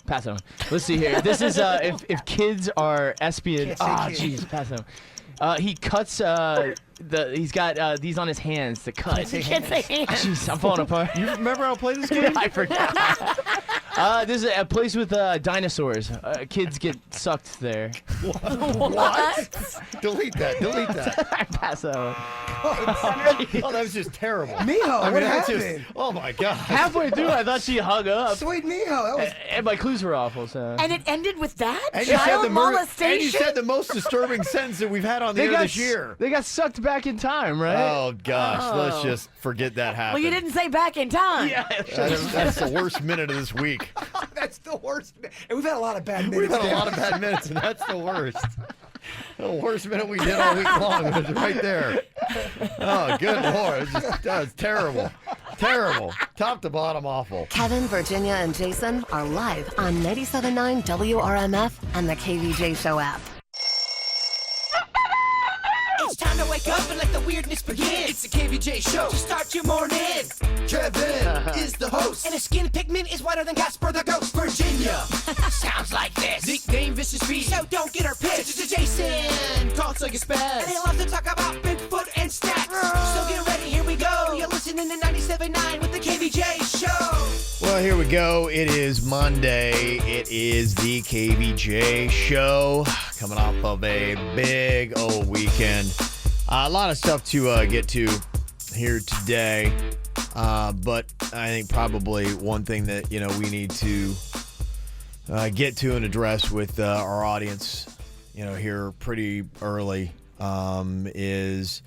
Pass it on. Let's see here. This is if kids are espionage. Ah, jeez, pass it on. He cuts he's got these on his hands to cut. Can't say hands. Jeez, I'm falling apart. You remember how to play this game? I forgot. This is a place with dinosaurs. Kids get sucked there. What? Delete that. I pass that one. Oh, that was just terrible. Miho, what happened? Oh my God. Halfway through, I thought she hung up. Sweet Miho, that was... And my clues were awful, so. And it ended with that? And Child and molestation? you said the most disturbing sentence that we've had on the air this year. They got sucked back in time, right? Oh gosh, let's just forget that happened. Well, you didn't say back in time. Yeah. That's the worst minute of this week. That's the worst. And we've had a lot of bad minutes. We've had a lot of bad minutes, and that's the worst. The worst minute we did all week long was right there. Oh, good Lord. It's terrible. Terrible. Top to bottom awful. Kevin, Virginia, and Jason are live on 97.9 WRMF and the KVJ Show app. It's time to wake up and let the weirdness begin. It's the KVJ Show to start your morning. Kevin is the host, and his skin pigment is whiter than Casper the Ghost. Virginia sounds like this. Nickname Vicious Beast, so don't get her pissed. Jason talks like a spaz, and they love to talk about Bigfoot and stats. So get ready, here we go. You're listening to 97.9 with the KVJ Show. Well, here we go. It is Monday. It is the KVJ Show. Coming off of a big old weekend. A lot of stuff to get to here today. But I think probably one thing that, we need to get to and address with our audience, here pretty early is,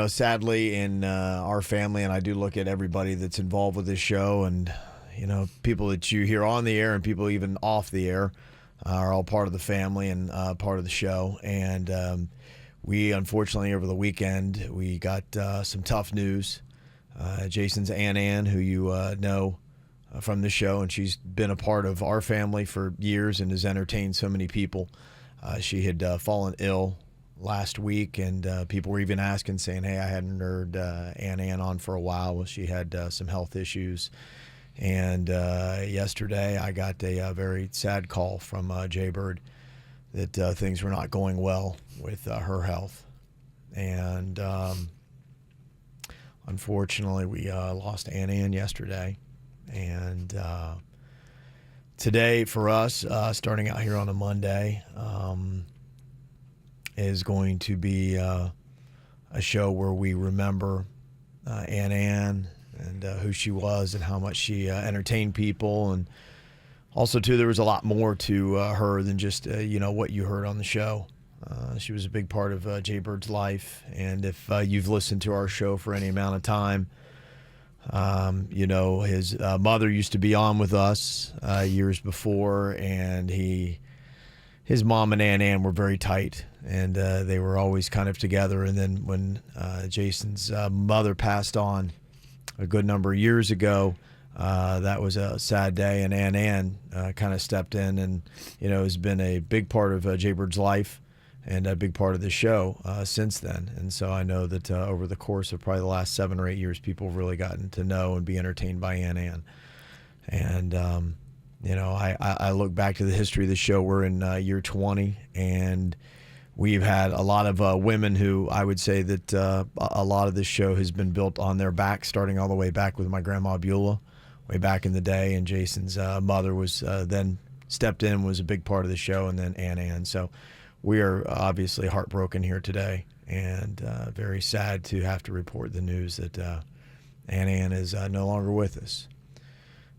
sadly in our family, and I do look at everybody that's involved with this show and, people that you hear on the air and people even off the air are all part of the family and part of the show. And we, unfortunately, over the weekend, we got some tough news. Jason's Aunt Ann, who you know from the show, and she's been a part of our family for years and has entertained so many people. She had fallen ill last week, and people were even asking, saying, hey, I hadn't heard Aunt Ann on for a while. Well, she had some health issues. And yesterday I got a very sad call from Jaybird that things were not going well with her health. And unfortunately, we lost Aunt Ann yesterday. And today for us, starting out here on a Monday, is going to be a show where we remember Aunt Ann and who she was and how much she entertained people. And also, too, there was a lot more to her than just, what you heard on the show. She was a big part of Jaybird's life. And if you've listened to our show for any amount of time, his mother used to be on with us years before, and his mom and Aunt Ann were very tight, and they were always kind of together. And then when Jason's mother passed on a good number of years ago, that was a sad day, and Aunt Ann kind of stepped in and, has been a big part of Jaybird's life and a big part of the show since then. And so I know that over the course of probably the last 7 or 8 years, people have really gotten to know and be entertained by Aunt Ann. And, I look back to the history of the show. We're in year 20, and we've had a lot of women who I would say that a lot of this show has been built on their back, starting all the way back with my grandma Beulah, way back in the day. And Jason's mother was then stepped in, was a big part of the show, and then Aunt Ann. So we are obviously heartbroken here today, and very sad to have to report the news that Aunt Ann is no longer with us.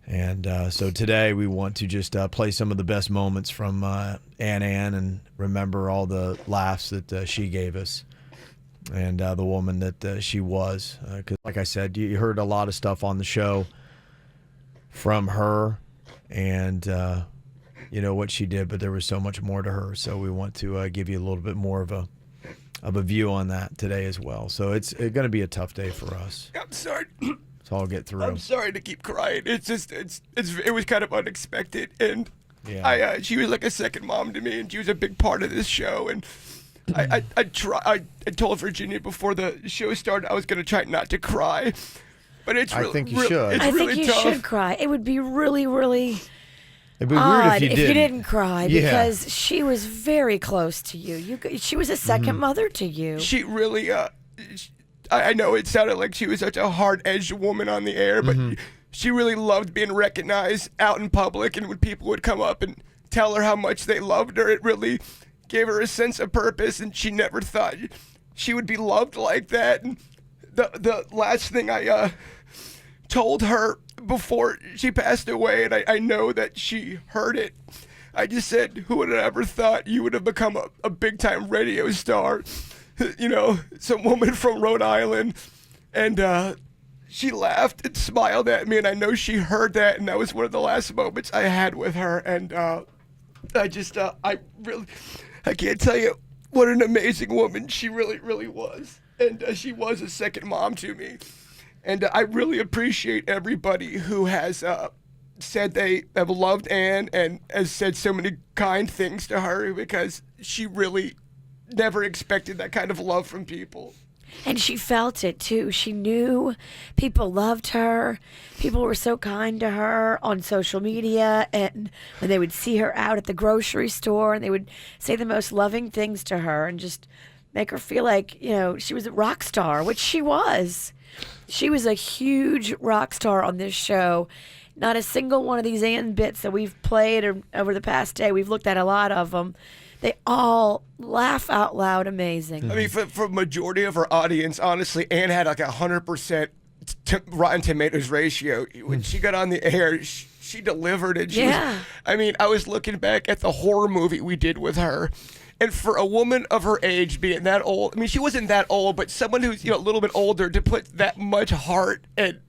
And so today we want to just play some of the best moments from Aunt Ann and remember all the laughs that she gave us and the woman that she was. Because like I said, you heard a lot of stuff on the show from her and, what she did, but there was so much more to her. So we want to give you a little bit more of a view on that today as well. So it's going to be a tough day for us. I'm sorry. So I'll get through. I'm sorry to keep crying. It's just it was kind of unexpected, and yeah. She was like a second mom to me, and she was a big part of this show. And I told Virginia before the show started I was going to try not to cry, but it's really, I think you should. I really think you tough. should cry. It would be really, really It'd be weird odd if you didn't cry Yeah. because she was very close to you. She was a second mother to you. She really, I know it sounded like she was such a hard-edged woman on the air, but she really loved being recognized out in public, and when people would come up and tell her how much they loved her, it really gave her a sense of purpose, and she never thought she would be loved like that. And the last thing I told her before she passed away, and I know that she heard it, I just said, who would have ever thought you would have become a big-time radio star? You know, some woman from Rhode Island. And she laughed and smiled at me, and I know she heard that, and that was one of the last moments I had with her. And I can't tell you what an amazing woman she really, really was. And she was a second mom to me. And I really appreciate everybody who has said they have loved Ann and has said so many kind things to her, because she really never expected that kind of love from people. And she felt it too. She knew people loved her. People were so kind to her on social media, and when they would see her out at the grocery store, and they would say the most loving things to her and just make her feel like, you know, she was a rock star, which she was. She was a huge rock star on this show. Not a single one of these Ann bits that we've played over the past day, we've looked at a lot of them, they all laugh out loud amazing. I mean, for majority of her audience, honestly, Ann had like 100% Rotten Tomatoes ratio. When she got on the air, she delivered it. I mean, I was looking back at the horror movie we did with her. And for a woman of her age, being that old, I mean, she wasn't that old, but someone who's, you know, a little bit older, to put that much heart and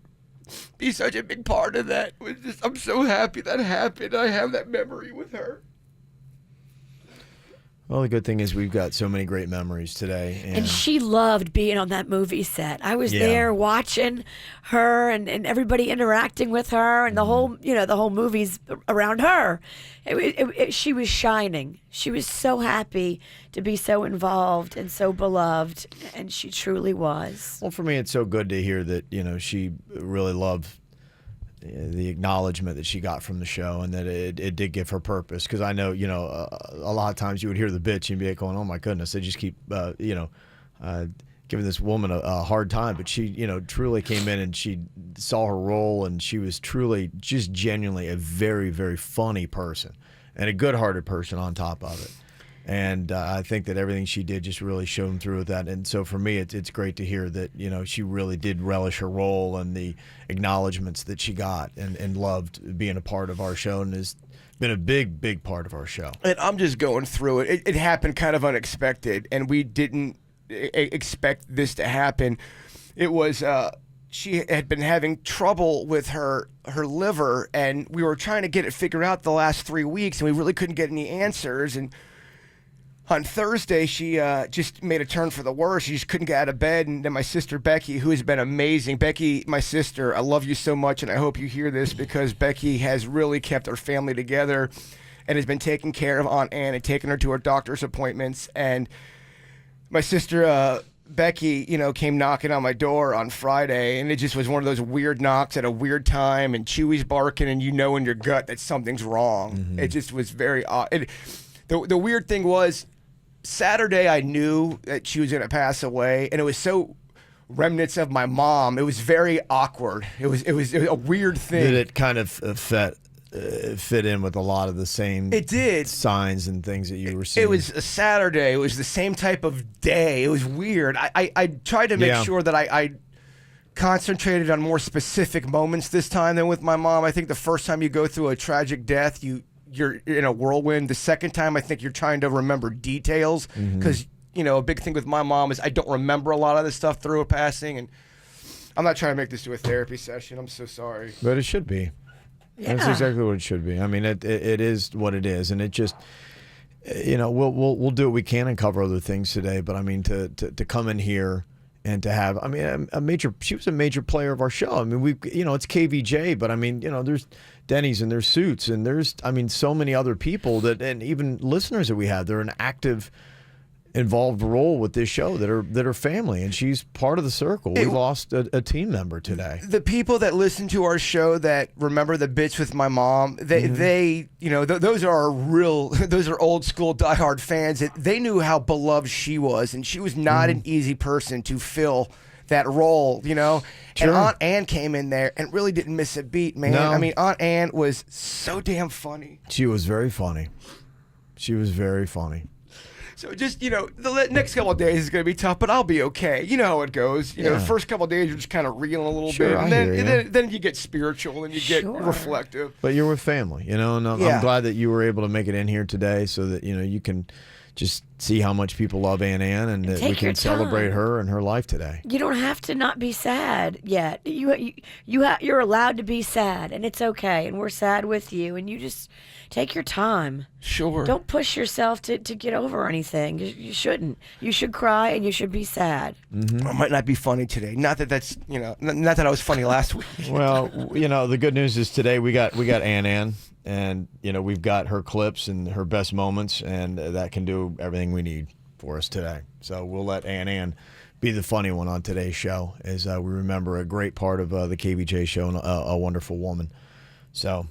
be such a big part of that, was just, I'm so happy that happened. I have that memory with her. Well, the good thing is we've got so many great memories today. And she loved being on that movie set. I was there watching her and everybody interacting with her, and the whole, you know, the whole movie's around her. She was shining. She was so happy to be so involved and so beloved, and she truly was. Well, for me, it's so good to hear that, you know, she really loved the acknowledgement that she got from the show, and that it did give her purpose. Because I know, you know, a lot of times you would hear the bitch and be like going, oh my goodness, they just keep, giving this woman a hard time. But she, you know, truly came in and she saw her role, and she was truly just genuinely a very, very funny person and a good-hearted person on top of it. And I think that everything she did just really shone through with that. And so for me, it's great to hear that, you know, she really did relish her role and the acknowledgments that she got, and loved being a part of our show, and has been a big, big part of our show. And I'm just going through it. It happened kind of unexpected, and we didn't expect this to happen. It was she had been having trouble with her liver, and we were trying to get it figured out the last 3 weeks, and we really couldn't get any answers. And on Thursday, she just made a turn for the worse. She just couldn't get out of bed. And then my sister, Becky, who has been amazing. Becky, my sister, I love you so much, and I hope you hear this, because Becky has really kept our family together and has been taking care of Aunt Ann and taking her to her doctor's appointments. And my sister, Becky, you know, came knocking on my door on Friday, and it just was one of those weird knocks at a weird time, and Chewy's barking, and you know in your gut that something's wrong. Mm-hmm. It just was very odd. The weird thing was, Saturday I knew that she was going to pass away, and it was so remnants of my mom. It was very awkward. It was a weird thing. Did it kind of fit in with a lot of the same signs and things that you were seeing? It was a Saturday. It was the same type of day. It was weird. I tried to make sure that I concentrated on more specific moments this time than with my mom. I think the first time you go through a tragic death, you're in a whirlwind. The second time, I think you're trying to remember details, because, you know, a big thing with my mom is I don't remember a lot of this stuff through her passing, and I'm not trying to make this to a therapy session. I'm so sorry. But it should be. Yeah. That's exactly what it should be. I mean, it is what it is, and it just, you know, we'll do what we can and cover other things today. But I mean, to come in here and to have, I mean, she was a major player of our show. I mean, it's KVJ, but I mean, you know, there's Denny's and there's Suits, and there's, I mean, so many other people that, and even listeners that we have, they're an active involved role with this show that are family, and she's part of the circle. We lost a team member today. The people that listen to our show that remember the bits with my mom, they you know, those are those are old school diehard fans. They knew how beloved she was, and she was not an easy person to fill that role, you know. Sure. And Aunt Ann came in there and really didn't miss a beat, man. No. I mean, Aunt Ann was so damn funny. She was very funny. She was very funny. So just, you know, the next couple of days is going to be tough, but I'll be okay. You know how it goes. You know, the first couple of days you're just kind of reeling a little Sure, bit, I and hear ya. then you get spiritual and you get reflective. But you're with family, you know, and I'm glad that you were able to make it in here today so that, you know, you can just see how much people love Aunt Ann and that we take your can celebrate time. her and her life today. You don't have to not be sad yet. You're allowed to be sad, and it's okay. And we're sad with you. And you just take your time. Sure. Don't push yourself to get over anything. You shouldn't. You should cry and you should be sad. I might not be funny today. Not that that's, you know, not that I was funny last week. Well, you know, the good news is today we got Aunt Ann, and you know we've got her clips and her best moments, and that can do everything we need for us today. So we'll let Aunt Ann be the funny one on today's show, as we remember a great part of the KVJ show and a wonderful woman. So.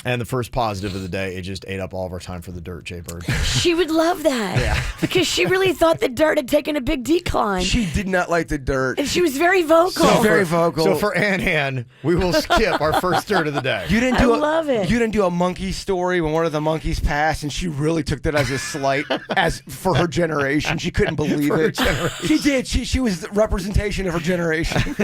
And the first positive of the day, it just ate up all of our time for the dirt, Jay Bird. She would love that. Because she really thought the dirt had taken a big decline. She did not like the dirt. And she was very vocal. She's very vocal. So for Aunt Ann, we will skip our first dirt of the day. You didn't I do love it. You didn't do a monkey story when one of the monkeys passed, and she really took that as a slight as for her generation. She couldn't believe For her it. generation. She did. She was the representation of her generation.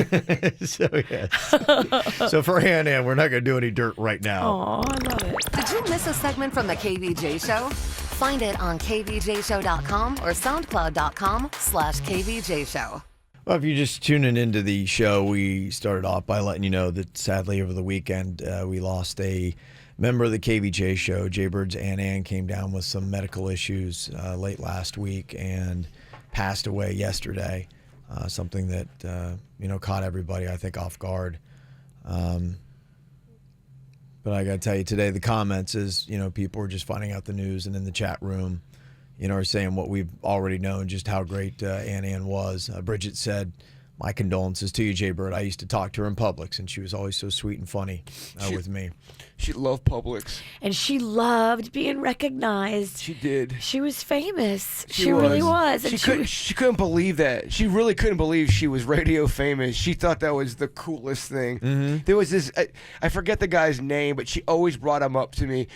So yes. So for Aunt Ann, we're not going to do any dirt right now. Oh, I love it. Did you miss a segment from the KVJ Show? Find it on kvjshow.com or soundcloud.com/KVJ Show. Well, if you're just tuning into the show, we started off by letting you know that sadly over the weekend we lost a member of the KVJ show. Jay Bird's Aunt Ann came down with some medical issues late last week and passed away yesterday. Something that you know, caught everybody, I think, off guard. But I got to tell you today, the comments is, you know, people are just finding out the news, and in the chat room, you know, are saying what we've already known, just how great Aunt Ann was. Bridget said, my condolences to you, Jay Bird. I used to talk to her in Publix, and she was always so sweet and funny with me. She loved Publix. And she loved being recognized. She did. She was famous. She really was. And She couldn't believe that. She really couldn't believe she was radio famous. She thought that was the coolest thing. There was this, I forget the guy's name, but she always brought him up to me.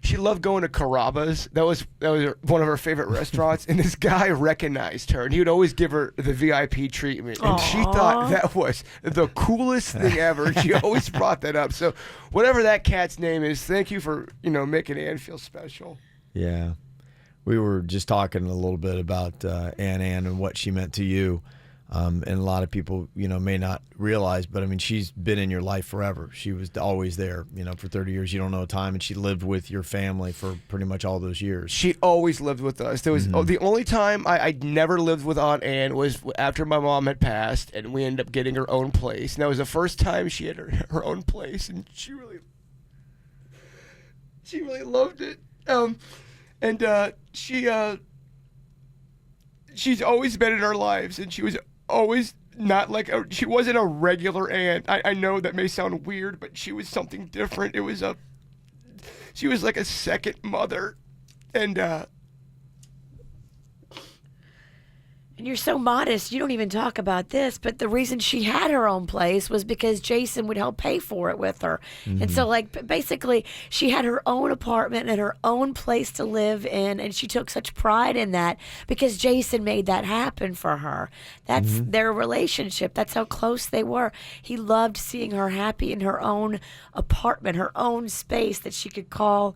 She loved going to Carrabba's. That was one of her favorite restaurants. And this guy recognized her, and he would always give her the VIP treatment. And she thought that was the coolest thing ever. And she always brought that up. So whatever that cat's name is, thank you for, you know, making Ann feel special. Yeah. We were just talking a little bit about Aunt Ann and what she meant to you. And a lot of people, you know, may not realize, but I mean, she's been in your life forever. She was always there, you know, for 30 years. You don't know time, and she lived with your family for pretty much all those years. She always lived with us. There was the only time I never lived with Aunt Ann was after my mom had passed, and we ended up getting her own place. And that was the first time she had her own place, and she really loved it. She's always been in our lives, and she was always not like she wasn't a regular aunt. I know that may sound weird, but she was something different. She was like a second mother, and you're so modest. You don't even talk about this, but the reason she had her own place was because Jason would help pay for it with her. And so, like, basically, she had her own apartment and her own place to live in, and she took such pride in that because Jason made that happen for her. That's their relationship. That's how close they were. He loved seeing her happy in her own apartment, her own space that she could call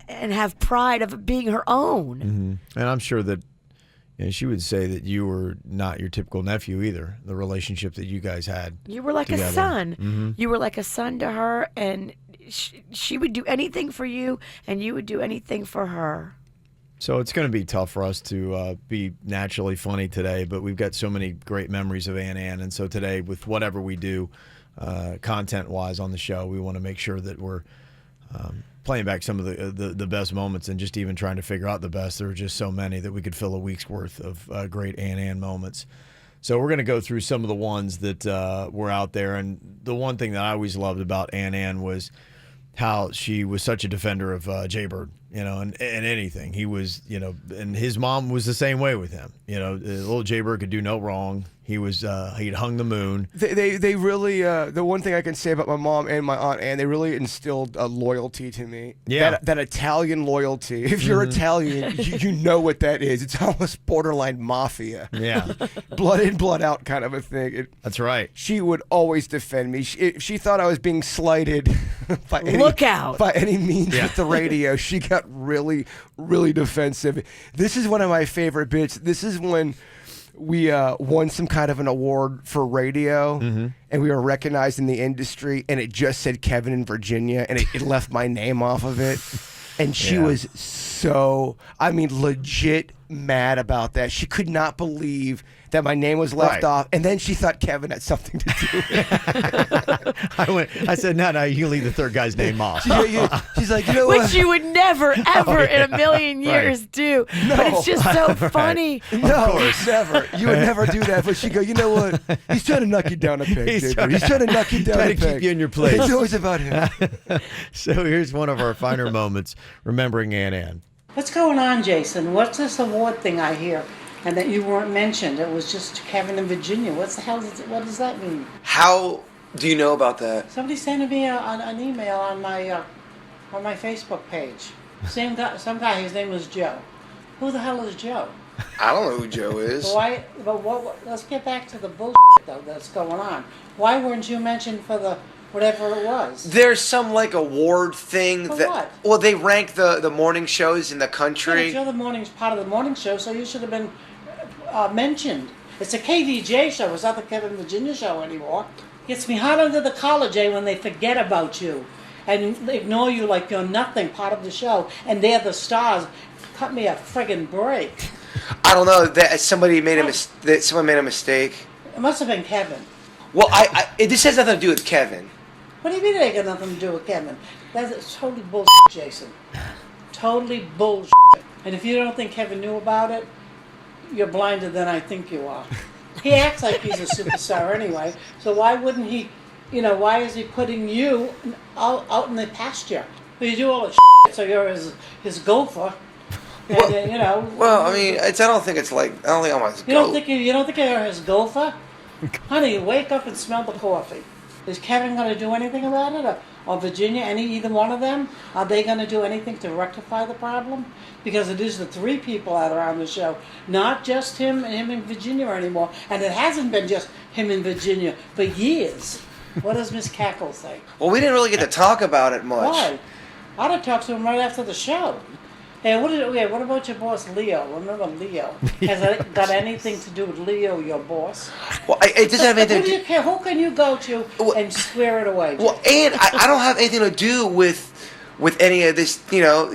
and have pride of being her own. And I'm sure that, and she would say that you were not your typical nephew either, the relationship that you guys had. You were like together. a son. You were like a son to her, and she would do anything for you, and you would do anything for her. So it's going to be tough for us to be naturally funny today, but we've got so many great memories of Aunt Ann. And so today, with whatever we do content-wise on the show, we want to make sure that we're playing back some of the best moments and just even trying to figure out the best. There were just so many that we could fill a week's worth of great Ann moments. So we're going to go through some of the ones that were out there. And the one thing that I always loved about Ann was how she was such a defender of Jaybird, and anything. He was, and his mom was the same way with him. Little Jaybird could do no wrong. He'd hung the moon. They really, the one thing I can say about my mom and my aunt Ann, they really instilled a loyalty to me. Yeah. That Italian loyalty. If you're Italian, you know what that is. It's almost borderline mafia. Yeah. Blood in, blood out kind of a thing. That's right. She would always defend me. If she thought I was being slighted by Look out. by any means with the radio, she got really, really defensive. This is one of my favorite bits. This is when we won some kind of an award for radio, and we were recognized in the industry, and it just said Kevin in Virginia, and it left my name off of it. And she was so, legit mad about that. She could not believe that my name was left off, and then she thought Kevin had something to do with it. I said, no, you leave the third guy's name off. She's like, you know what? Which you would never, ever in a million years do. But it's just so funny. No, never. You would never do that. But she go, you know what? He's trying to knock you down a peg. He's trying to knock you down a peg. Trying to keep you in your place. It's always about him. So here's one of our finer moments, remembering Ann. What's going on, Jason? What's this award thing I hear? And that you weren't mentioned. It was just Kevin in Virginia. What does that mean? How do you know about that? Somebody sent me an email on my Facebook page. Some guy, his name was Joe. Who the hell is Joe? I don't know who Joe is. Let's get back to the bullshit though that's going on. Why weren't you mentioned for the whatever it was? There's some award thing For that. what? Well, they rank the morning shows in the country. Yeah, you're part of the morning show, so you should have been mentioned. It's a KVJ show. It's not the Kevin Virginia show anymore. Gets me hot under the collar, Jay, when they forget about you and ignore you like you're nothing, part of the show, and they're the stars. Cut me a friggin' break. I don't know that somebody made someone made a mistake. It must have been Kevin. Well, this has nothing to do with Kevin. What do you mean it ain't got nothing to do with Kevin? That's totally bullshit, Jason. Totally bullshit. And if you don't think Kevin knew about it, you're blinder than I think you are. He acts like he's a superstar anyway, so why wouldn't he, why is he putting you out in the pasture? Well, you do all the shit, so you're his gopher. And, Well, I don't think I'm his You don't think you're his gopher? Honey, wake up and smell the coffee. Is Kevin going to do anything about it? Or Virginia, either one of them? Are they going to do anything to rectify the problem? Because it is the three people that are on the show, not just him in Virginia anymore. And it hasn't been just him in Virginia for years. What does Miss Cackle say? Well, we didn't really get to talk about it much. Why? I'd have talked to him right after the show. Hey, what about your boss, Leo? Remember Leo? Has that got anything to do with Leo, your boss? Well, it doesn't have anything Who do you care? Who can you go to and square it away? Well, and I don't have anything to do with any of this.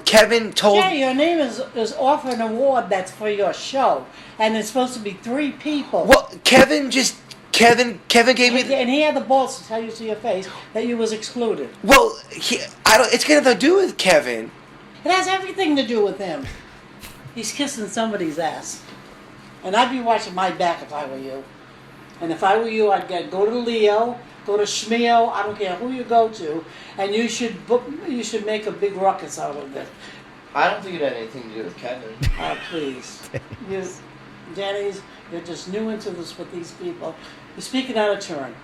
Kevin told. Yeah, your name is off an award that's for your show, and it's supposed to be three people. Well, Kevin gave me. And he had the balls to tell you to your face that you was excluded. Well, it's got nothing to do with Kevin. It has everything to do with him. He's kissing somebody's ass. And I'd be watching my back if I were you. And if I were you, I'd go to Leo, go to Shmeo, I don't care who you go to, and you should make a big ruckus out of it. I don't think it had anything to do with Kevin. Please. Denny's, you're just new into this with these people. You're speaking out of turn.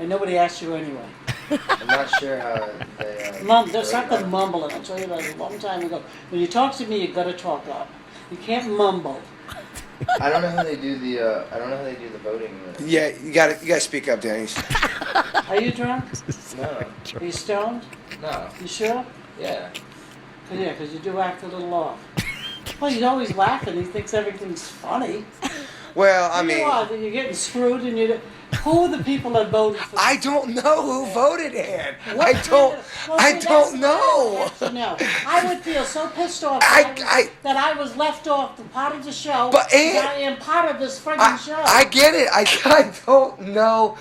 And nobody asked you anyway. I'm not sure how they... There's something mumbling. I told you that a long time ago. When you talk to me, you got to talk up. You can't mumble. I don't know how they do the voting. Yeah, you got to speak up, Danny. Are you drunk? No. Are you stoned? No. You sure? Yeah. Yeah, because you do act a little off. Well, he's always laughing. He thinks everything's funny. Well, You're getting screwed, and who are the people that voted for? I don't know who voted Ann. I don't know. No, I would feel so pissed off that I was left off the part of the show. But Ann, I am part of this friggin' show. I get it. I don't know.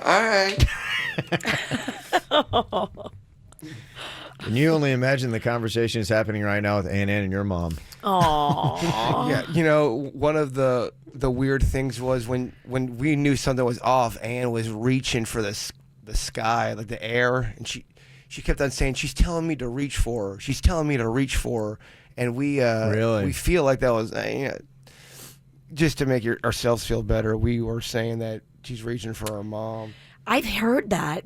All right. Can you only imagine the conversation is happening right now with Ann and your mom? Aww. Yeah, you know, one of the weird things was when we knew something was off, Ann was reaching for the sky, like the air, and she kept on saying, she's telling me to reach for her. She's telling me to reach for her. And we feel like that was just to make ourselves feel better. We were saying that she's reaching for her mom. I've heard that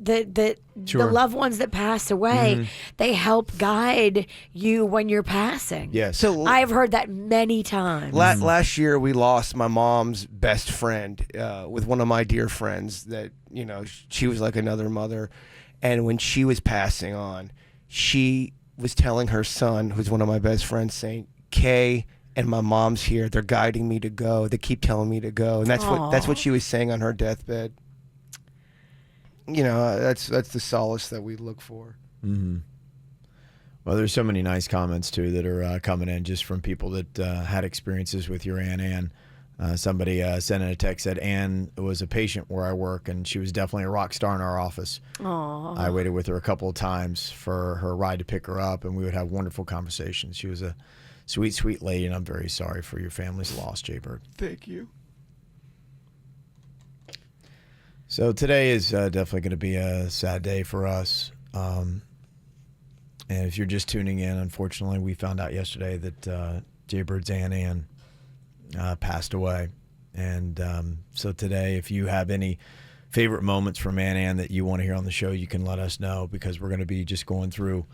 Sure. the loved ones that pass away, they help guide you when you're passing. Yes. So I've heard that many times. last year we lost my mom's best friend with one of my dear friends that, you know, she was like another mother. And when she was passing on, she was telling her son, who's one of my best friends, saying, Kay and my mom's here. They're guiding me to go. They keep telling me to go. And that's what she was saying on her deathbed. You know, that's the solace that we look for. Mm-hmm. Well, there's so many nice comments, too, that are coming in just from people that had experiences with your Aunt Ann. Somebody sent in a text, said Ann was a patient where I work, and she was definitely a rock star in our office. Aww. I waited with her a couple of times for her ride to pick her up, and we would have wonderful conversations. She was a sweet, sweet lady, and I'm very sorry for your family's loss, Jay-Bird. Thank you. So today is definitely going to be a sad day for us. And if you're just tuning in, unfortunately, we found out yesterday that Jay-Bird's Aunt Ann passed away. And so today, if you have any favorite moments from Aunt Ann that you want to hear on the show, you can let us know, because we're going to be just going through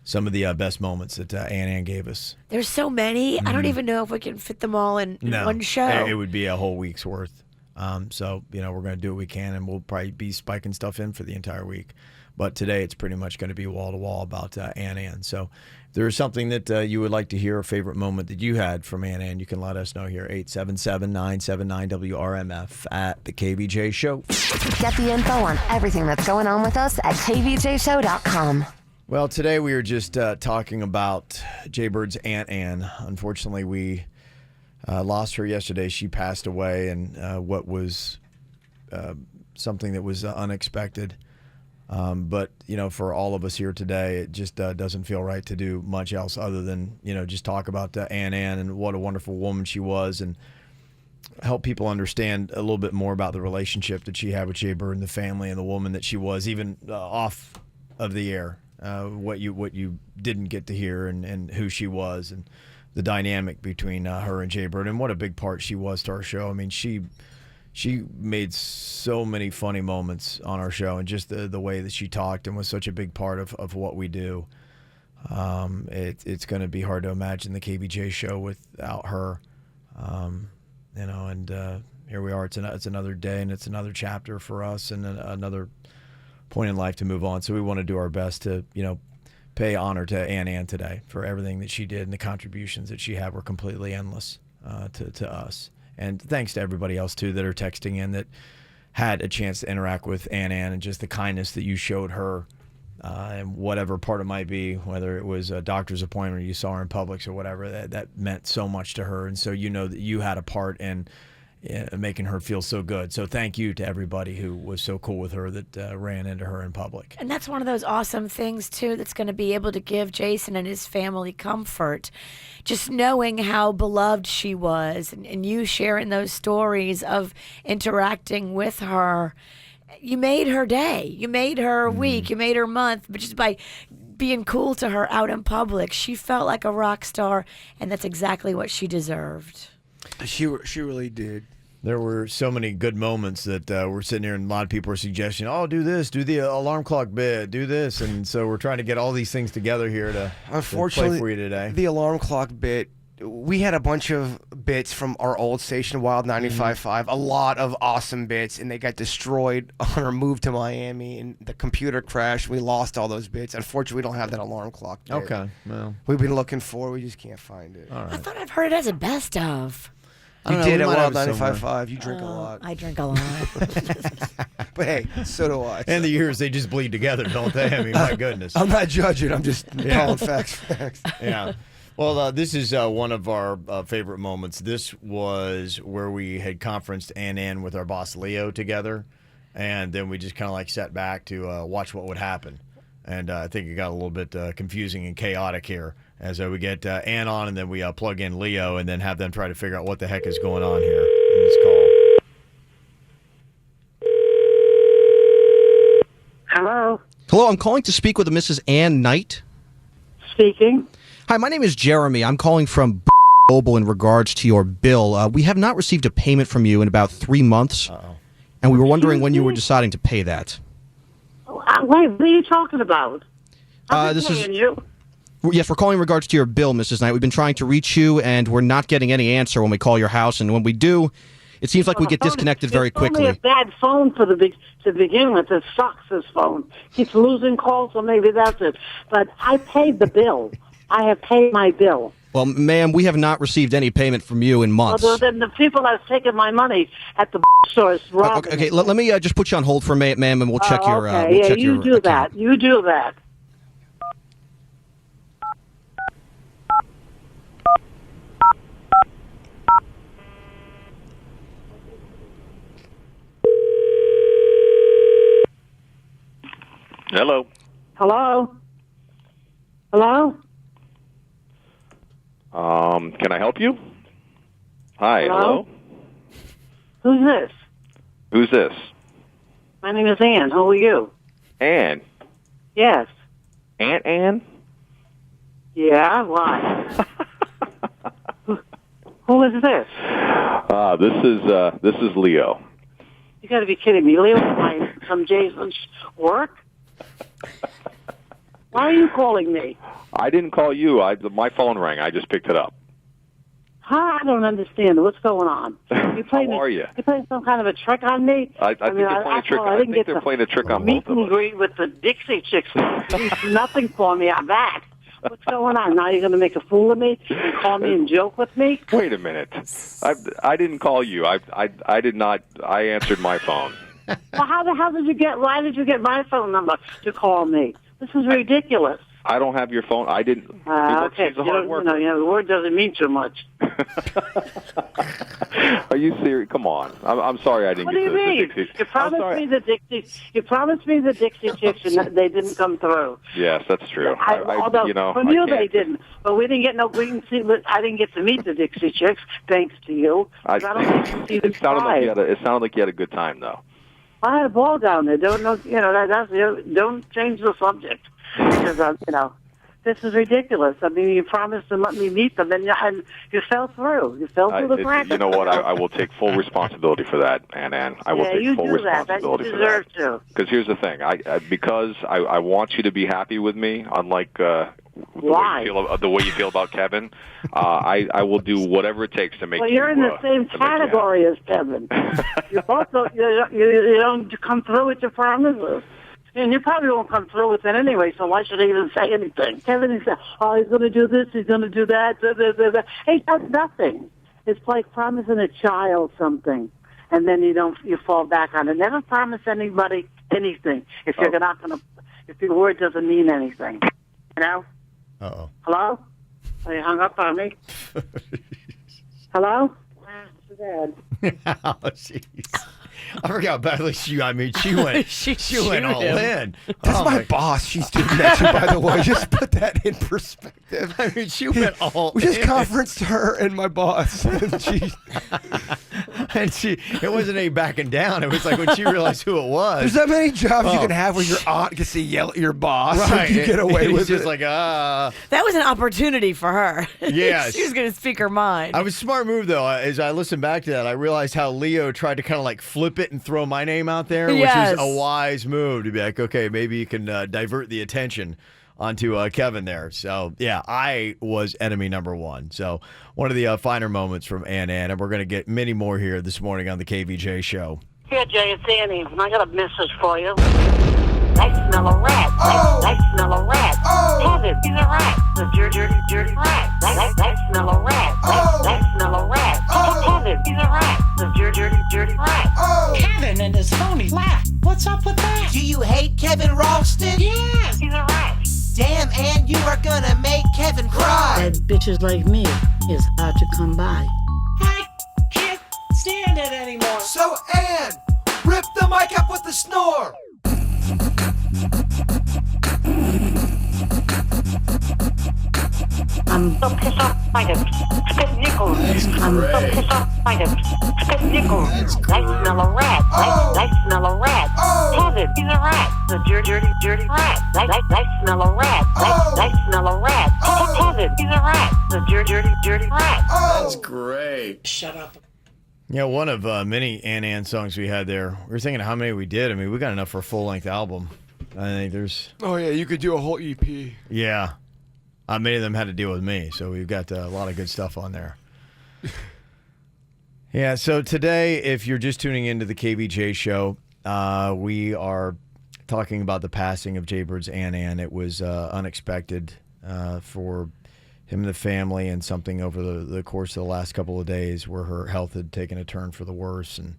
some of the best moments that Aunt Ann gave us. There's so many. I don't even know if we can fit them all in one show. It would be a whole week's worth. So, you know, we're going to do what we can, and we'll probably be spiking stuff in for the entire week. But today it's pretty much going to be wall-to-wall about Aunt Ann. So if there is something that you would like to hear, a favorite moment that you had from Aunt Ann, you can let us know here, 877-979-WRMF at the KVJ Show. Get the info on everything that's going on with us at kvjshow.com. Well, today we were just talking about Jay-Bird's Aunt Ann. Unfortunately, we lost her yesterday. She passed away, and what was something that was unexpected. But, you know, for all of us here today, it just doesn't feel right to do much else other than, you know, just talk about Aunt Ann and what a wonderful woman she was, and help people understand a little bit more about the relationship that she had with Jay-Bird and the family and the woman that she was, even off of the air, what you didn't get to hear, and who she was, and the dynamic between her and Jay-Bird, and what a big part she was to our show. I mean, she made so many funny moments on our show, and just the way that she talked and was such a big part of what we do. It's going to be hard to imagine the KVJ show without her. You know, and here we are. It's another day, and it's another chapter for us, and another point in life to move on. So we want to do our best to, you know, pay honor to Aunt Ann today for everything that she did, and the contributions that she had were completely endless to us. And thanks to everybody else, too, that are texting in that had a chance to interact with Aunt Ann, and just the kindness that you showed her, and whatever part it might be, whether it was a doctor's appointment or you saw her in Publix or whatever, that meant so much to her. And so you know that you had a part in making her feel so good. So thank you to everybody who was so cool with her that ran into her in public. And that's one of those awesome things, too, that's going to be able to give Jason and his family comfort. Just knowing how beloved she was, and you sharing those stories of interacting with her. You made her day. You made her week. You made her month. But just by being cool to her out in public, she felt like a rock star, and that's exactly what she deserved. She really did. There were so many good moments that we're sitting here, and a lot of people are suggesting, oh, do this, do the alarm clock bit, do this. And so we're trying to get all these things together here to play for you today. The alarm clock bit, we had a bunch of bits from our old station, Wild 95.5, a lot of awesome bits, and they got destroyed on our move to Miami, and the computer crashed. We lost all those bits. Unfortunately, we don't have that alarm clock bit. Okay, well. We've been looking for it. We just can't find it. All right. I thought I've heard it as a best of. You know, did we at might Wild have it 95.5. You drink a Oh, lot. I drink a lot. But hey, so do I. And the years, they just bleed together, don't they? I mean, my goodness. I'm not judging. I'm just calling facts. Yeah. Well, this is one of our favorite moments. This was where we had conferenced Aunt Ann with our boss Leo together, and then we just kind of like sat back to watch what would happen. And I think it got a little bit confusing and chaotic here as we get Ann on, and then we plug in Leo, and then have them try to figure out what the heck is going on here in this call. Hello. Hello, I'm calling to speak with a Mrs. Ann Knight. Speaking. Hi, my name is Jeremy. I'm calling from Mobile in regards to your bill. We have not received a payment from you in about 3 months, and we were wondering when you were deciding to pay that. Wait, what are you talking about? This is you. Yes, we're calling in regards to your bill, Mrs. Knight. We've been trying to reach you, and we're not getting any answer when we call your house, and when we do, it seems like we get disconnected very quickly. It's only a bad phone to begin with. It sucks, this phone. Keeps losing calls, so maybe that's it. But I paid the bill. I have paid my bill. Well, ma'am, we have not received any payment from you in months. Well, then the people that have taken my money at the stores robbing. Okay, let me just put you on hold for a minute, ma'am, and we'll check your okay. we'll check you your do account. that. You do that. Hello. Hello? Hello? Can I help you? Hi, hello? Who's this? Who's this? My name is Ann. Who are you? Ann. Yes. Aunt Ann? Yeah, why? Who is this? This is Leo. You got to be kidding me. Leo from Jason's work? Why are you calling me? I didn't call you. My phone rang. I just picked it up. Huh? I don't understand. What's going on? How are you? You playing some kind of a trick on me? I think they're playing a trick. I think they're playing a trick on both meet of and us. greet with the Dixie Chicks. Nothing for me on that. What's going on? Now you're going to make a fool of me and call me and joke with me? Wait a minute. I didn't call you. I did not. I answered my phone. Well, how the hell did you get? Why did you get my phone number to call me? This is ridiculous. I don't have your phone. I didn't. Okay, She's a hard worker. The word doesn't mean too much. Are you serious? Come on. I'm sorry I didn't What get do you the mean? Dixie. You promised me the Dixie. You promised me the Dixie Chicks, and they didn't come through. Yes, that's true. Although from you they didn't, but we didn't get no green. I didn't get to meet the Dixie Chicks, thanks to you. I don't get to see it sounded like you had a good time, though. I had a ball down there. Don't change the subject because this is ridiculous. I mean, you promised to let me meet them, and you fell through. You fell through the cracks. You know what? I will take full responsibility for that, Ann. I will take full responsibility for that. You deserve to. Because here's the thing. Because I want you to be happy with me, unlike the way you feel about Kevin. I will do whatever it takes to make you. Well, you're in the same category as Kevin. You don't come through with your promises. And you probably won't come through with it anyway, so why should I even say anything? Kevin, he said, he's going to do this, he's going to do that. He does nothing. It's like promising a child something, and then you fall back on it. Never promise anybody anything if you're not going to, if your word doesn't mean anything. You know? Uh-oh. Hello? Oh, you hung up on me? Hello? Dad. Oh, jeez. I forgot about at least she went. she went all in. That's my boss. She's doing that too, by the way. Just put that in perspective. I mean, she went all. We just in. conferenced her and my boss, and it wasn't any backing down. It was like when she realized who it was. There's that many jobs you can have where your aunt gets to yell at your boss, right? And you get away with just it. like That was an opportunity for her. Yes. She was going to speak her mind. I was a smart move though. As I listened back to that, I realized how Leo tried to kind of like flip it and throw my name out there, which is a wise move to be like, okay, maybe you can divert the attention onto Kevin there. So, yeah, I was enemy number one. So, one of the finer moments from Ann, and we're going to get many more here this morning on the KVJ Show. Here, Jay, it's Annie. I got a message for you. I smell a rat. I smell a rat. Kevin, he's a rat. A dirty rat. I smell a rat. I smell a rat. Kevin, he's a rat. A dirty rat. Kevin and his phony laugh. What's up with that? Do you hate Kevin Ralston? Yes, he's a rat. Damn, Ann, you are gonna make Kevin cry. That bitches like me is hard to come by. I can't stand it anymore. So, Ann, rip the mic up with the snore. so pissed off I can spit nickels. I'm so pissed off I can spit nickels. I smell a rat. I smell a rat. Kevin, he's a rat. The dirty rat. I smell a rat. I smell a rat. Kevin, he's a rat. The dirty rat. That's great. Shut up. Yeah, one of many Ann songs we had there. We were thinking how many we did. I mean, we got enough for a full-length album. I think there's... Oh, yeah, you could do a whole EP. Yeah. Many of them had to deal with me, so we've got a lot of good stuff on there. Yeah, so today, if you're just tuning into the KVJ Show, we are talking about the passing of Jaybird's Ann. It was unexpected for him and the family, and something over the course of the last couple of days where her health had taken a turn for the worse. And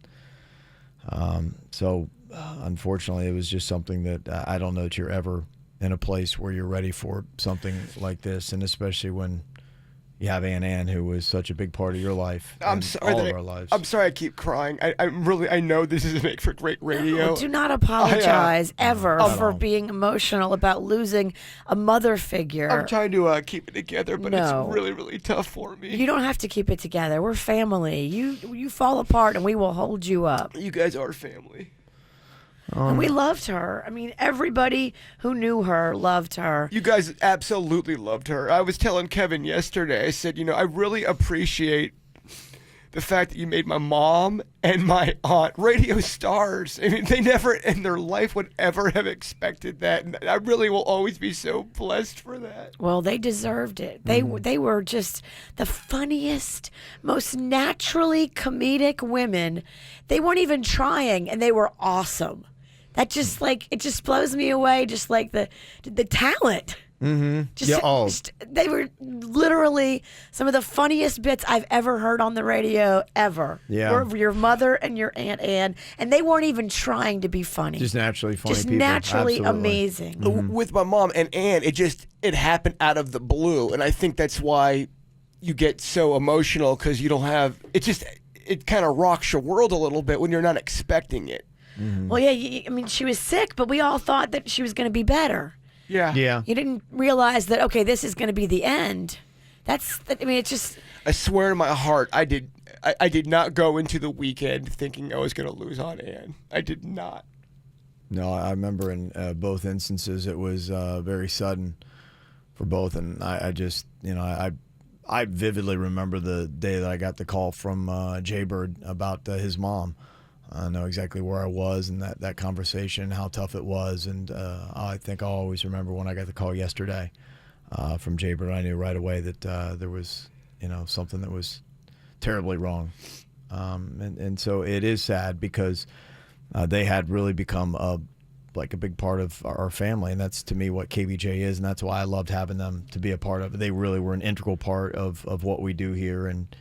so, unfortunately, it was just something that I don't know that you're ever in a place where you're ready for something like this, and especially when you have Ann, who was such a big part of your life. I'm sorry. All of our lives. I'm sorry I keep crying. I know this isn't make for great radio. No, do not apologize ever for being emotional about losing a mother figure. I'm trying to keep it together, but No. it's really, really tough for me. You don't have to keep it together. We're family. You fall apart and we will hold you up. You guys are family. And we loved her. I mean, everybody who knew her loved her. You guys absolutely loved her. I was telling Kevin yesterday, I said, I really appreciate the fact that you made my mom and my aunt radio stars. I mean, they never in their life would ever have expected that. And I really will always be so blessed for that. Well, they deserved it. They were just the funniest, most naturally comedic women. They weren't even trying, and they were awesome. That just it just blows me away. Just like the talent. Mm-hmm. They were literally some of the funniest bits I've ever heard on the radio ever. Yeah. Were your mother and your Aunt Ann, and they weren't even trying to be funny. Just naturally funny Just people. naturally Absolutely. amazing. With my mom and Ann, it happened out of the blue, and I think that's why you get so emotional, because you don't have it kind of rocks your world a little bit when you're not expecting it. Mm-hmm. Well, yeah, I mean, she was sick, but we all thought that she was going to be better. Yeah. Yeah. You didn't realize that, okay, this is going to be the end. It's just... I swear in my heart, I did not go into the weekend thinking I was going to lose Aunt Ann. I did not. No, I remember in both instances it was very sudden for both, and I just, I vividly remember the day that I got the call from Jaybird about his mom. I know exactly where I was and that conversation, how tough it was, and I think I'll always remember when I got the call yesterday from Jaybird. I knew right away that there was, something that was terribly wrong, and so it is sad because they had really become a big part of our family, and that's to me what KVJ is, and that's why I loved having them to be a part of it. They really were an integral part of what we do here, and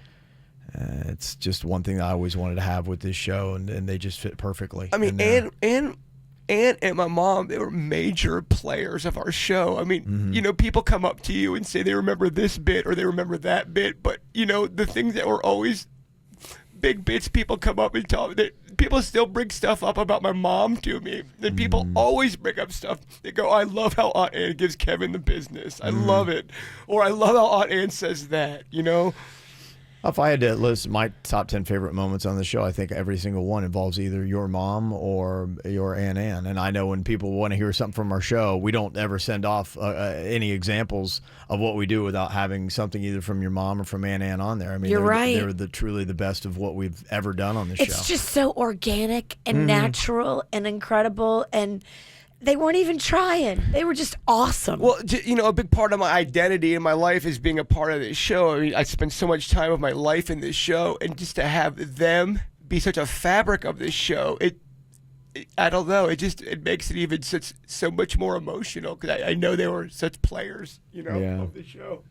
it's just one thing that I always wanted to have with this show, and they just fit perfectly. I mean, Ann and my mom, they were major players of our show. I mean, people come up to you and say they remember this bit or they remember that bit, but, the things that were always big bits, people come up and tell me that people still bring stuff up about my mom to me. And people always bring up stuff. They go, I love how Aunt Ann gives Kevin the business. I love it. Or I love how Aunt Ann says that, If I had to list my top 10 favorite moments on the show, I think every single one involves either your mom or your Aunt Ann. And I know when people want to hear something from our show, we don't ever send off any examples of what we do without having something either from your mom or from Aunt Ann on there. I mean, You're right. They're truly the best of what we've ever done on the show. It's just so organic and natural and incredible, and they weren't even trying. They were just awesome. Well, a big part of my identity in my life is being a part of this show. I mean, I spend so much time of my life in this show, and just to have them be such a fabric of this show, I don't know. It makes it even so much more emotional, because I know they were such players, of the show.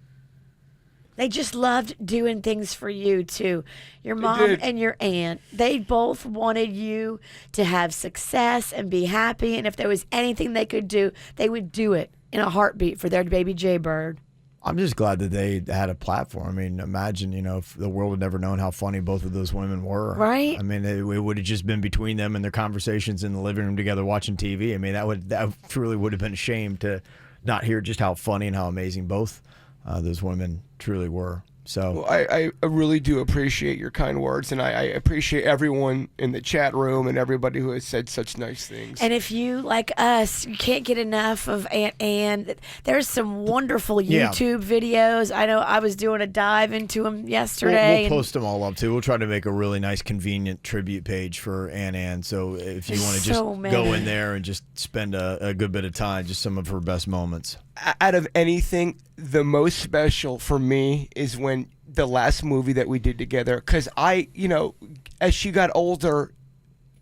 They just loved doing things for you, too. Your mom and your aunt, they both wanted you to have success and be happy. And if there was anything they could do, they would do it in a heartbeat for their baby Jaybird. I'm just glad that they had a platform. I mean, imagine, if the world had never known how funny both of those women were. Right. I mean, it would have just been between them and their conversations in the living room together watching TV. I mean, that truly would have been a shame to not hear just how funny and how amazing both those women truly were. So well, I really do appreciate your kind words, and I appreciate everyone in the chat room and everybody who has said such nice things. And if you, like us, you can't get enough of Aunt Ann, there's some wonderful YouTube videos. I know I was doing a dive into them yesterday. We'll post them all up, too. We'll try to make a really nice, convenient tribute page for Aunt Ann. So if you want to just go in there and just spend a good bit of time, just some of her best moments. Out of anything, the most special for me is when the last movie that we did together, because as she got older,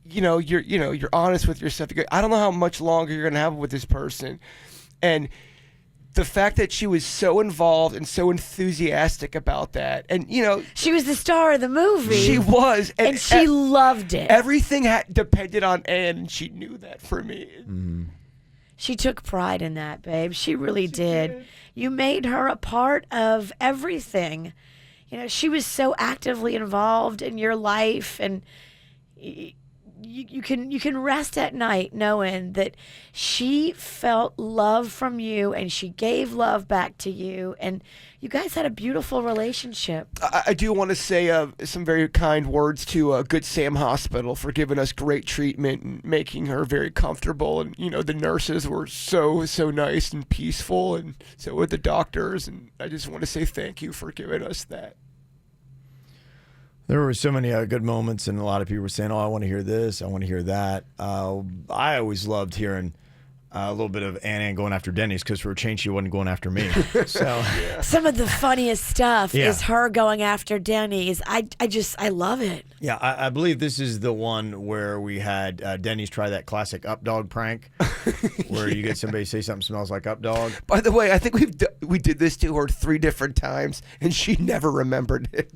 you're honest with yourself. You go, I don't know how much longer you're gonna have with this person, and the fact that she was so involved and so enthusiastic about that, and she was the star of the movie. She was, and she loved it. Everything depended on Anne, and she knew that for me. Mm-hmm. She took pride in that, babe. She really did. You made her a part of everything. She was so actively involved in your life, and you can rest at night knowing that she felt love from you and she gave love back to you, and you guys had a beautiful relationship. I do want to say some very kind words to Good Sam Hospital for giving us great treatment and making her very comfortable, and the nurses were so nice and peaceful, and so were the doctors, and I just want to say thank you for giving us that. There were so many good moments, and a lot of people were saying, I want to hear this, I want to hear that. I always loved hearing a little bit of Ann going after Denny's, because for a change, she wasn't going after me. So some of the funniest stuff is her going after Denny's. I love it. Yeah, I believe this is the one where we had Denny's try that classic up dog prank, where you get somebody to say something smells like up dog. By the way, I think we did this to her 3 different times, and she never remembered it.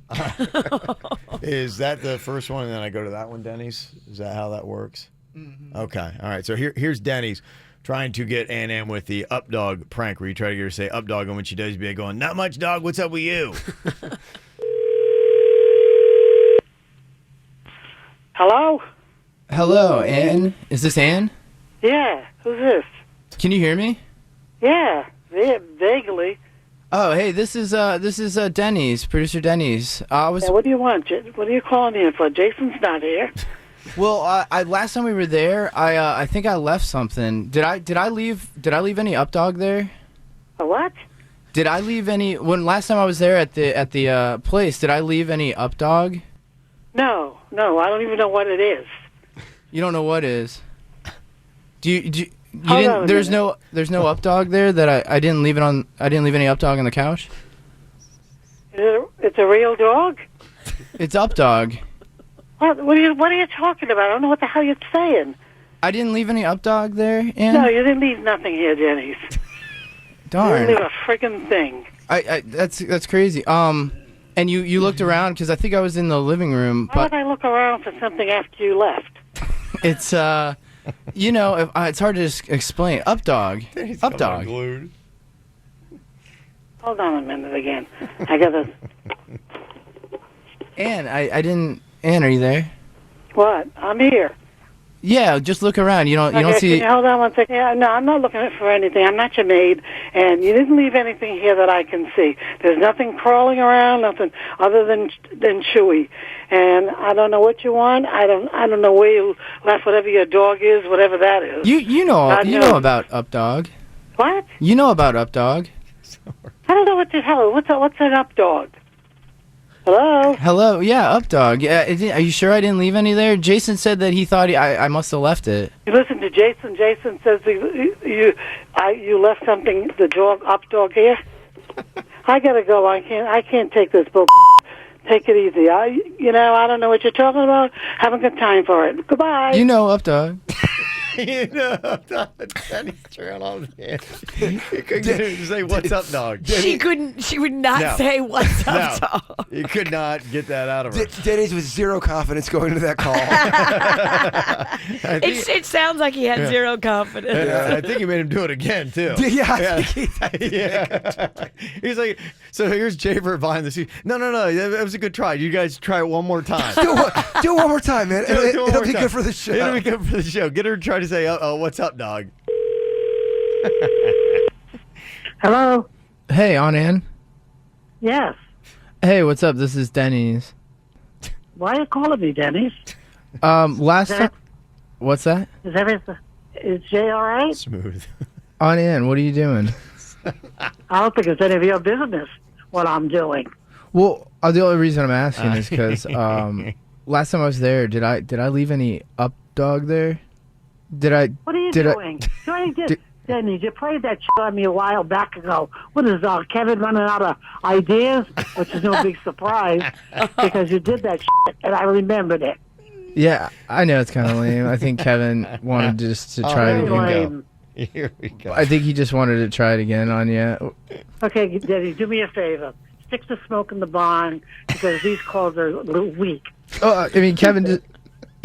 Is that the first one, and then I go to that one, Denny's? Is that how that works? Mm-hmm. Okay, all right. So here's Denny's trying to get Ann with the up dog prank, where you try to get her to say up dog, and when she does, be going, not much, dog, what's up with you? Hello? Hello, Ann. Is this Ann? Yeah, who's this? Can you hear me? Yeah, vaguely. Oh, hey, this is Denny's, producer Denny's. What do you want? What are you calling in for? Jason's not here. Well, last time we were there, I think I left something. Did I leave any up dog there? A what? Did I leave any when last time I was there at the place? Did I leave any up dog? No, I don't even know what it is. You don't know what is? There's no up dog there that I didn't leave it on. I didn't leave any up dog on the couch. It's a real dog? It's up dog. What are you talking about? I don't know what the hell you're saying. I didn't leave any up dog there, Ann? No, you didn't leave nothing here, Denny's. Darn. You didn't leave a friggin' thing. That's crazy. And you looked around, because I think I was in the living room. Why would I look around for something after you left? It's it's hard to explain. Up dog. Up dog. Hold on a minute again. I gotta. Ann, I didn't. Ann, are you there? What? I'm here. Yeah, just look around. You don't see. Can you hold on one second? Yeah, no, I'm not looking for anything. I'm not your maid, and you didn't leave anything here that I can see. There's nothing crawling around, nothing other than Chewy, and I don't know what you want. I don't know where you left whatever your dog is, whatever that is. You know about up dog. What? You know about up dog. I don't know what the hell. What's an up dog? Hello? Hello, yeah, up dog. Yeah, are you sure I didn't leave any there? Jason said that he thought I must have left it. You listen to Jason. Jason says you left something, the dog, up dog here. I gotta go. I can't take this bull. Take it easy. I don't know what you're talking about. Haven't got time for it. Goodbye. You know up dog. Denny's trail on the You couldn't get her to say, what's up, dog? She would not say, what's up, dog. You could not get that out of her. Denny's with zero confidence going into that call. It sounds like he had zero confidence. I think he made him do it again, too. Yeah. He's like, so here's Jaybird behind the scenes. No, that was a good try. You guys try it one more time. Do it one more time, man. It'll be good for the show. It'll be good for the show. Get her to try to say, oh, what's up, dog? Hello? Hey, Aunt Ann. Yes. Hey, what's up? This is Denny's. Why are you calling me, Denny's? Last time. What's that? Is Jay all right? Smooth. On in. What are you doing? I don't think it's any of your business what I'm doing. Well, the only reason I'm asking is because last time I was there, did I leave any up dog there? What are you doing? Denny, you played that shit on me a while back ago. What is Kevin running out of ideas? Which is no big surprise because you did that shit and I remembered it. Yeah, I know it's kind of lame. I think Kevin wanted just to try it again. Here we go. I think he just wanted to try it again on you. Okay, Denny, do me a favor. Stick to smoking the bong because these calls are a little weak. Oh, I mean, Kevin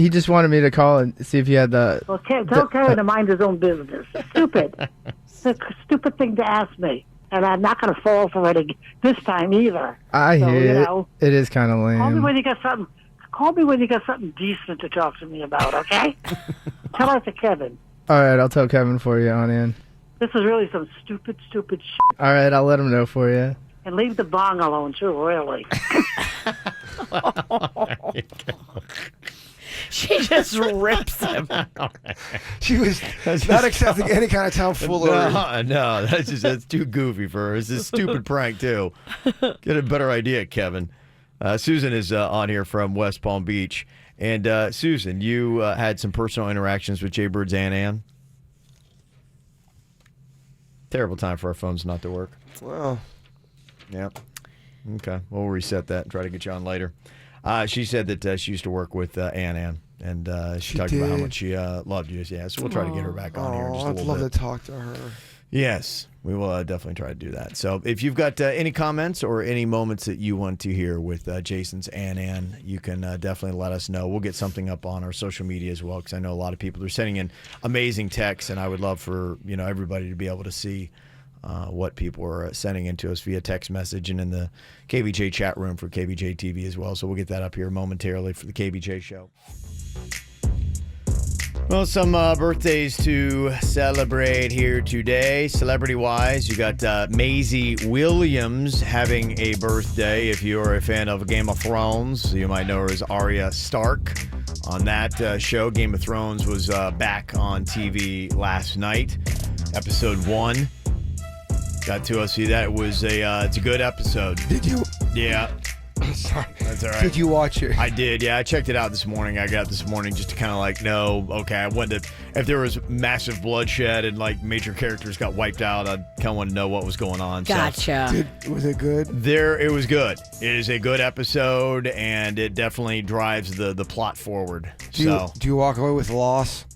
he just wanted me to call and see if you had the... Well, tell Kevin to mind his own business. Stupid. It's a stupid thing to ask me. And I'm not going to fall for it this time either. I hear it. It is kind of lame. Call me when you got something decent to talk to me about, okay? Tell that to Kevin. All right, I'll tell Kevin for you on in. This is really some stupid shit. All right, I'll let him know for you. And leave the bong alone, too, really. She just rips him. She was not accepting any kind of tomfoolery. No, that's too goofy for her. It's a stupid prank, too. Get a better idea, Kevin. Susan is on here from West Palm Beach. And, Susan, you had some personal interactions with Jay Bird's Ann. Terrible time for our phones not to work. Well, yeah. Okay. We'll reset that and try to get you on later. She said that she used to work with Ann, and she talked about how much she loved you. Yeah, so we'll try to get her back on here in just a little bit. I'd love to talk to her. Yes, we will definitely try to do that. So if you've got any comments or any moments that you want to hear with Jason's Ann, you can definitely let us know. We'll get something up on our social media as well because I know a lot of people are sending in amazing texts, and I would love for everybody to be able to see what people are sending into us via text message and in the KVJ chat room for KVJ TV as well. So we'll get that up here momentarily for the KVJ show. Well, some birthdays to celebrate here today. Celebrity-wise, you got Maisie Williams having a birthday. If you're a fan of Game of Thrones, you might know her as Arya Stark. On that show, Game of Thrones was back on TV last night. Episode 1. Got to see that. It was it's a good episode. Did you? Yeah. Sorry. That's all right. Did you watch it? I did, yeah. I checked it out this morning. I got this morning just to kind of I wanted to, if there was massive bloodshed and major characters got wiped out, I kind of wanted to know what was going on. Gotcha. Was it good? It was good. It is a good episode, and it definitely drives the plot forward. Do you walk away with loss?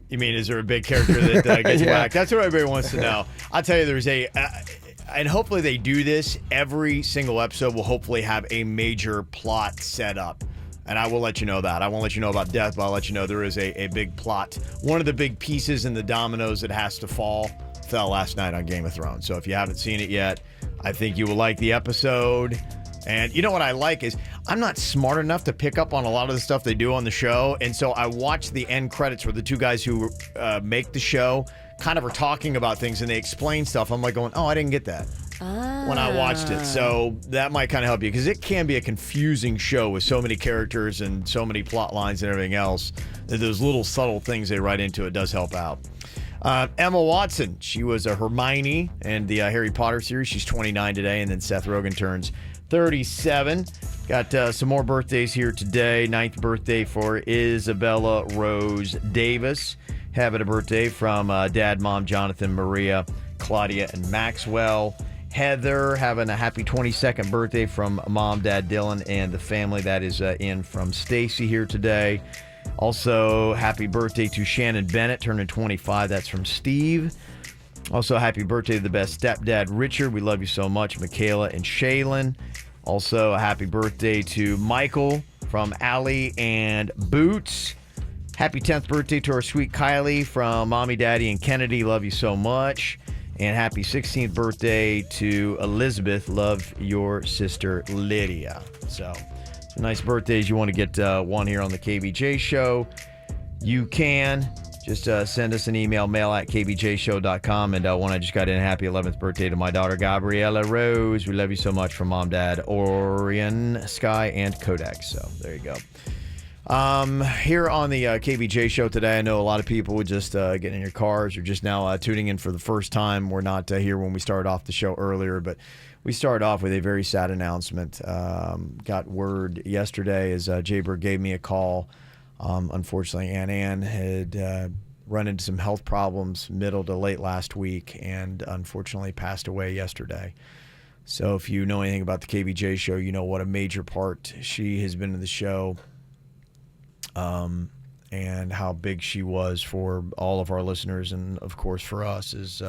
You mean, is there a big character that gets whacked? That's what everybody wants to know. I'll tell you, there's and hopefully they do this. Every single episode will hopefully have a major plot set up. And I will let you know that. I won't let you know about death, but I'll let you know there is a big plot. One of the big pieces in the dominoes that has to fall fell last night on Game of Thrones. So if you haven't seen it yet, I think you will like the episode. And you know what I like is I'm not smart enough to pick up on a lot of the stuff they do on the show. And so I watch the end credits where the two guys who make the show kind of are talking about things and they explain stuff. I'm like going, oh, I didn't get that when I watched it. So that might kind of help you because it can be a confusing show with so many characters and so many plot lines and everything else. Those little subtle things they write into it does help out. Emma Watson, she was a Hermione in the Harry Potter series. She's 29 today, and then Seth Rogen turns 37. Got some more birthdays here today. 9th birthday for Isabella Rose Davis. Having a birthday from Dad, Mom, Jonathan, Maria, Claudia, and Maxwell. Heather having a happy 22nd birthday from Mom, Dad, Dylan, and the family. That is in from Stacy here today. Also, happy birthday to Shannon Bennett, turning 25. That's from Steve. Also, happy birthday to the best stepdad, Richard. We love you so much, Michaela and Shaylin. Also, a happy birthday to Michael from Allie and Boots. Happy 10th birthday to our sweet Kylie from Mommy, Daddy, and Kennedy. Love you so much. And happy 16th birthday to Elizabeth. Love your sister, Lydia. So, some nice birthdays. You want to get one here on the KVJ show, you can. just send us an email, mail@kvjshow.com. And one, I just got in, happy 11th birthday to my daughter, Gabriella Rose. We love you so much, from Mom, Dad, Orion, Sky, and Kodak. So there you go. Here on the KVJ Show today, I know a lot of people would just get in your cars or just now tuning in for the first time. We're not here when we started off the show earlier, but we started off with a very sad announcement. Got word yesterday as Jaybird gave me a call. Unfortunately, Ann had run into some health problems middle to late last week and unfortunately passed away yesterday. So if you know anything about the KVJ Show, you know what a major part she has been in the show. And how big she was for all of our listeners and, of course, for us. Is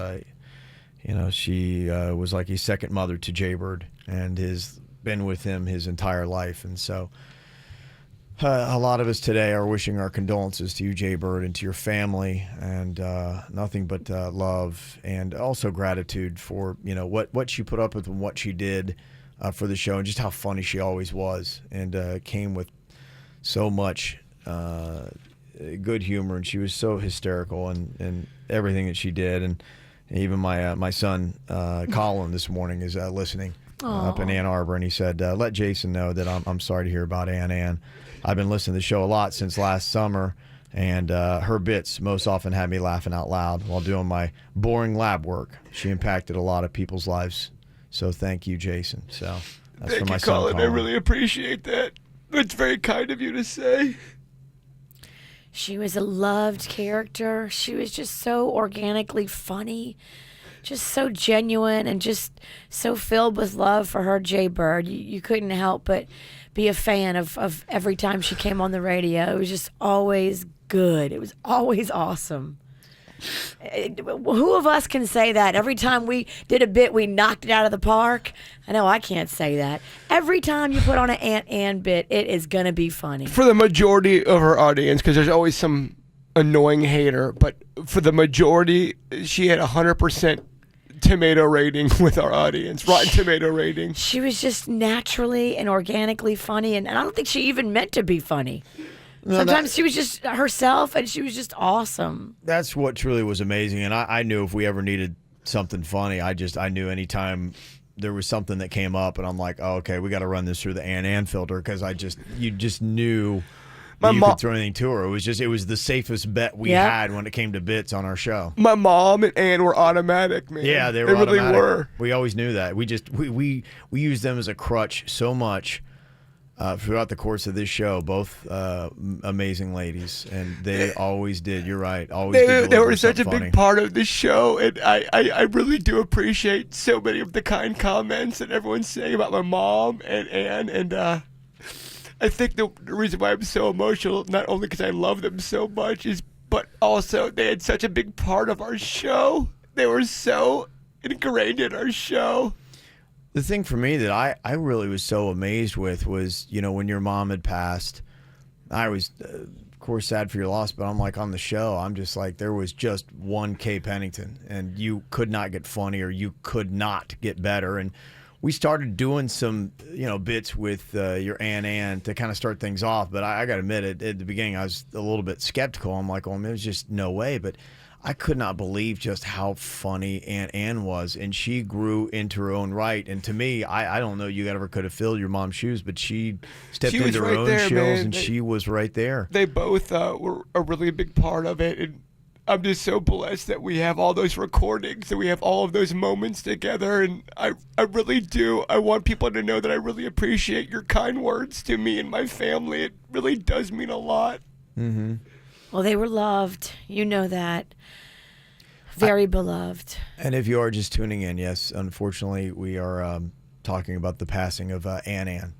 she was like a second mother to Jaybird and has been with him his entire life. And so a lot of us today are wishing our condolences to you, Jaybird, and to your family, and nothing but love and also gratitude for, what she put up with and what she did for the show and just how funny she always was and came with so much good humor, and she was so hysterical and everything that she did. And even my son Colin this morning is listening up in Ann Arbor, and he said, let Jason know that I'm sorry to hear about Ann. I've been listening to the show a lot since last summer, and her bits most often had me laughing out loud while doing my boring lab work. She impacted a lot of people's lives, so thank you, Jason. So that's Thank for my you, son Colin. Colin. I really appreciate that. It's very kind of you to say. She was a loved character. She was just so organically funny, just so genuine, and just so filled with love for her Jaybird. You couldn't help but be a fan of every time she came on the radio. It was just always good. It was always awesome. Who of us can say that? Every time we did a bit, we knocked it out of the park. I know I can't say that. Every time you put on an Aunt Ann bit, it is going to be funny. For the majority of her audience, because there's always some annoying hater, but for the majority, she had 100% tomato rating with our audience, Rotten Tomato rating. She was just naturally and organically funny, and I don't think she even meant to be funny. No, Sometimes she was just herself, and she was just awesome. That's what truly was amazing. And I knew if we ever needed something funny, I knew anytime there was something that came up, and I'm like, oh, okay, we got to run this through the Ann filter, because you just knew that you could throw anything to her. It was the safest bet we had when it came to bits on our show. My mom and Ann were automatic, man. Yeah, they were really automatic. were. We always knew that. We used them as a crutch so much throughout the course of this show. Both amazing ladies, and they always did. You're right. Always they were such a big part of the show, and I really do appreciate so many of the kind comments that everyone's saying about my mom and Ann, and I think the reason why I'm so emotional, not only because I love them so much, but also they had such a big part of our show. They were so ingrained in our show. The thing for me that I really was so amazed with was, when your mom had passed, I was, of course, sad for your loss, but I'm like, on the show, I'm just like, there was just one Kay Pennington, and you could not get funnier, you could not get better. And we started doing some, bits with your Ann to kind of start things off, but I got to admit, at the beginning, I was a little bit skeptical. I'm like, there's just no way, but I could not believe just how funny Aunt Ann was, and she grew into her own right. And to me, I don't know you ever could have filled your mom's shoes, but she stepped into her own shoes, and she was right there. They both were a really big part of it, and I'm just so blessed that we have all those recordings, and we have all of those moments together, and I really do. I want people to know that I really appreciate your kind words to me and my family. It really does mean a lot. Mm-hmm. Well, they were loved. You know that. Very beloved. And if you are just tuning in, yes, unfortunately, we are talking about the passing of Ann.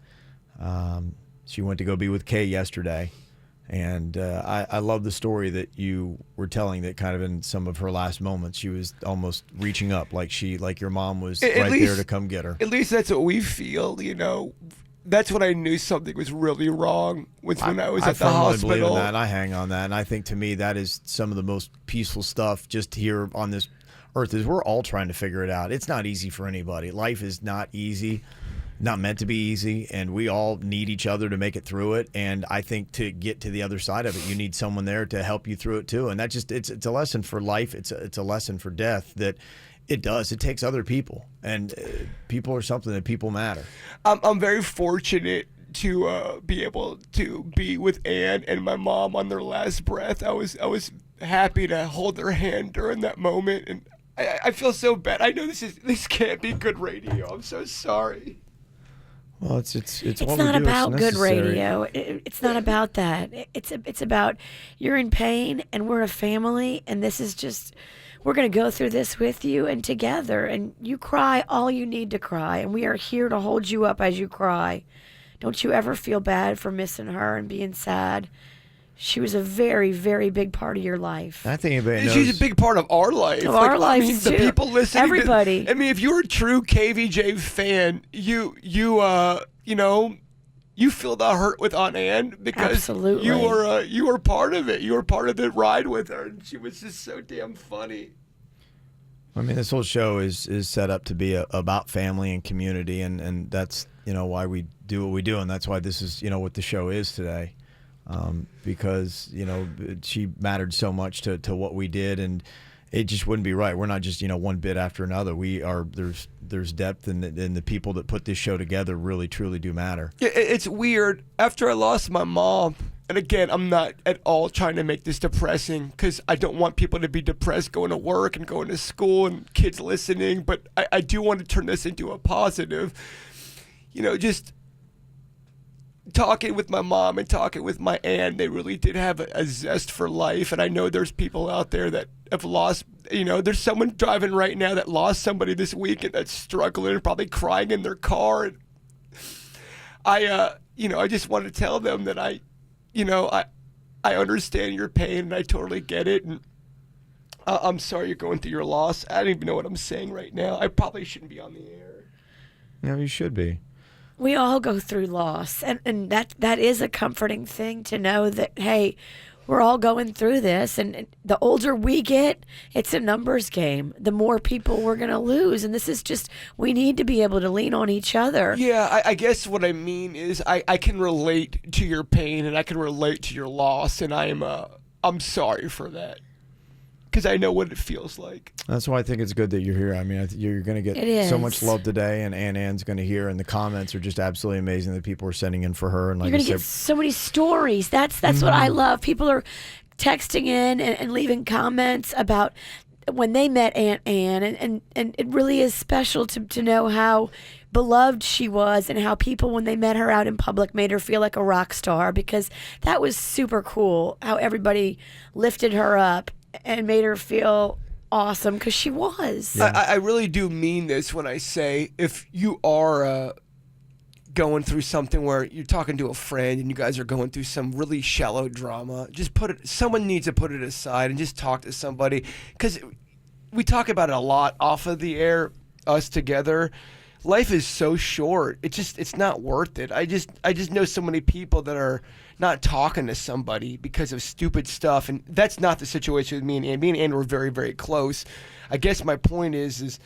She went to go be with Kay yesterday. And I love the story that you were telling, that kind of in some of her last moments, she was almost reaching up, like your mom was right there to come get her. At least that's what we feel, That's when I knew something was really wrong, was when I was at the hospital. I believe in that. I hang on that. And I think, to me, that is some of the most peaceful stuff just here on this earth, is we're all trying to figure it out. It's not easy for anybody. Life is not easy. not meant to be easy, and we all need each other to make it through it. And I think to get to the other side of it, you need someone there to help you through it too. And that just it's a lesson for life. It's a lesson for death that it takes other people, and people are something that people matter. I'm very fortunate to be able to be with Ann and my mom on their last breath. I was happy to hold their hand during that moment, and I feel so bad. I know this can't be good radio. I'm so sorry. Well, it's what not we do. about It's good necessary. radio. It's not about that. It's about you're in pain and we're a family, and this is just we're going to go through this with you and together. And you cry all you need to cry, and we are here to hold you up as you cry. Don't you ever feel bad for missing her and being sad. She was a very, very big part of your life. I think anybody knows. She's a big part of our life. Of our lives, I mean, too. the people listening. Everybody. I mean, if you're a true KVJ fan, you know, you feel the hurt with Aunt Ann because Absolutely. you were part of it. You were part of the ride with her, and she was just so damn funny. I mean, this whole show is set up to be about family and community, and that's why we do what we do, and that's why this is what the show is today. Because she mattered so much to what we did, and it just wouldn't be right. We're not just one bit after another. We are there's depth, and the people that put this show together really truly do matter. It's weird. After I lost my mom, and again, I'm not at all trying to make this depressing because I don't want people to be depressed going to work and going to school and kids listening, but I do want to turn this into a positive. Just talking with my mom and talking with my aunt, they really did have a zest for life. And I know there's people out there that have lost, there's someone driving right now that lost somebody this week and that's struggling and probably crying in their car. And I just want to tell them that I understand your pain and I totally get it. And I'm sorry you're going through your loss. I don't even know what I'm saying right now. I probably shouldn't be on the air. No, you should be. We all go through loss, and that is a comforting thing to know that, hey, we're all going through this, and the older we get, it's a numbers game. The more people we're going to lose, and this is just, we need to be able to lean on each other. Yeah, I guess what I mean is I can relate to your pain, and I can relate to your loss, and I'm sorry for that. Because I know what it feels like. That's why I think it's good that you're here. I mean, you're going to get so much love today, and Ann's going to hear, and the comments are just absolutely amazing that people are sending in for her. And like you're going to get so many stories. That's what I love. People are texting in and leaving comments about when they met Aunt Ann, and it really is special to know how beloved she was and how people, when they met her out in public, made her feel like a rock star, because that was super cool how everybody lifted her up and made her feel awesome, because she was. Yeah. I really do mean this when I say, if you are going through something where you're talking to a friend and you guys are going through some really shallow drama, just someone needs to put it aside and just talk to somebody, because we talk about it a lot off of the air, us together. Life is so short. It's not worth it. I just know so many people that are not talking to somebody because of stupid stuff, and that's not the situation with me and Ann. Me and Ann were very, very close. I guess my point is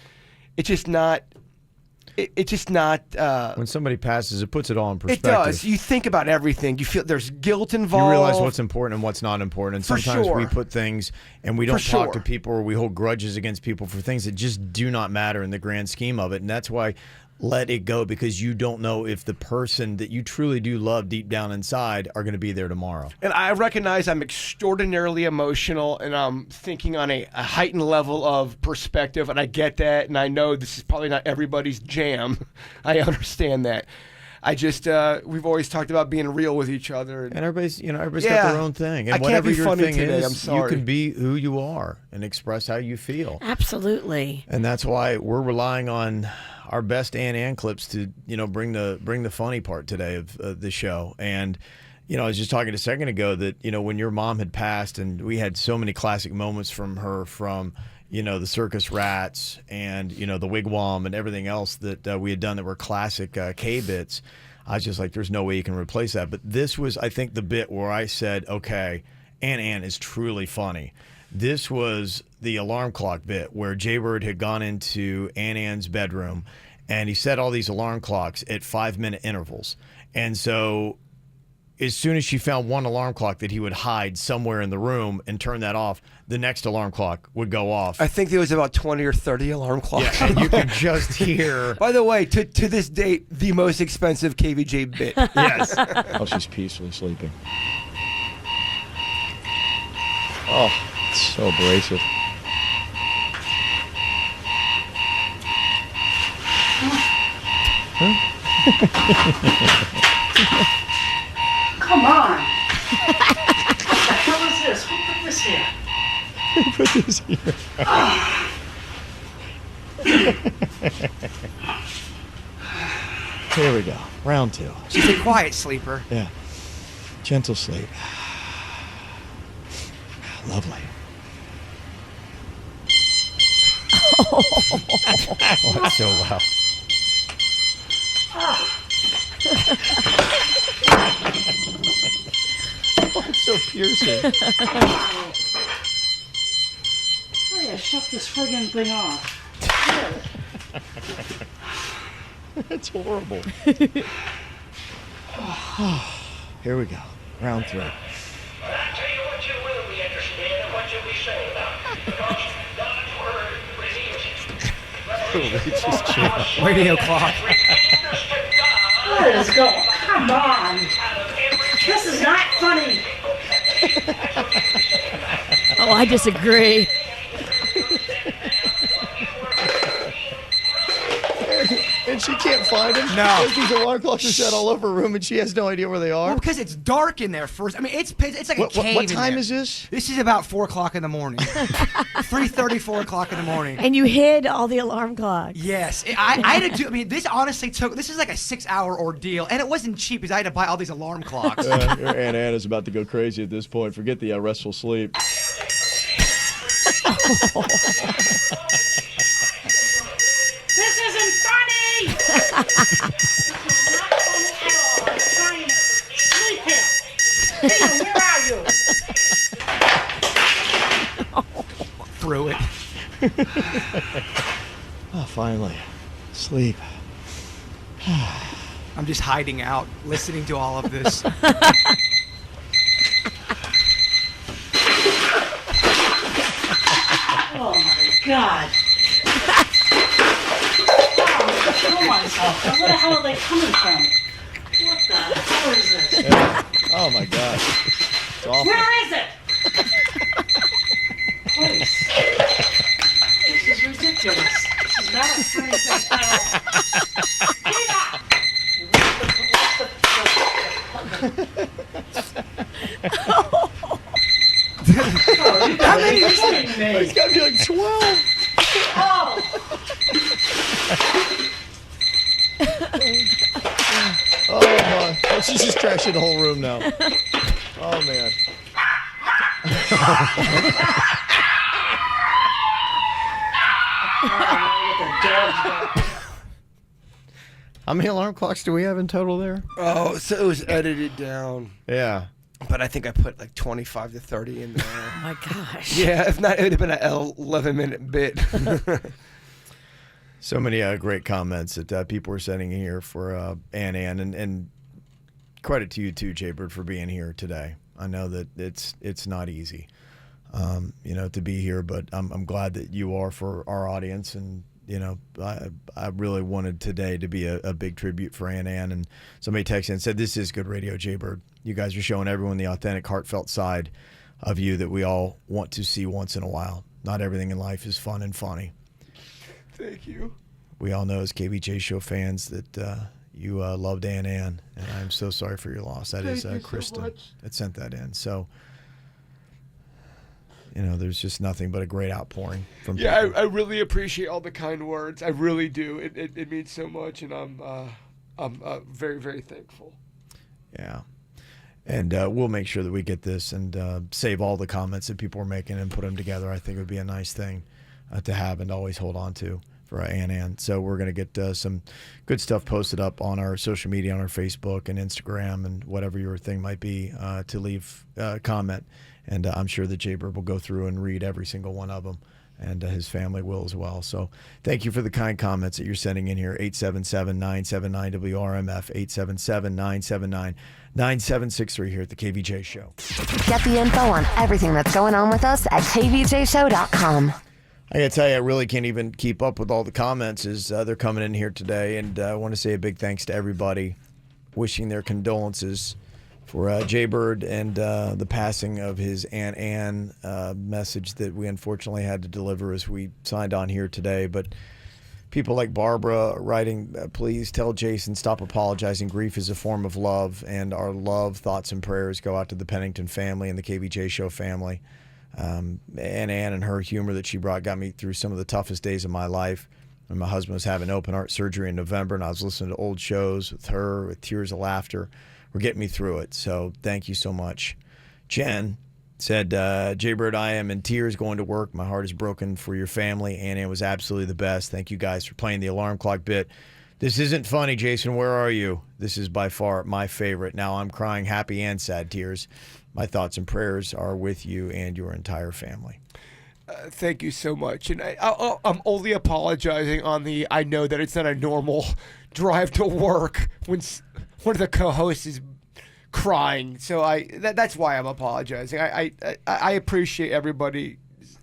it's just not. It's just not. When somebody passes, it puts it all in perspective. It does. You think about everything. You feel there's guilt involved. You realize what's important and what's not important. And sometimes we put things and we don't talk to people, or we hold grudges against people for things that just do not matter in the grand scheme of it. And that's why let it go, because you don't know if the person that you truly do love deep down inside are going to be there tomorrow. And I recognize I'm extraordinarily emotional, and I'm thinking on a heightened level of perspective, and I get that, and I know this is probably not everybody's jam. I understand that. I just we've always talked about being real with each other, and everybody's got their own thing, and whatever your thing is, you can be who you are and express how you feel. Absolutely. And that's why we're relying on our best Ann clips to bring the funny part today of the show. And I was just talking a second ago that when your mom had passed, and we had so many classic moments from her, from the circus rats and the wigwam and everything else that we had done that were classic K-bits. I was just like, there's no way you can replace that. But this was, I think, the bit where I said, okay, Ann is truly funny. This was the alarm clock bit where Jay Bird had gone into Ann's bedroom and he set all these alarm clocks at 5-minute intervals. And so as soon as she found one alarm clock that he would hide somewhere in the room and turn that off, the next alarm clock would go off. I think there was about 20 or 30 alarm clocks. Yeah, and you could just hear. By the way, to this date, the most expensive KVJ bit. Yes. Oh, she's peacefully sleeping. Oh, it's so abrasive. Come on. What the hell is this? Who put this here? Who put this here? Here we go. Round 2. She's a quiet sleeper. Yeah. Gentle sleep. Lovely. Oh, that's so loud. Oh, it's so piercing. Oh yeah, shut this friggin' thing off. That's horrible. Here we go. Round 3. Radio clock. What is going on? Come on. This is not funny. Oh, I disagree. And she can't find him? No. These alarm clocks are set all over her room, and she has no idea where they are? Well, because it's dark in there first. I mean, it's like a cave. What time in there. is this? This is about 4 o'clock in the morning. 3:30, 4 o'clock in the morning. And you hid all the alarm clocks. Yes, I had to do. I mean, this honestly took. This is like a 6-hour ordeal, and it wasn't cheap because I had to buy all these alarm clocks. Your Aunt Anna's about to go crazy at this point. Forget the restful sleep. This isn't funny. This is not funny at all. I'm trying to sleep here. Tina, where are you? Through it. Oh, finally. Sleep. I'm just hiding out, listening to all of this. Oh my God. Kill myself. Where the hell are they coming from? What the hell is this? Yeah. Oh, my God. It's awful. Where is it? Please. This is ridiculous. This is not a funny thing at all. How many is it? It's got to be like 12. Oh! Oh, my. Oh, she's just trashing the whole room now. Oh, man. How many alarm clocks do we have in total there? Oh, so it was edited down. Yeah. But I think I put like 25 to 30 in there. Oh my gosh. Yeah, if not, it would have been an 11-minute bit. So many great comments that people were sending in here for Ann, and credit to you too, Jaybird, for being here today. I know that it's not easy, to be here, but I'm glad that you are for our audience, and I really wanted today to be a big tribute for Ann, and somebody texted and said, "This is good radio, Jaybird. You guys are showing everyone the authentic, heartfelt side of you that we all want to see once in a while. Not everything in life is fun and funny." Thank you. We all know as KVJ Show fans that you loved Ann, and I'm so sorry for your loss. That is Kristen that sent that in. So, there's just nothing but a great outpouring from people. Yeah, I really appreciate all the kind words. I really do. It means so much, and I'm very, very thankful. Yeah. And we'll make sure that we get this and save all the comments that people were making and put them together. I think it would be a nice thing to have and always hold on to for Ann. So we're going to get some good stuff posted up on our social media, on our Facebook and Instagram and whatever your thing might be, to leave a comment. And I'm sure that Jaybird will go through and read every single one of them and his family will as well. So thank you for the kind comments that you're sending in here. 877-979-WRMF, 877-979-9763 here at the KVJ Show. Get the info on everything that's going on with us at kvjshow.com. I gotta tell you, I really can't even keep up with all the comments as they're coming in here today, and I want to say a big thanks to everybody wishing their condolences for Jaybird and the passing of his Aunt Ann, message that we unfortunately had to deliver as we signed on here today. But people like Barbara writing, please tell Jason, stop apologizing. Grief is a form of love, and our love, thoughts, and prayers go out to the Pennington family and the KVJ Show family. Aunt Ann and her humor that she brought got me through some of the toughest days of my life. When my husband was having open heart surgery in November, and I was listening to old shows with her, with tears of laughter, were getting me through it. So thank you so much. Jen said, Jaybird, I am in tears going to work. My heart is broken for your family. Anna was absolutely the best. Thank you guys for playing the alarm clock bit. This isn't funny, Jason. Where are you? This is by far my favorite. Now I'm crying happy and sad tears. My thoughts and prayers are with you and your entire family. Thank you so much. And I'm only apologizing on the, I know that it's not a normal drive to work when one of the co-hosts is crying. So that's why I'm apologizing. I appreciate everybody's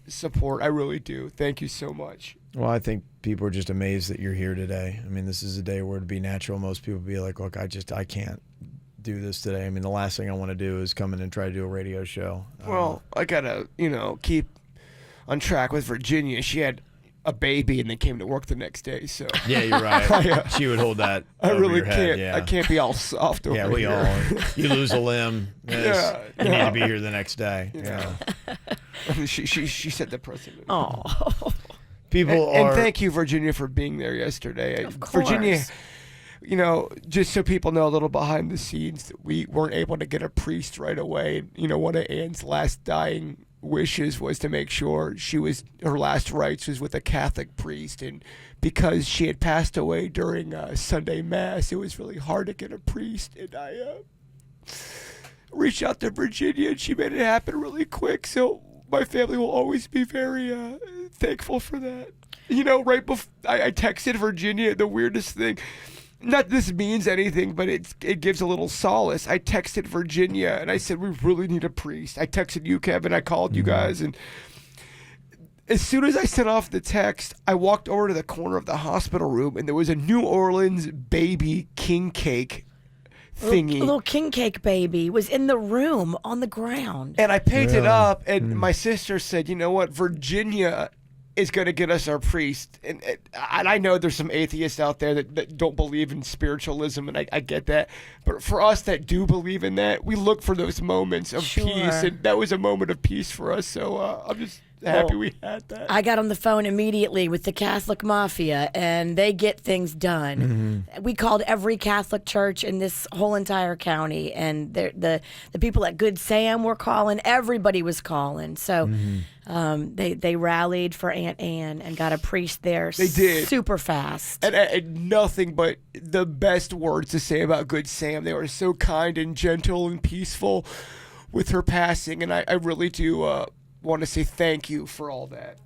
support. I really do. Thank you so much. Well, I think people are just amazed that you're here today. I mean, this is a day where to be natural, most people be like, look, I can't do this today. I mean, the last thing I want to do is come in and try to do a radio show. Well, I gotta, keep on track with Virginia. She had a baby and then came to work the next day. So yeah, you're right. She would hold that. I over really your head, can't. yeah. I can't be all soft over Yeah, we here. all. You lose a limb. Yes, you need to be here the next day. Yeah. She set the precedent. Oh. People and thank you, Virginia, for being there yesterday. Of course. Virginia, just so people know a little behind the scenes, we weren't able to get a priest right away. One of Ann's last dying wishes was to make sure her last rites was with a Catholic priest, and because she had passed away during Sunday Mass, it was really hard to get a priest, and I reached out to Virginia, and she made it happen really quick, so my family will always be very thankful for that. Right before I texted Virginia, the weirdest thing, not this means anything, but it gives a little solace. I texted Virginia and I said, we really need a priest. I texted you, Kevin. I called you guys. And as soon as I sent off the text, I walked over to the corner of the hospital room and there was a New Orleans baby king cake thingy. Little king cake baby was in the room on the ground. And I picked it up and my sister said, you know what, Virginia is going to get us our priest. And I know there's some atheists out there that don't believe in spiritualism, and I get that. But for us that do believe in that, we look for those moments of peace, and that was a moment of peace for us. So I'm just happy we had that. I got on the phone immediately with the Catholic Mafia, and they get things done. We called every Catholic church in this whole entire county, and the people at Good Sam were calling. Everybody was calling. So they rallied for Aunt Ann and got a priest there. They did. Super fast. And nothing but the best words to say about Good Sam. They were so kind and gentle and peaceful with her passing, and I really do want to say thank you for all that.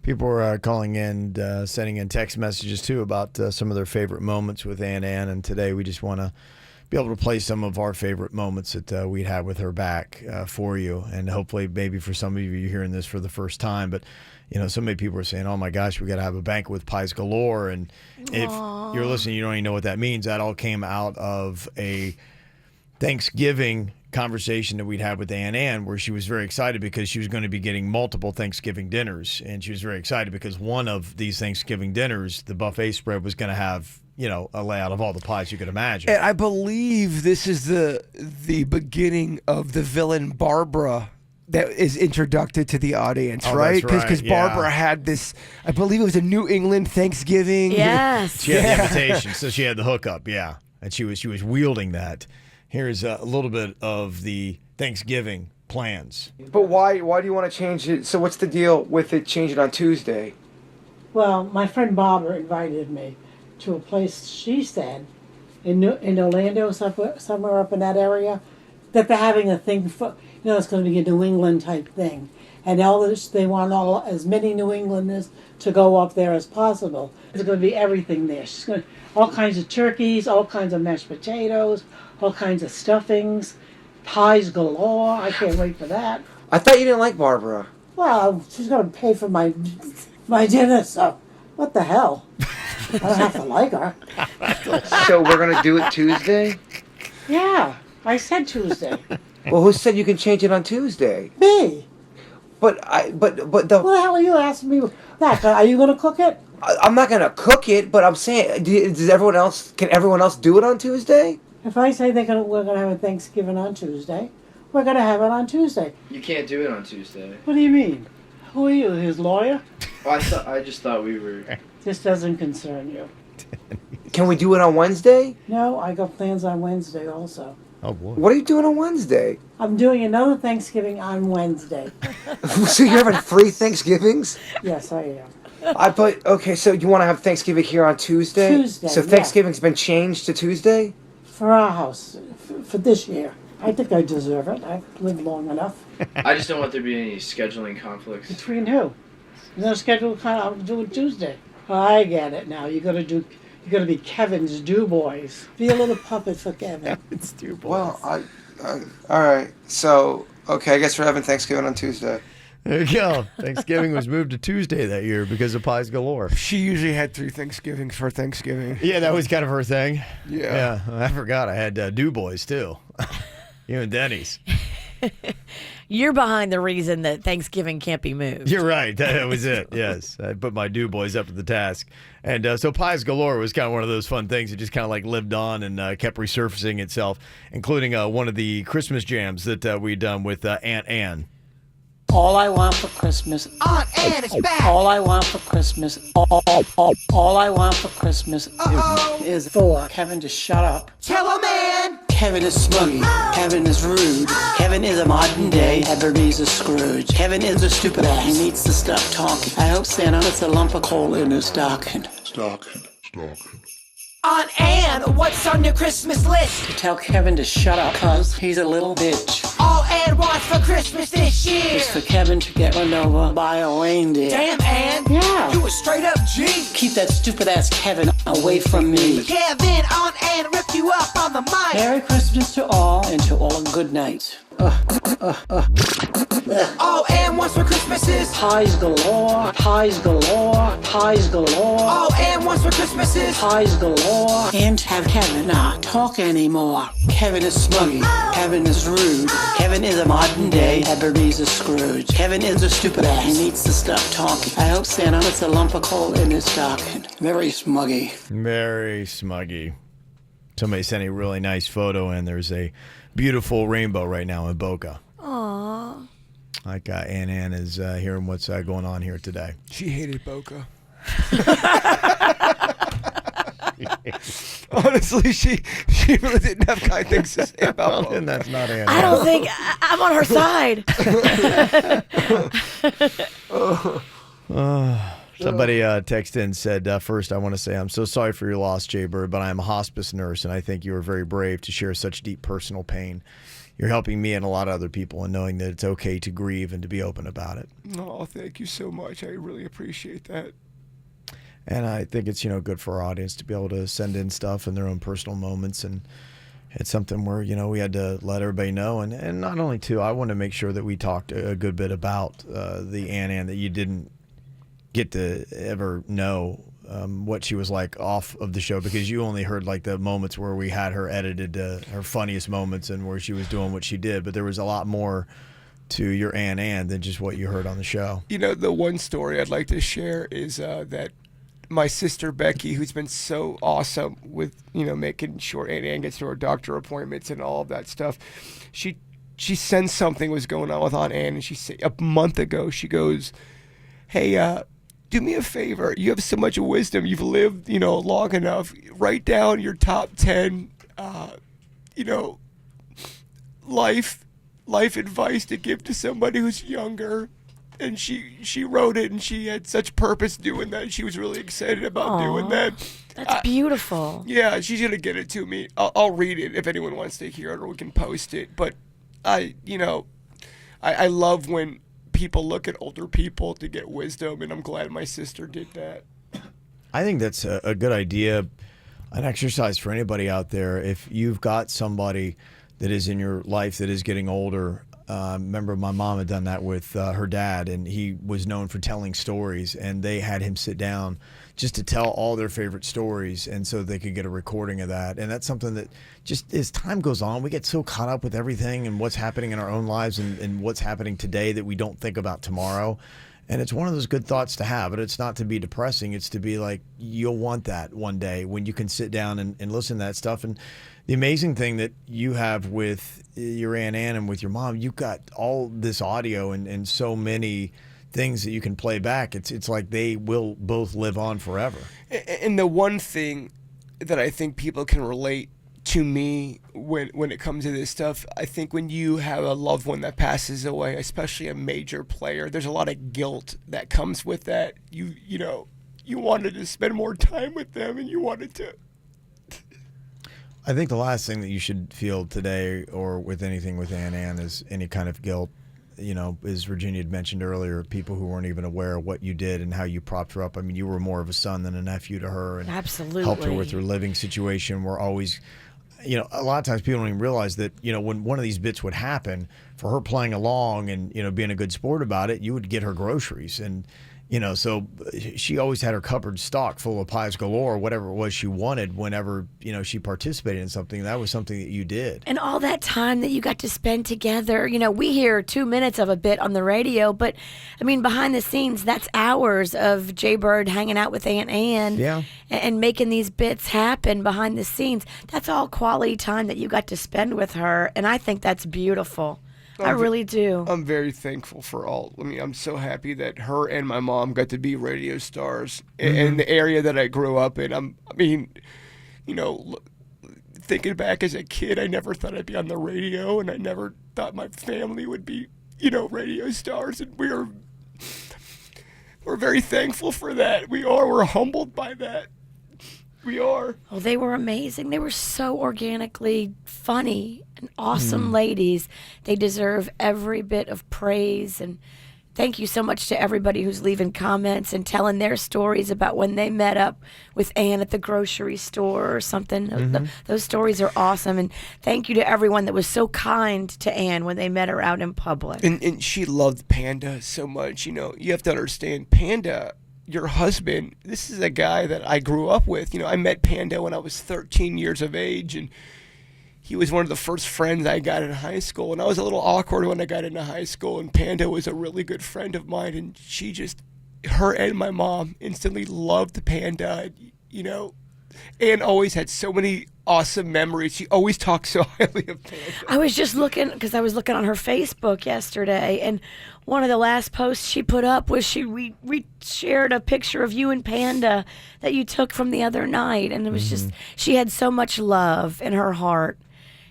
People are calling in, sending in text messages too about some of their favorite moments with Aunt Ann, and today we just want to be able to play some of our favorite moments that we'd had with her back for you, and hopefully maybe for some of you you're hearing this for the first time, but so many people are saying, oh my gosh, we got to have a banquet with pies galore, and if you're listening, you don't even know what that means. That all came out of a Thanksgiving conversation that we'd had with Aunt Ann, where she was very excited because she was going to be getting multiple Thanksgiving dinners, and she was very excited because one of these Thanksgiving dinners, the buffet spread, was going to have a layout of all the pies you could imagine. And I believe this is the beginning of the villain Barbara that is introduced to the audience, right? Because Barbara had this, I believe it was a New England Thanksgiving. Yes. She had the invitation, so she had the hookup, and she was wielding that. Here's a little bit of the Thanksgiving plans. But why do you want to change it? So what's the deal with it changing on Tuesday? Well, my friend Barbara invited me to a place she said in Orlando, somewhere up in that area, that they're having a thing for, it's going to be a New England type thing. and Elvis, they want as many New Englanders to go up there as possible. There's going to be everything there. She's going to, all kinds of turkeys, all kinds of mashed potatoes, all kinds of stuffings, pies galore. I can't wait for that. I thought you didn't like Barbara. Well, she's going to pay for my dinner, so what the hell? I don't have to like her. So we're gonna do it Tuesday? Yeah, I said Tuesday. Well, who said you can change it on Tuesday? Me. But the. What the hell are you asking me that? Are you going to cook it? I'm not gonna cook it, but I'm saying, does everyone else? Can everyone else do it on Tuesday? If I say we're going to have a Thanksgiving on Tuesday, we're going to have it on Tuesday. You can't do it on Tuesday. What do you mean? Who are you, his lawyer? Oh, I just thought we were. This doesn't concern you. Can we do it on Wednesday? No, I got plans on Wednesday also. Oh boy. What are you doing on Wednesday? I'm doing another Thanksgiving on Wednesday. So you're having 3 Thanksgivings? Yes, I am. Okay, so you want to have Thanksgiving here on Tuesday? Tuesday, So yeah. Thanksgiving's been changed to Tuesday? For our house, for this year. I think I deserve it. I've lived long enough. I just don't want there to be any scheduling conflicts. Between who? There's no schedule. I'm doing Tuesday. I get it now. You got to be Kevin's do boys. Be a little puppet for Kevin. Kevin's do boys. Well, all right. So, okay, I guess we're having Thanksgiving on Tuesday. There you go. Thanksgiving was moved to Tuesday that year because of pies galore. She usually had 3 Thanksgivings for Thanksgiving. Yeah, that was kind of her thing. Yeah. I forgot I had do boys too. You and Denny's. You're behind the reason that Thanksgiving can't be moved. You're right. That was it. Yes. I put my do boys up to the task. And so Pies Galore was kind of one of those fun things that just kind of like lived on and kept resurfacing itself, including one of the Christmas jams that we'd done with Aunt Ann. All I want for Christmas. Aunt Ann is back. All I want for Christmas. All I want for Christmas is for Kevin to shut up. Tell a man. Kevin is smuggy. Kevin is rude. Kevin is a modern day Ebenezer Scrooge. Kevin is a stupid ass. He needs to stop talking. I hope Santa puts a lump of coal in his stocking. Aunt Ann, what's on your Christmas list? To tell Kevin to shut up, cause he's a little bitch. All Ann wants for Christmas this year Is for Kevin to get run over by a reindeer. Damn, Ann. Yeah. You a straight up G. Keep that stupid ass Kevin away from me. Kevin, Aunt Ann ripped you up on the mic. Merry Christmas to all, and to all a good night. All Ann wants for Christmas is Pies galore, pies galore, pies galore. all Ann wants for Christmas is Pies galore. Can't have Kevin not talk anymore. Kevin is smuggy. Kevin is rude. Kevin is a modern day Ebenezer Scrooge. Kevin is a stupid ass. He needs to stop talking. I hope Santa puts a lump of coal in his stocking. Very smuggy. Very smuggy. Somebody sent a really nice photo, and there's a beautiful rainbow right now in Boca. Aww. Like Aunt Ann is hearing what's going on here today. She hated Boca. Honestly, she really didn't have kind things to say about Boca. And that's not Aunt Ann. I don't think I'm on her side. Somebody texted and said, first, I want to say I'm so sorry for your loss, Jay Bird, but I am a hospice nurse, and I think you are very brave to share such deep personal pain. You're helping me and a lot of other people in knowing that it's okay to grieve and to be open about it. Oh, thank you so much. I really appreciate that. And I think it's, good for our audience to be able to send in stuff and their own personal moments. And it's something where, we had to let everybody know. And not only, too, I want to make sure that we talked a good bit about the Aunt Ann that you didn't get to ever know what she was like off of the show, because you only heard like the moments where we had her edited, her funniest moments and where she was doing what she did. But there was a lot more to your Aunt Ann than just what you heard on the show. The one story I'd like to share is that my sister Becky, who's been so awesome with making sure Aunt Ann gets to her doctor appointments and all of that stuff, she sensed something was going on with Aunt Ann, and she said a month ago, she goes, "Hey, do me a favor. You have so much wisdom. You've lived, long enough. Write down your top 10, life advice to give to somebody who's younger." And she wrote it, and she had such purpose doing that. She was really excited about doing that. That's beautiful. Yeah, she's gonna get it to me. I'll read it if anyone wants to hear it, or we can post it. But I love when people look at older people to get wisdom, and I'm glad my sister did that. I think that's a good idea, an exercise for anybody out there. If you've got somebody that is in your life that is getting older, remember my mom had done that with her dad, and he was known for telling stories, and they had him sit down just to tell all their favorite stories, and so they could get a recording of that. And that's something that just as time goes on, we get so caught up with everything and what's happening in our own lives and what's happening today that we don't think about tomorrow. And it's one of those good thoughts to have, but it's not to be depressing. It's to be like, you'll want that one day when you can sit down and listen to that stuff. And the amazing thing that you have with your Aunt Ann and with your mom, you've got all this audio and so many things that you can play back. It's like they will both live on forever. And the one thing that I think people can relate to me when it comes to this stuff, I think when you have a loved one that passes away, especially a major player, there's a lot of guilt that comes with that. You know, you wanted to spend more time with them, and you wanted to. I think the last thing that you should feel today or with anything with Aunt Ann is any kind of guilt. You know, as Virginia had mentioned earlier, people who weren't even aware of what you did and how you propped her up. I mean, you were more of a son than a nephew to her, and absolutely helped her with her living situation. We're always, you know, a lot of times people don't even realize that, you know, when one of these bits would happen, for her playing along and, you know, being a good sport about it, you would get her groceries. And, you know, so she always had her cupboard stocked full of pies galore, whatever it was she wanted whenever, you know, she participated in something. That was something that you did. And all that time that you got to spend together. You know, we hear 2 minutes of a bit on the radio, but, I mean, behind the scenes, that's hours of Jay Bird hanging out with Aunt Ann and making these bits happen behind the scenes. That's all quality time that you got to spend with her, and I think that's beautiful. I really do. I'm very thankful for all. I mean, I'm so happy that her and my mom got to be radio stars in the area that I grew up in. I mean, you know, thinking back as a kid, I never thought I'd be on the radio, and I never thought my family would be, you know, radio stars. And we're very thankful for that. We're humbled by that. We are. Well, they were amazing. They were so organically funny and awesome ladies. They deserve every bit of praise. And thank you so much to everybody who's leaving comments and telling their stories about when they met up with Ann at the grocery store or something. Those stories are awesome. And thank you to everyone that was so kind to Ann when they met her out in public. And she loved Panda so much. You know, you have to understand, Panda, your husband, this is a guy that I grew up with. You know, I met Panda when I was 13 years of age, and he was one of the first friends I got in high school. And I was a little awkward when I got into high school, and Panda was a really good friend of mine, and her and my mom instantly loved Panda, you know. Ann always had so many awesome memories. She always talked so highly of Panda. I was just looking, because I was looking on her Facebook yesterday, and one of the last posts she put up was we shared a picture of you and Panda that you took from the other night, and it was just, she had so much love in her heart.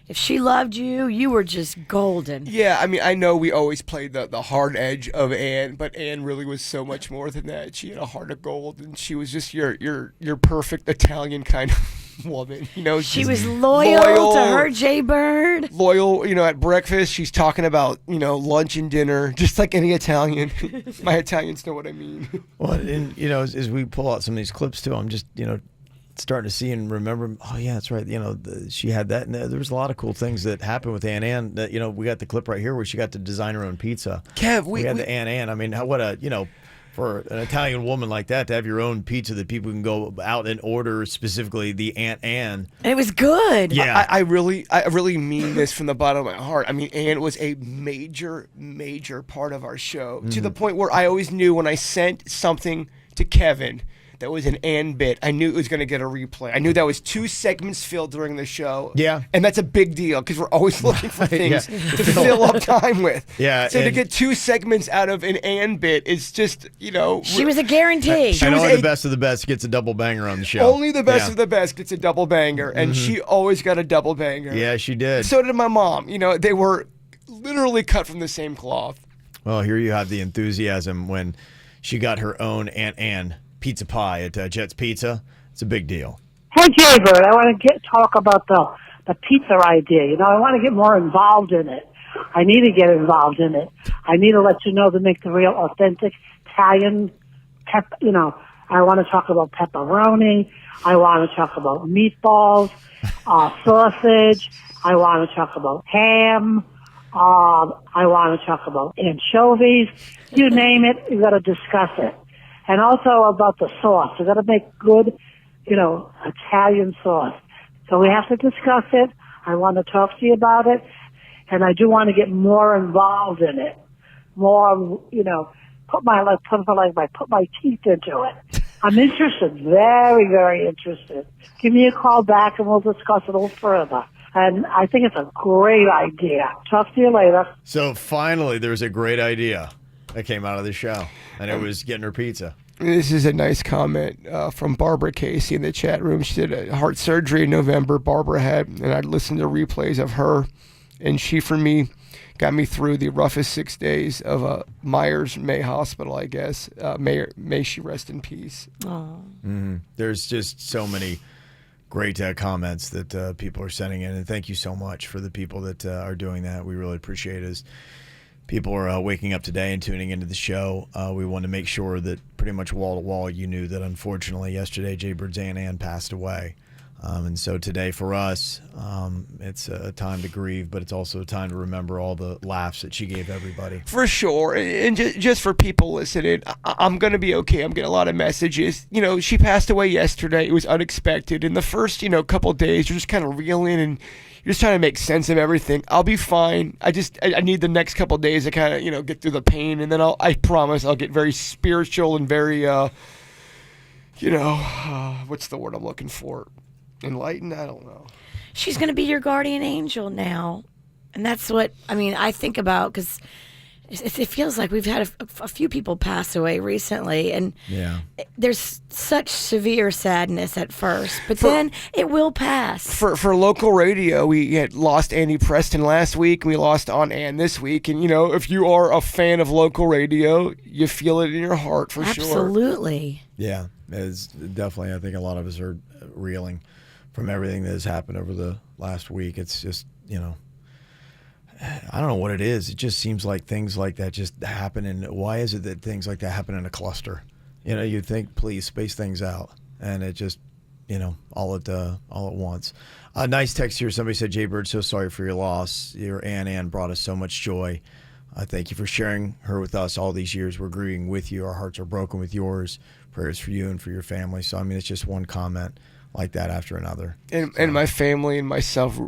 If she loved you, you were just golden. Yeah, I mean, I know we always played the hard edge of Ann, but Ann really was so much more than that. She had a heart of gold, and she was just your perfect Italian kind of woman. You know, she was loyal to her Jay Bird. Loyal, you know, at breakfast, she's talking about, you know, lunch and dinner, just like any Italian. My Italians know what I mean. Well, and, you know, as we pull out some of these clips, too, I'm just, you know, starting to see and remember, oh yeah, that's right, you know, she had that, and there was a lot of cool things that happened with Aunt Ann. That, you know, we got the clip right here where she got to design her own pizza. Kev, we had the Aunt Ann. I mean, what a, you know, for an Italian woman like that to have your own pizza that people can go out and order, specifically the Aunt Ann. And it was good. Yeah, I really mean this from the bottom of my heart. I mean, Ann was a major part of our show, to the point where I always knew when I sent something to Kevin that was an Ann bit, I knew it was going to get a replay. I knew that was 2 segments filled during the show. Yeah. And that's a big deal, because we're always looking for things to fill up time with. Yeah. So to get 2 segments out of an Ann bit is just, you know. She was a guarantee. And only the best of the best gets a double banger on the show. Only the best of the best gets a double banger, and she always got a double banger. Yeah, she did. So did my mom. You know, they were literally cut from the same cloth. Well, here you have the enthusiasm when she got her own Aunt Ann pizza pie at Jet's Pizza. It's a big deal. Hey, Jay Bird, I want to talk about the pizza idea. You know, I want to get more involved in it. I need to get involved in it. I need to let you know to make the real authentic Italian I want to talk about pepperoni. I want to talk about meatballs, sausage. I want to talk about ham. I want to talk about anchovies. You name it, you got to discuss it. And also about the sauce. You got to make good, Italian sauce. So we have to discuss it. I want to talk to you about it. And I do want to get more involved in it. More, put my teeth into it. I'm interested, very, very interested. Give me a call back and we'll discuss it a little further. And I think it's a great idea. Talk to you later. So finally, there's a great idea that came out of the show, and it was getting her pizza. This is a nice comment from Barbara Casey in the chat room. She did a heart surgery in November. Barbara had, and I listened to replays of her, and she, for me, got me through the roughest 6 days of Myers May Hospital, I guess. May she rest in peace. Mm-hmm. There's just so many great comments that people are sending in, and thank you so much for the people that are doing that. We really appreciate it. As people are waking up today and tuning into the show, we want to make sure that pretty much wall to wall you knew that unfortunately yesterday Jay Bird's Aunt Ann passed away. And so today for us, it's a time to grieve, but it's also a time to remember all the laughs that she gave everybody. For sure. And just for people listening, I'm going to be okay. I'm getting a lot of messages. She passed away yesterday. It was unexpected. In the first, couple of days, you're just kind of reeling and you're just trying to make sense of everything. I'll be fine. I need the next couple of days to kind of, get through the pain. And then I promise I'll get very spiritual and very, what's the word I'm looking for? Enlightened? I don't know. She's going to be your guardian angel now. And that's what, I think about, because it feels like we've had a few people pass away recently. And there's such severe sadness at first, but then it will pass. For local radio, we had lost Andy Preston last week, and we lost Aunt Ann this week. And, if you are a fan of local radio, you feel it in your heart for sure. Absolutely. Yeah, it's definitely, I think a lot of us are reeling from everything that has happened over the last week. It's just, I don't know what it is. It just seems like things like that just happen. And why is it that things like that happen in a cluster? You'd think, please space things out. And it just, all at once. A nice text here. Somebody said, Jay Bird, so sorry for your loss. Your Aunt Ann brought us so much joy. Thank you for sharing her with us all these years. We're grieving with you. Our hearts are broken with yours. Prayers for you and for your family. So, it's just one comment like that after another. And my family and myself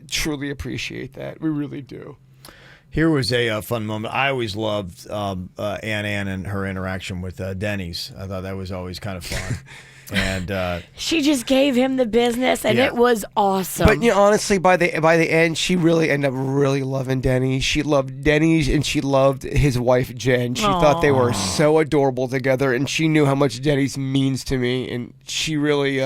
truly appreciate that. We really do. Here was a fun moment. I always loved Aunt Ann and her interaction with Denny's. I thought that was always kind of fun. And she just gave him the business, and it was awesome. But honestly, by the end, she really ended up really loving Denny's. She loved Denny's, and she loved his wife Jen. She thought they were so adorable together, and she knew how much Denny's means to me. And she really,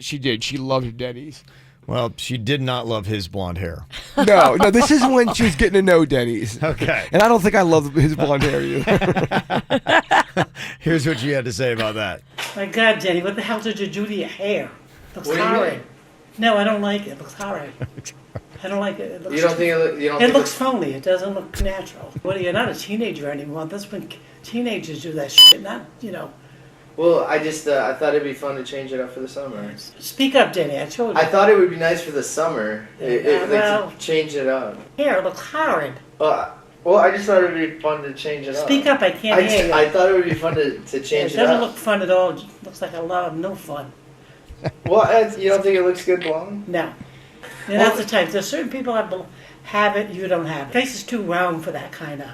she did. She loved Denny's. Well, she did not love his blonde hair. No, this is when she was getting to know Denny's. Okay. And I don't think I love his blonde hair either. Here's what you had to say about that. My God, Jenny, what the hell did you do to your hair? Looks horrid. No, I don't like it. It looks horrid. I don't like it. It looks, you don't think it looks phony. It doesn't look natural. You're not a teenager anymore. That's when teenagers do that shit, not, Well, I thought it'd be fun to change it up for the summer. Speak up, Jenny. I told you. I thought it would be nice for the summer. To change it up. Hair looks horrid. Well, I just thought it would be fun to change it up. Speak up. I can't hear you. I thought it would be fun to change it up. It doesn't look fun at all. It looks like a lot of no fun. Well, you don't think it looks good blonde? No. That's the type. There's certain people that have it, you don't have it. Face is too round for that kind of.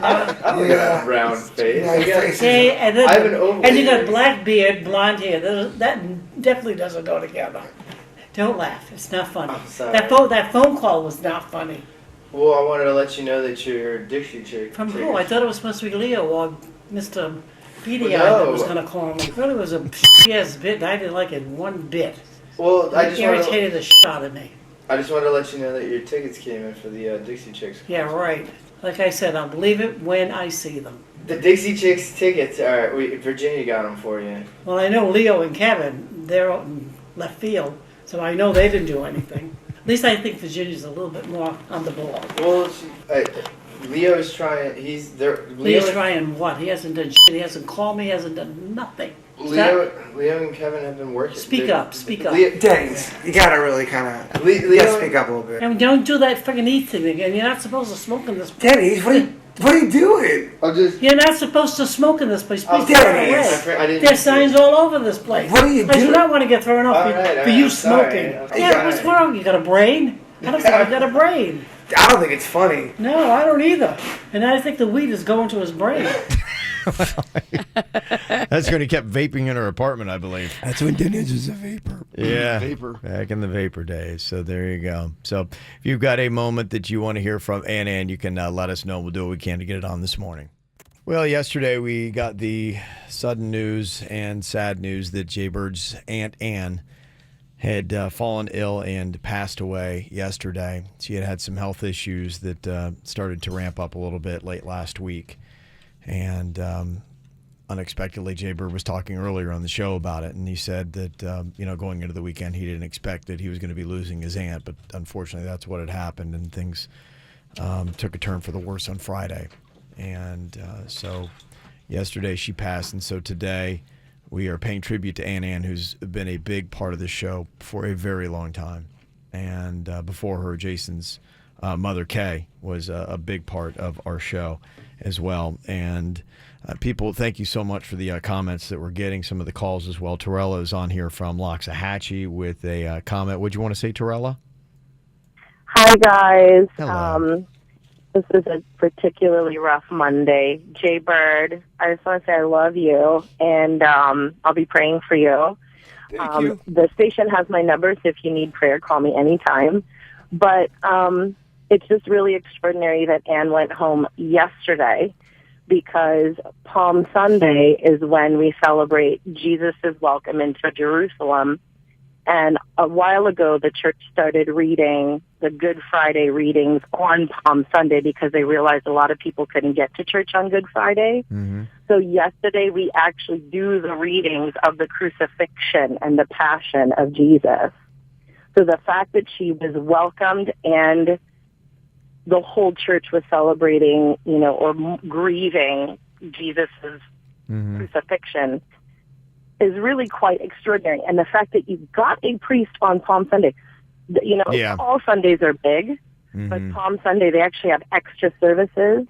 I don't got a round face. And you got black beard, blonde hair. That definitely doesn't go together. Don't laugh. It's not funny. That phone call was not funny. Well, I wanted to let you know that you're a Dixie chick. From who? I thought it was supposed to be Leo or Mr. Beady Eye that was going to call me. It really was a yes bit. I didn't like it one bit. Well, it irritated the shit out of me. I just wanted to let you know that your tickets came in for the Dixie Chicks. Yeah, right. Like I said, I'll believe it when I see them. The Dixie Chicks tickets are, Virginia got them for you. Well, I know Leo and Kevin, they're out in left field, so I know they didn't do anything. At least I think Virginia's a little bit more on the ball. Well, Leo's trying. He's there. Leo's trying what? He hasn't done shit. He hasn't called me. He hasn't done nothing. Leo and Kevin have been working. Speak up. Dennis, you gotta really kind of speak up a little bit. And don't do that fucking eat thing again. You're not supposed to smoke in this. Dennis, what are you doing? You're not supposed to smoke in this place. Please Dennis. get away. There's signs all over this place. What are you I do doing? not want to get thrown off for you I'm smoking. sorry. Yeah, what's wrong? You got a brain? I don't think you got a brain. I don't think it's funny. No, I don't either. And I think the weed is going to his brain. That's when he kept vaping in her apartment, I believe. That's when Dennis was a vapor. Yeah, Vapor. back in the vapor days. So there you go. So if you've got a moment that you want to hear from Ann, you can let us know. We'll do what we can to get it on this morning. Well, yesterday we got the sudden news and sad news that Jay Bird's Aunt Ann had fallen ill and passed away yesterday. She had some health issues that started to ramp up a little bit late last week. And unexpectedly, Jay Bird was talking earlier on the show about it, and he said that, going into the weekend, he didn't expect that he was going to be losing his aunt, but unfortunately that's what had happened, and things took a turn for the worse on Friday. And so yesterday she passed, and so today we are paying tribute to Ann, who's been a big part of the show for a very long time. And before her, Jason's mother, Kay, was a big part of our show as well. And people, thank you so much for the comments that we're getting, some of the calls as well. Torella is on here from Loxahatchee with a comment. What'd you want to say, Torella? Hi, guys. Hello. This is a particularly rough Monday. Jay Bird, I just want to say I love you, and I'll be praying for you. Thank you. The station has my number, so if you need prayer, call me anytime. But it's just really extraordinary that Ann went home yesterday, because Palm Sunday is when we celebrate Jesus' welcome into Jerusalem. And a while ago, the church started reading the Good Friday readings on Palm Sunday because they realized a lot of people couldn't get to church on Good Friday. Mm-hmm. So yesterday, we actually do the readings of the crucifixion and the passion of Jesus. So the fact that she was welcomed and the whole church was celebrating, or grieving Jesus' crucifixion is really quite extraordinary. And the fact that you got a priest on Palm Sunday, all Sundays are big, but Palm Sunday, they actually have extra services.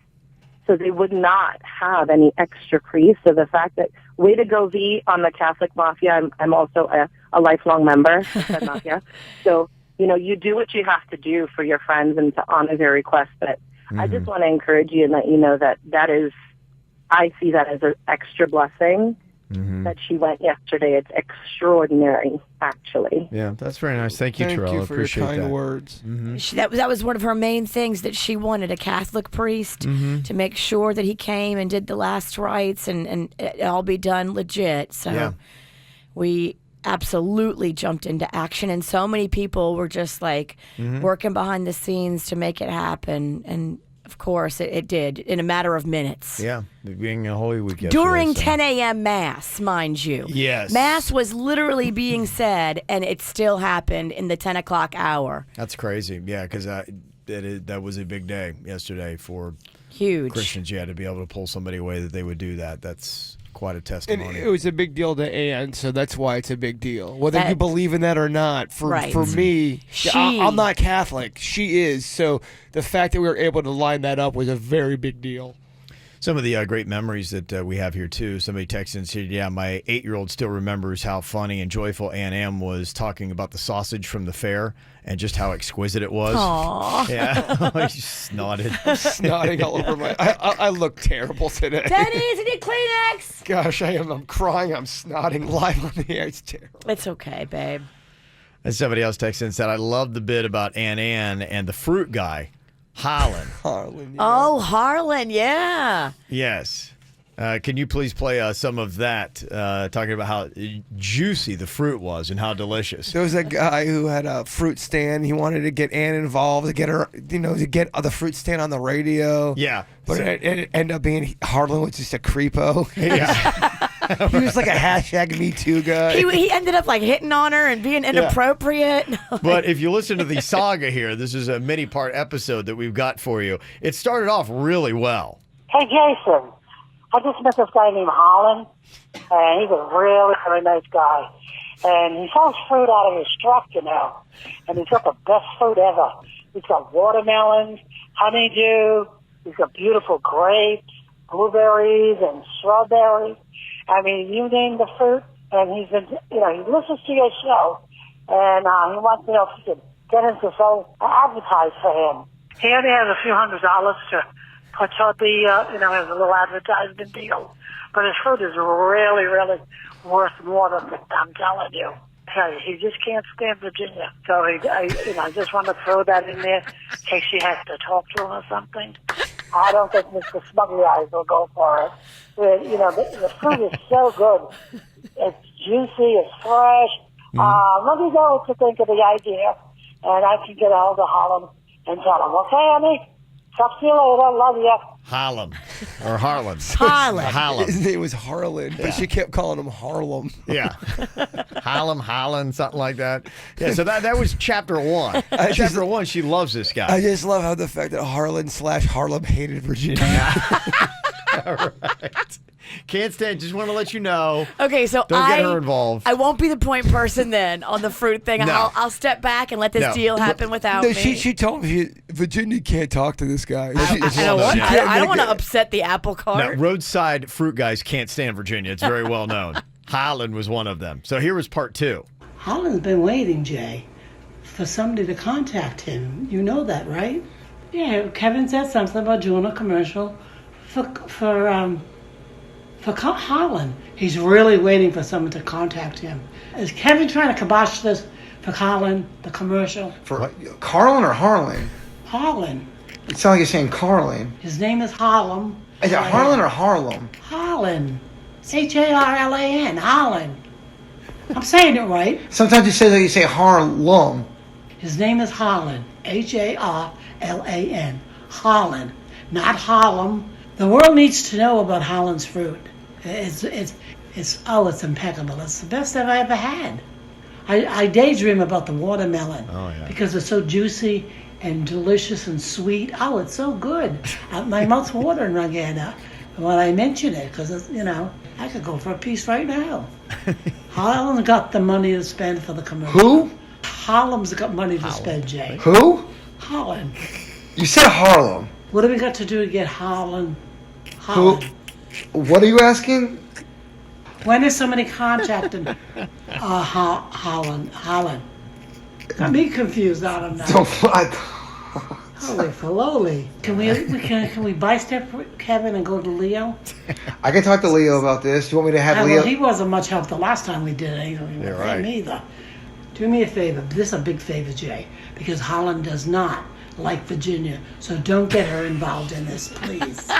So they would not have any extra priests. So the fact that, way to go, V, on the Catholic Mafia. I'm also a lifelong member of that Mafia. So, you do what you have to do for your friends and to honor their requests. But I just want to encourage you and let you know that is, I see that as an extra blessing that she went yesterday. It's extraordinary, actually. Yeah, that's very nice. Thank you, Terrell. Thank you for Appreciate your kind that. words. That was one of her main things, that she wanted a Catholic priest to make sure that he came and did the last rites and it all be done legit. So we absolutely jumped into action, and so many people were just working behind the scenes to make it happen. And of course, it did in a matter of minutes. Yeah, being a Holy Week yesterday. During 10 a.m. Mass, mind you. Yes. Mass was literally being said, and it still happened in the 10 o'clock hour. That's crazy. Yeah, because that was a big day yesterday for huge Christians. Yeah, to be able to pull somebody away that they would do that. That's quite a testimony. And it was a big deal to Ann, so that's why it's a big deal. Whether you believe in that or not, for me, I'm not Catholic. She is. So the fact that we were able to line that up was a very big deal. Some of the great memories that we have here, too. Somebody texted and said, yeah, my 8-year-old still remembers how funny and joyful Ann Am was talking about the sausage from the fair and just how exquisite it was. Aww. Yeah. He snotted. I'm snotting all over my... I look terrible today. Dennis, I need Kleenex. Gosh, I am. I'm crying. I'm snotting live on the air. It's terrible. It's okay, babe. And somebody else texted and said, I love the bit about Ann and the fruit guy. Harlan. Harlan. Yeah. Oh, Harlan, yeah. Yes. Can you please play some of that, talking about how juicy the fruit was and how delicious? There was a guy who had a fruit stand. He wanted to get Ann involved, to get her, to get the fruit stand on the radio. Yeah. But it ended up being Harlan was just a creepo. Yeah. He was like a hashtag Me Too guy. He ended up like hitting on her and being inappropriate. But if you listen to the saga here, this is a mini-part episode that we've got for you. It started off really well. Hey, Jason, I just met this guy named Holland, and he's a really, really nice guy. And he sells fruit out of his truck, you know, and he's got the best fruit ever. He's got watermelons, honeydew, he's got beautiful grapes, blueberries, and strawberries. I mean, you name the fruit, and he's been, you know, he listens to your show, and he wants to know if you could get him to advertise for him. He only has a few $100s to put on the, you know, his little advertisement deal. But his fruit is really, really worth more than I'm telling you. Hey, he just can't stand Virginia. So I just want to throw that in there in case she has to talk to him or something. I don't think Mr. Smuggy Eyes will go for it. You know, the fruit is so good. It's juicy, it's fresh. Let me know what you think of the idea, and I can get a hold of Harlem and tell him, okay, honey? Talk to you later. Love you. Harlem. Or Harlem. Harlem. His name was Harlan, but she kept calling him Harlem. Yeah. Harlem, something like that. Yeah, so that was chapter 1. Chapter 1, she loves this guy. I just love how the fact that Harlan/Harlem hated Virginia. All right. Can't stand. Just want to let you know. Okay, so don't get her involved. I won't be the point person then on the fruit thing. No. I'll step back and let this deal happen without me. She told me Virginia can't talk to this guy. I don't want to upset the apple cart. No, roadside fruit guys can't stand Virginia. It's very well known. Highland was one of them. So here was part 2. Holland's been waiting, Jay, for somebody to contact him. You know that, right? Yeah, Kevin said something about doing a commercial for Holland. He's really waiting for someone to contact him. Is Kevin trying to kibosh this for Holland, the commercial? For Carlin or Harlan? Holland. It sounds like you're saying Carlin. His name is Harlem. Is it Harlan or Harlem? Holland. Harlan. Holland. I'm saying it right. Sometimes you say that you say Harlem. His name is Holland. Harlan. Holland. Not Harlem. The world needs to know about Holland's fruit. It's impeccable. It's the best I've ever had. I daydream about the watermelon because it's so juicy and delicious and sweet. Oh, it's so good. My mouth's watering again when I mention it because, you know, I could go for a piece right now. Harlem's got the money to spend for the commercial. Who? Harlem's got money to spend, Jay. Who? Holland. You said Harlem. What have we got to do to get Holland? Who? What are you asking? When is somebody contacting Holland? Got me confused out of that. Holy faloli. Can we bystep Kevin and go to Leo? I can talk to Leo about this. Do you want me to have Leo? Well, he wasn't much help the last time we did it. He don't even pay me either. Do me a favor. This is a big favor, Jay, because Holland does not like Virginia, so don't get her involved in this, please.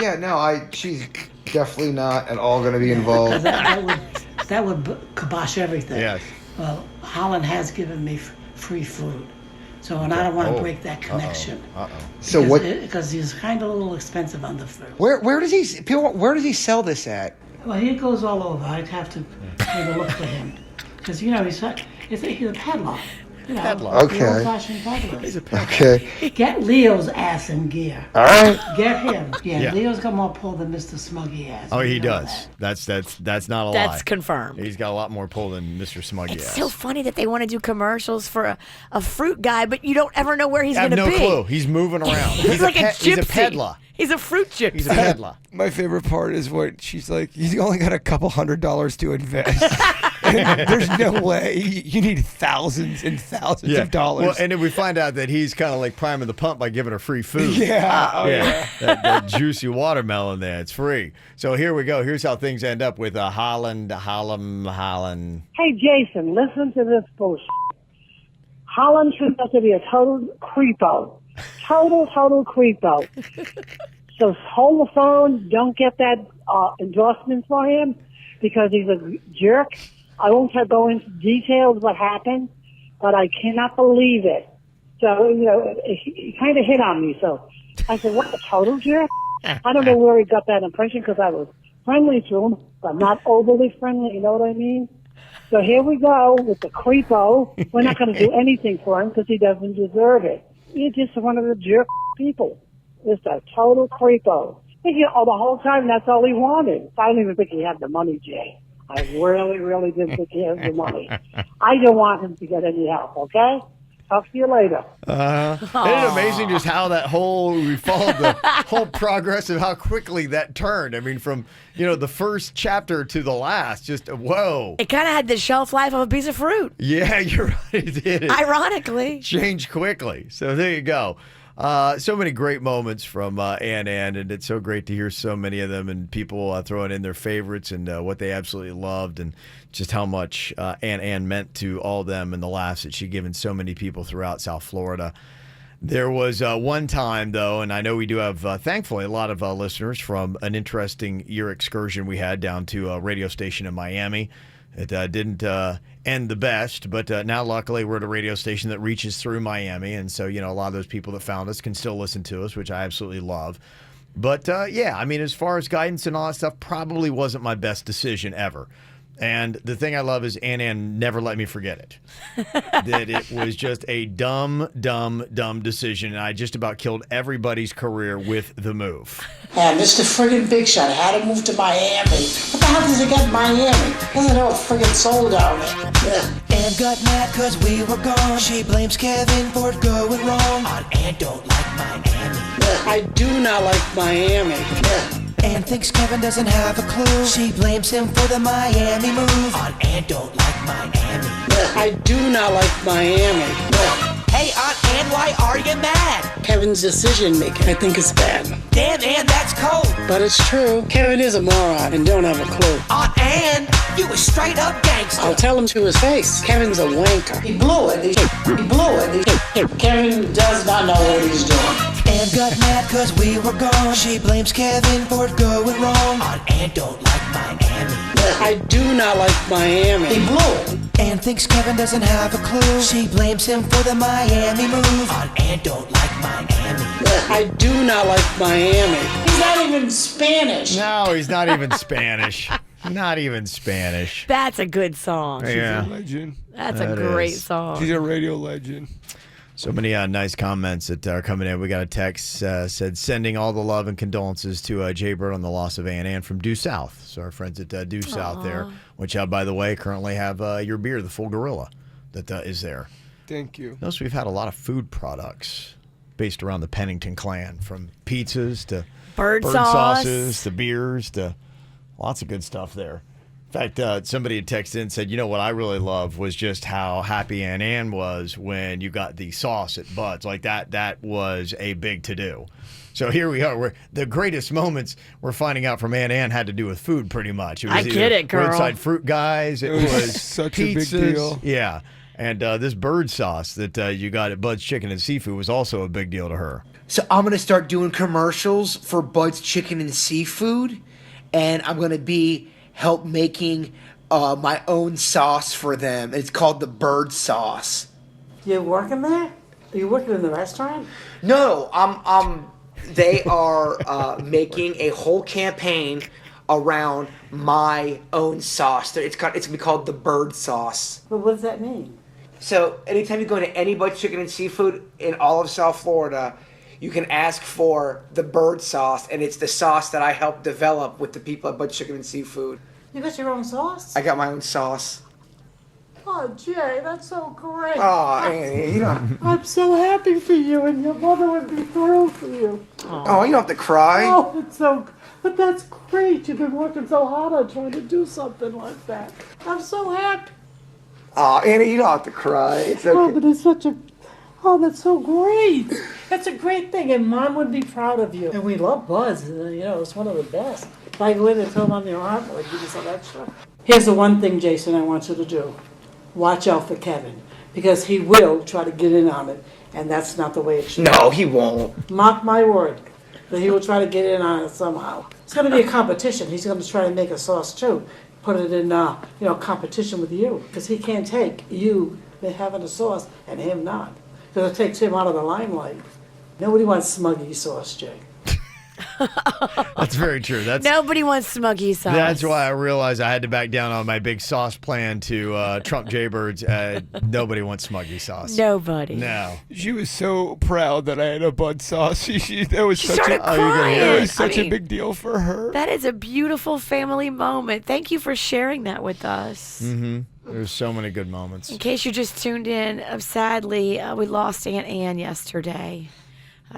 Yeah, no, she's definitely not at all going to be involved. That would kibosh everything. Yes. Well, Holland has given me free food, so and I don't want to break that connection. So what? Because he's kind of a little expensive on the fruit. Where does he sell this at? Well, he goes all over. I'd have to take a look for him because you know he's a peddler. You know, Okay. Old-fashioned peddler. He's a peddler. Okay. Get Leo's ass in gear. All right. Get him. Yeah, Leo's got more pull than Mr. Smuggy ass. Oh, he does. That's not a lie. That's confirmed. He's got a lot more pull than Mr. Smuggy It's ass. so funny that they want to do commercials for a fruit guy, but you don't ever know where he's I going have to no be. clue. He's moving around. He's like a gypsy. He's a peddler. He's a fruit gypsy. He's a peddler. My favorite part is what she's like, he's only got a couple $100s to invest. And there's no way. You need thousands and thousands of dollars. Well, and then we find out that he's kind of like priming the pump by giving her free food. Yeah. That juicy watermelon there. It's free. So here we go. Here's how things end up with Holland. Hey, Jason, listen to this bullshit. Holland turns out to be a total creepo. Total creepo. So hold the phone. Don't get that endorsement for him because he's a jerk. I won't go into details what happened, but I cannot believe it. So, you know, he kind of hit on me. So I said, what, a total jerk? I don't know where he got that impression because I was friendly to him. but not overly friendly, you know what I mean? So here we go with the creepo. We're not going to do anything for him because he doesn't deserve it. He's just one of the jerk people. Just a total creepo. The whole time that's all he wanted. I don't even think he had the money, Jay. I really, really didn't think he had the money. I don't want him to get any help, okay? Talk to you later. Isn't it amazing just how we followed the whole progress of how quickly that turned? I mean, from, the first chapter to the last, just whoa. It kind of had the shelf life of a piece of fruit. Yeah, you're right. It did. Ironically. Changed quickly. So there you go. So many great moments from Ann, and it's so great to hear so many of them and people throwing in their favorites and what they absolutely loved and just how much Ann meant to all of them and the laughs that she'd given so many people throughout South Florida. There was one time, though, and I know we do have, thankfully, a lot of listeners from an interesting year excursion we had down to a radio station in Miami. It didn't end the best, but now luckily we're at a radio station that reaches through Miami, and so a lot of those people that found us can still listen to us, which I absolutely love. But yeah, I mean, as far as guidance and all that stuff, probably wasn't my best decision ever. And the thing I love is Ann never let me forget it. That it was just a dumb decision, and I just about killed everybody's career with the move. And Mr. friggin' Big Shot had to move to Miami. What the hell does he get in Miami? Doesn't know friggin' soul down there. Ann got mad cause we were gone. She blames Kevin for it going wrong. Ann don't like Miami. I do not like Miami. Ann thinks Kevin doesn't have a clue. She blames him for the Miami move. Ann don't like Miami. I do not like Miami. Hey, Aunt Ann, why are you mad? Kevin's decision making, I think, is bad. Damn, Ann, that's cold. But it's true. Kevin is a moron and don't have a clue. Aunt Ann, you a straight up gangster. I'll tell him to his face. Kevin's a wanker. He blew it. He blew it. Kevin does not know what he's doing. Ann got mad cause we were gone. She blames Kevin for it going wrong. Ann don't like Miami. I do not like Miami. He blew it. Ann thinks Kevin doesn't have a clue. She blames him for the Miami move. Ann don't like Miami. I do not like Miami. He's not even Spanish. No, he's not even Spanish. Not even Spanish. That's a good song. Yeah. She's a legend. That's a great song. She's a radio legend. So many nice comments that are coming in. We got a text said, sending all the love and condolences to Jay Bird on the loss of Ann from Due South. So our friends at Due South there, which, by the way, currently have your beer, the Full Gorilla, that is there. Thank you. Notice we've had a lot of food products based around the Pennington clan, from pizzas to bird sauces to beers to lots of good stuff there. In fact, somebody had texted and said, what I really love was just how happy Ann was when you got the sauce at Bud's. Like that was a big to-do. So here we are. The greatest moments we're finding out from Ann had to do with food, pretty much. It was I get it, girl. Roadside fruit guys. It was such pizzas. a big deal. Yeah. And this bird sauce that you got at Bud's Chicken and Seafood was also a big deal to her. So I'm going to start doing commercials for Bud's Chicken and Seafood, and I'm going to help making my own sauce for them. It's called the bird sauce. You working there? Are you working in the restaurant? No, they are making a whole campaign around my own sauce. It's going to be called the bird sauce. But what does that mean? So anytime you go into any Bud's Chicken and Seafood in all of South Florida, you can ask for the bird sauce, and it's the sauce that I helped develop with the people at Bud's Chicken and Seafood. You got your own sauce? I got my own sauce. Oh, Jay, that's so great. Oh, Annie, I'm so happy for you, and your mother would be thrilled for you. Oh, you don't have to cry. Oh, but that's great. You've been working so hard on trying to do something like that. I'm so happy. Oh, Annie, you don't have to cry. It's okay. Oh, but it's that's so great. That's a great thing, and Mom would be proud of you. And we love Bud's. It's one of the best. If I go in and tell them I'm your aunt, I'll give you some extra. Here's the one thing, Jason, I want you to do. Watch out for Kevin, because he will try to get in on it, and that's not the way it should be. No, he won't. Mark my word that he will try to get in on it somehow. It's going to be a competition. He's going to try to make a sauce, too. Put it in, competition with you, because he can't take you having a sauce and him not, because it takes him out of the limelight. Nobody wants smuggy sauce, Jay. That's very true. Nobody wants smuggy sauce. That's why I realized I had to back down on my big sauce plan to trump Jaybirds. Nobody wants smuggy sauce. Nobody. No. She was so proud that I had a bud sauce. That was She such started a crying. it was such I a mean, big deal for her. That is a beautiful family moment. Thank you for sharing that with us. Mm-hmm. There's so many good moments. In case you just tuned in, sadly, we lost Aunt Ann yesterday.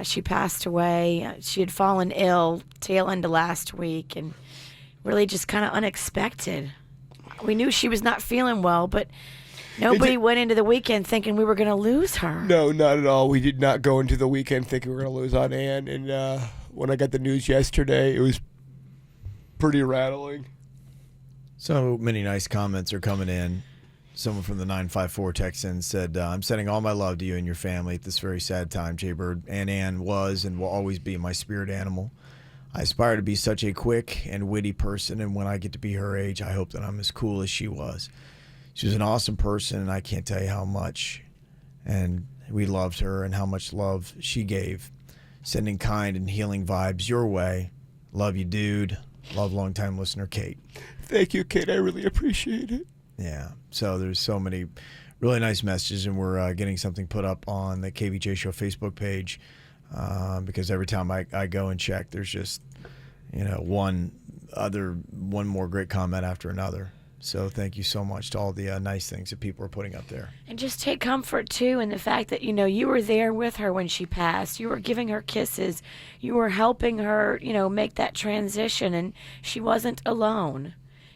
She passed away. She had fallen ill tail end of last week, and really just kind of unexpected. We knew she was not feeling well, but nobody went into the weekend thinking we were going to lose her. No, not at all. We did not go into the weekend thinking we were going to lose Aunt Ann. And when I got the news yesterday, it was pretty rattling. So many nice comments are coming in. Someone from the 954 text in said, I'm sending all my love to you and your family at this very sad time, Jaybird. Aunt Ann was and will always be my spirit animal. I aspire to be such a quick and witty person, and when I get to be her age, I hope that I'm as cool as she was. She was an awesome person, and I can't tell you how much. And we loved her and how much love she gave. Sending kind and healing vibes your way. Love you, dude. Love longtime listener, Kate. Thank you, Kate. I really appreciate it. Yeah. So there's so many really nice messages, and we're getting something put up on the KVJ Show Facebook page because every time I go and check, there's just, one more great comment after another. So thank you so much to all the nice things that people are putting up there. And just take comfort, too, in the fact that, you were there with her when she passed. You were giving her kisses. You were helping her, make that transition, and she wasn't alone.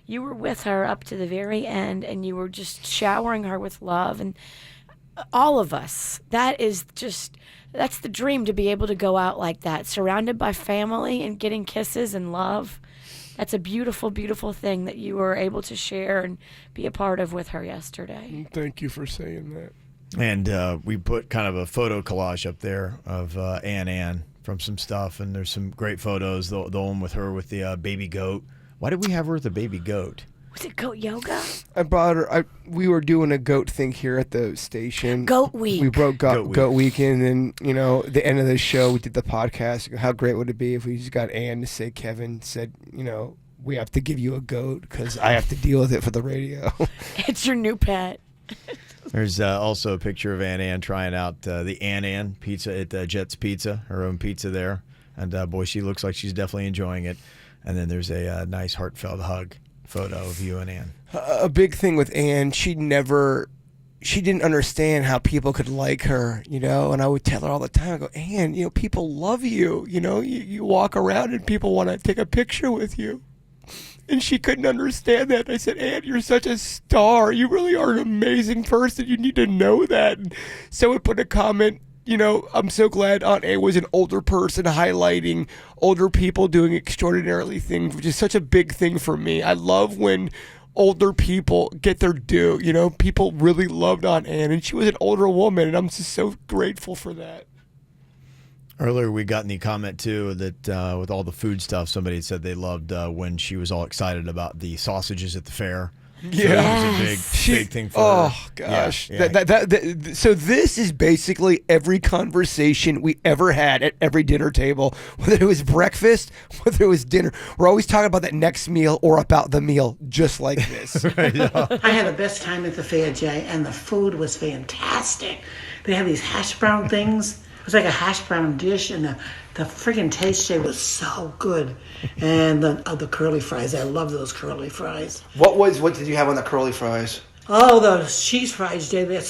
You were with her up to the very end, and you were just showering her with love. And all of us, that's the dream, to be able to go out like that, surrounded by family and getting kisses and love. That's a beautiful, beautiful thing that you were able to share and be a part of with her yesterday. Thank you for saying that. And we put kind of a photo collage up there of Aunt Ann from some stuff, and there's some great photos. The one with her with the baby goat. Why did we have her with the baby goat? Was it goat yoga? I brought her. We were doing a goat thing here at the station. Goat week. We broke goat weekend, and the end of the show, we did the podcast. How great would it be if we just got Ann to say, Kevin said, we have to give you a goat because I have to deal with it for the radio. It's your new pet. There's also a picture of Aunt Ann trying out the Aunt Ann pizza at Jet's Pizza, her own pizza there. And boy, she looks like she's definitely enjoying it. And then there's a nice heartfelt hug photo of you and Ann. A big thing with Ann, she didn't understand how people could like her, and I would tell her all the time, I go, Ann, people love you, you walk around and people want to take a picture with you. And she couldn't understand that. I said, Ann, you're such a star. You really are an amazing person. You need to know that. And so I put a comment, I'm so glad Aunt Ann was an older person highlighting older people doing extraordinarily things, which is such a big thing for me. I love when older people get their due. People really loved Aunt Ann, and she was an older woman, and I'm just so grateful for that. Earlier, we got in the comment, too, that with all the food stuff, somebody said they loved when she was all excited about the sausages at the fair. Yeah, that was a big thing for her. Oh gosh! Yeah. So this is basically every conversation we ever had at every dinner table, whether it was breakfast, whether it was dinner. We're always talking about that next meal or about the meal, just like this. I had the best time at the fair, Jay, and the food was fantastic. They have these hash brown things. It was like a hash brown dish, and the friggin' taste, Jay, was so good. And the curly fries, I love those curly fries. What did you have on the curly fries? Oh, those cheese fries, Jay, it was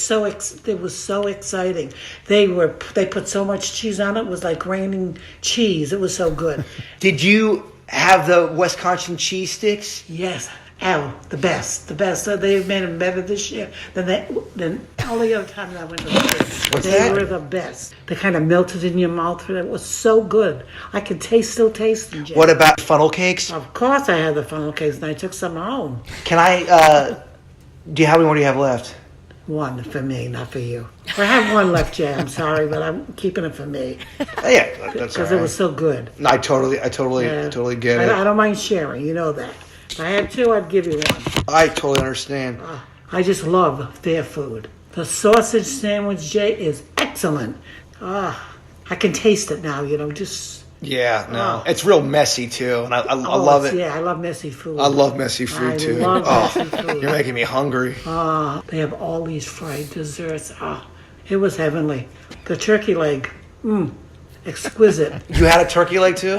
so exciting. They put so much cheese on it, it was like raining cheese. It was so good. Did you have the Wisconsin cheese sticks? Yes. Oh, the best. So they've made them better this year than all the other times I went to the fair. They were the best. They kind of melted in your mouth. It was so good. I could still taste them, Jay. What about funnel cakes? Of course I had the funnel cakes, and I took some home. Can I, how many more do you have left? One for me, not for you. I have one left, Jay. I'm sorry, but I'm keeping it for me. Yeah, that's all right. Because it was so good. No, I totally get it. I don't mind sharing. You know that. If I had two, I'd give you one. I totally understand. I just love their food. The sausage sandwich, Jay, is excellent. I can taste it now, just Yeah, no. It's real messy, too, and I love it. Yeah, I love messy food. I love messy food, I too. love messy food. You're making me hungry. They have all these fried desserts. It was heavenly. The turkey leg, exquisite. You had a turkey leg, too?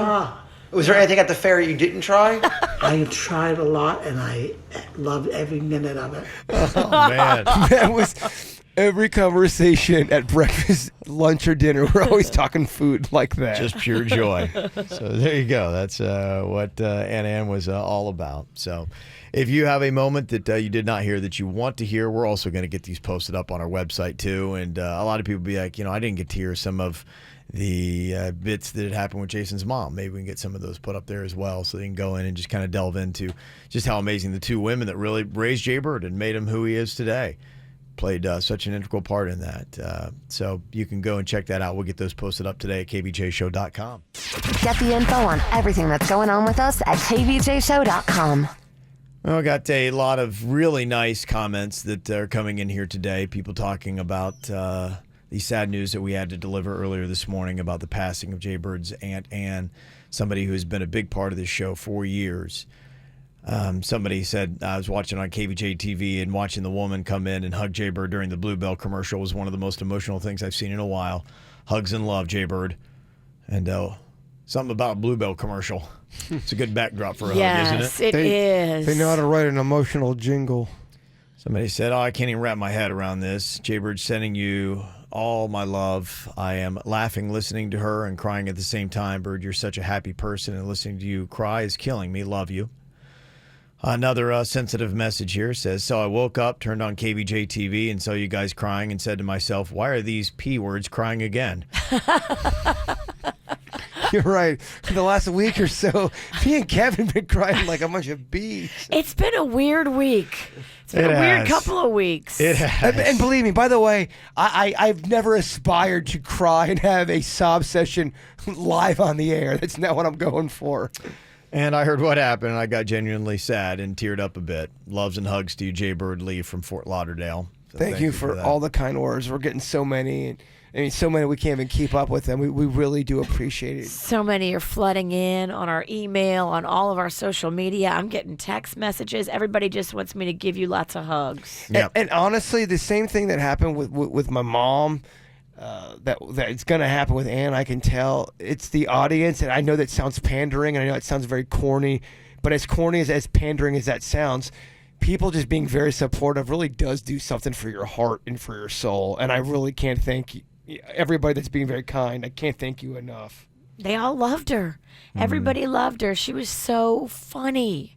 Was there anything at the fair you didn't try? I tried a lot, and I loved every minute of it. Oh, man. That was every conversation at breakfast, lunch, or dinner. We're always talking food like that. Just pure joy. So there you go. That's what Ann was all about. So if you have a moment that you did not hear that you want to hear, we're also going to get these posted up on our website too. And a lot of people be like, I didn't get to hear some of the bits that had happened with Jason's mom. Maybe we can get some of those put up there as well, so they can go in and just kind of delve into just how amazing the two women that really raised Jay Bird and made him who he is today played such an integral part in that. So you can go and check that out. We'll get those posted up today at kvjshow.com. Get the info on everything that's going on with us at kvjshow.com. Well, I got a lot of really nice comments that are coming in here today. People talking about the sad news that we had to deliver earlier this morning about the passing of Jay Bird's Aunt Ann, somebody who has been a big part of this show for years. Somebody said, I was watching on KVJ TV and watching the woman come in and hug Jay Bird during the Bluebell commercial was one of the most emotional things I've seen in a while. Hugs and love, Jay Bird. And something about a Bluebell commercial. It's a good backdrop for a hug, isn't it? Yes, it is. They know how to write an emotional jingle. Somebody said, I can't even wrap my head around this. Jay Bird sending you all my love. I am laughing, listening to her, and crying at the same time. Bird, you're such a happy person, and listening to you cry is killing me. Love you. Another sensitive message here says, so I woke up, turned on KVJ TV, and saw you guys crying and said to myself, why are these P words crying again? You're right. For the last week or so, me and Kevin have been crying like a bunch of bees. It's been a weird week. It's been a weird couple of weeks. It has. And believe me, by the way, I've never aspired to cry and have a sob session live on the air. That's not what I'm going for. And I heard what happened, and I got genuinely sad and teared up a bit. Loves and hugs to you, Jay Bird Lee from Fort Lauderdale. So thank you for all the kind words. We're getting so many. I mean, so many we can't even keep up with them. We really do appreciate it. So many are flooding in on our email, on all of our social media. I'm getting text messages. Everybody just wants me to give you lots of hugs. Yep. And honestly, the same thing that happened with my mom, that it's going to happen with Ann, I can tell. It's the audience, and I know that sounds pandering, and I know it sounds very corny, but as corny as pandering as that sounds, people just being very supportive really does do something for your heart and for your soul, and I really can't thank everybody that's being very kind. I can't thank you enough. They all loved her. Everybody loved her. She was so funny.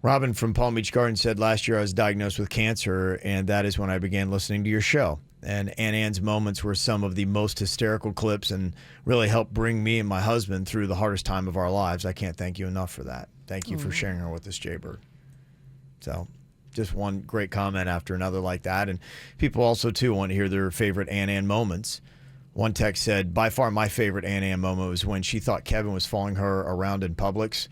Robin from Palm Beach Garden said, last year I was diagnosed with cancer, and that is when I began listening to your show. And Aunt Ann's moments were some of the most hysterical clips and really helped bring me and my husband through the hardest time of our lives. I can't thank you enough for that. Thank you for sharing her with us, Jay Bird. So just one great comment after another like that. And people also, too, want to hear their favorite Aunt Ann moments. One text said, by far my favorite Aunt Ann moment was when she thought Kevin was following her around in Publix.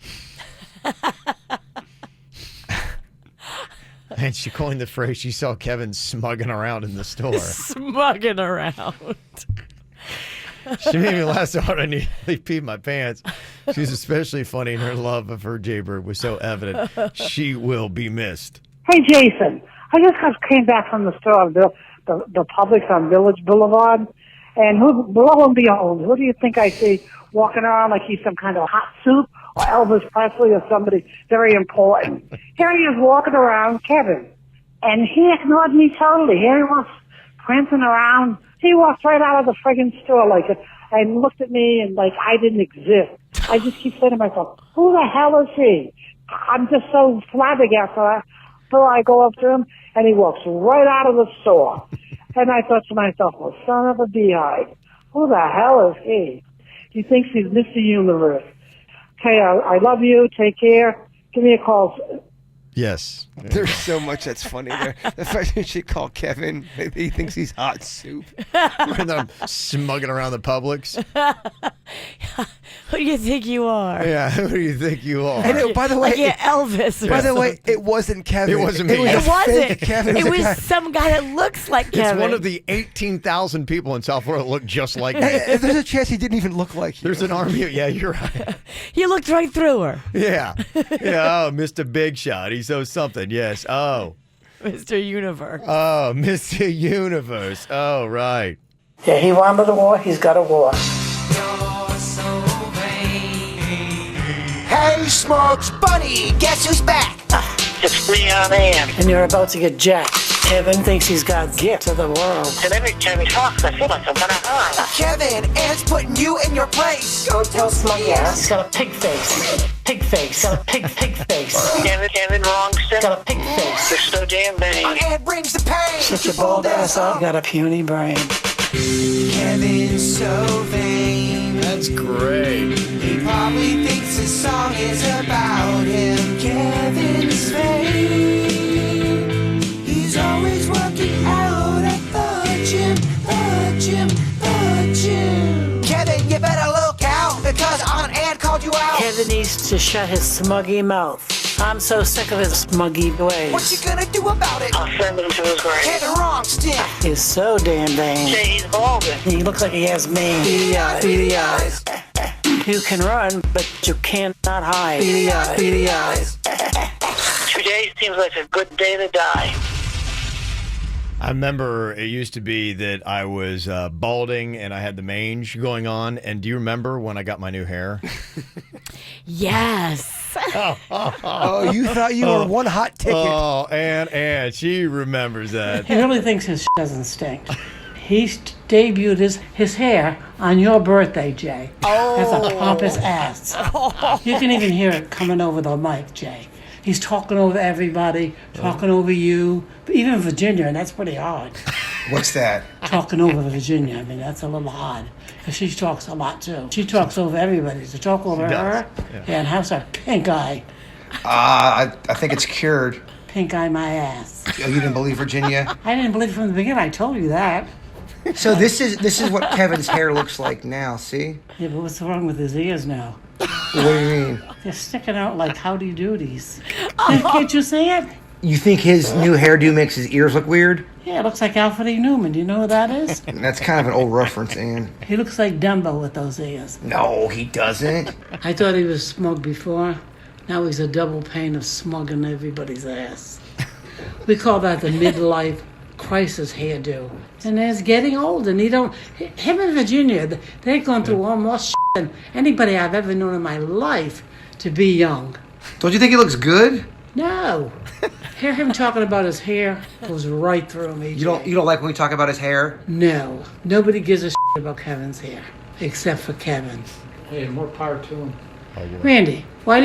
And she coined the phrase, she saw Kevin smugging around in the store. Smugging around. She made me laugh so hard I nearly peed my pants. She's especially funny, and her love of her Jaybird was so evident. She will be missed. Hey, Jason, I just came back from the store, the Publix on Village Boulevard, and lo and behold, who do you think I see walking around like he's some kind of hot soup or Elvis Presley or somebody very important? Here he is walking around, Kevin, and he ignored me totally. Here he was prancing around. He walked right out of the friggin' store like it, and looked at me and like I didn't exist. I just keep saying to myself, who the hell is he? I'm just so flabbergasted. So I go up to him, and he walks right out of the store. And I thought to myself, well, son of a beehive, who the hell is he? He thinks he's Mr. Universe. Okay, I love you. Take care. Give me a call Yes. There's so much that's funny there. The fact that she called Kevin, maybe he thinks he's hot soup. And I'm smugging around the Publix. Who do you think you are? Yeah, who do you think you are? And by the way, like Elvis. By the way, it wasn't Kevin. It wasn't me. It wasn't. Kevin. It was some guy that looks like Kevin. It's one of the 18,000 people in South Florida that look just like me. There's a chance he didn't even look like you. There's an army. Yeah, you're right. He looked right through her. Yeah. Yeah. Oh, Mr. Big Shot. He's so something. Yes. Oh. Mr. Universe. Oh, Mr. Universe. Oh, right. Yeah, he wanted a war, he's got a war. Hey, Smokes Bunny, guess who's back? It's Leon Ann. And you're about to get jacked. Kevin thinks he's got gift to the world. And every time he talks, I feel like I'm gonna hide. Kevin, Ann's putting you in your place. Go tell Smokey ass. He's got a pig face. Pig face. Got a pig face. Kevin, wrong step. Got a pig face. You're so damn vain. Ann brings the pain. Shut your bald ass up. Got a puny brain. Kevin's so vain. That's great. He probably thinks his song is about him. Kevin's vain. He's always working out at the gym. Kevin, you better look out because Aunt Ann called you out. Kevin needs to shut his smuggy mouth. I'm so sick of his smuggy ways. What you gonna do about it? I'll send him to his grave. Kevin, wrong stick. He's so damn vain. Say he's balding. He looks like he has beady eyes. You can run, but you cannot hide. Beady eyes. Today seems like a good day to die. I remember it used to be that I was balding and I had the mange going on. And do you remember when I got my new hair? Yes. Oh, you thought you were one hot ticket. Oh, and she remembers that. He really thinks his doesn't stink. He debuted his hair on your birthday, Jay. Oh. That's a pompous ass. You can even hear it coming over the mic, Jay. He's talking over everybody, talking over you, even Virginia, and that's pretty hard. What's that? Talking over Virginia, I mean, that's a little hard. Because she talks a lot, too. She talks over everybody. To talk over her, and how's her pink eye? I think it's cured. Pink eye my ass. Oh, you didn't believe Virginia? I didn't believe it from the beginning. I told you that. So this is what Kevin's hair looks like now, see? Yeah, but what's wrong with his ears now? What do you mean? They're sticking out like howdy doodies. Can't you see it? You think his new hairdo makes his ears look weird? Yeah, it looks like Alfred E. Newman. Do you know who that is? That's kind of an old reference, Ann. He looks like Dumbo with those ears. No, he doesn't. I thought he was smug before. Now he's a double pain of smugging everybody's ass. We call that the midlife crisis hairdo. And he's getting old, and him and Virginia, they've gone through all more shit than anybody I've ever known in my life to be young. Don't you think he looks good? No. Hear him talking about his hair goes right through me. You don't like when we talk about his hair? No. Nobody gives a shit about Kevin's hair, except for Kevin. Hey, more power to him. Randy, why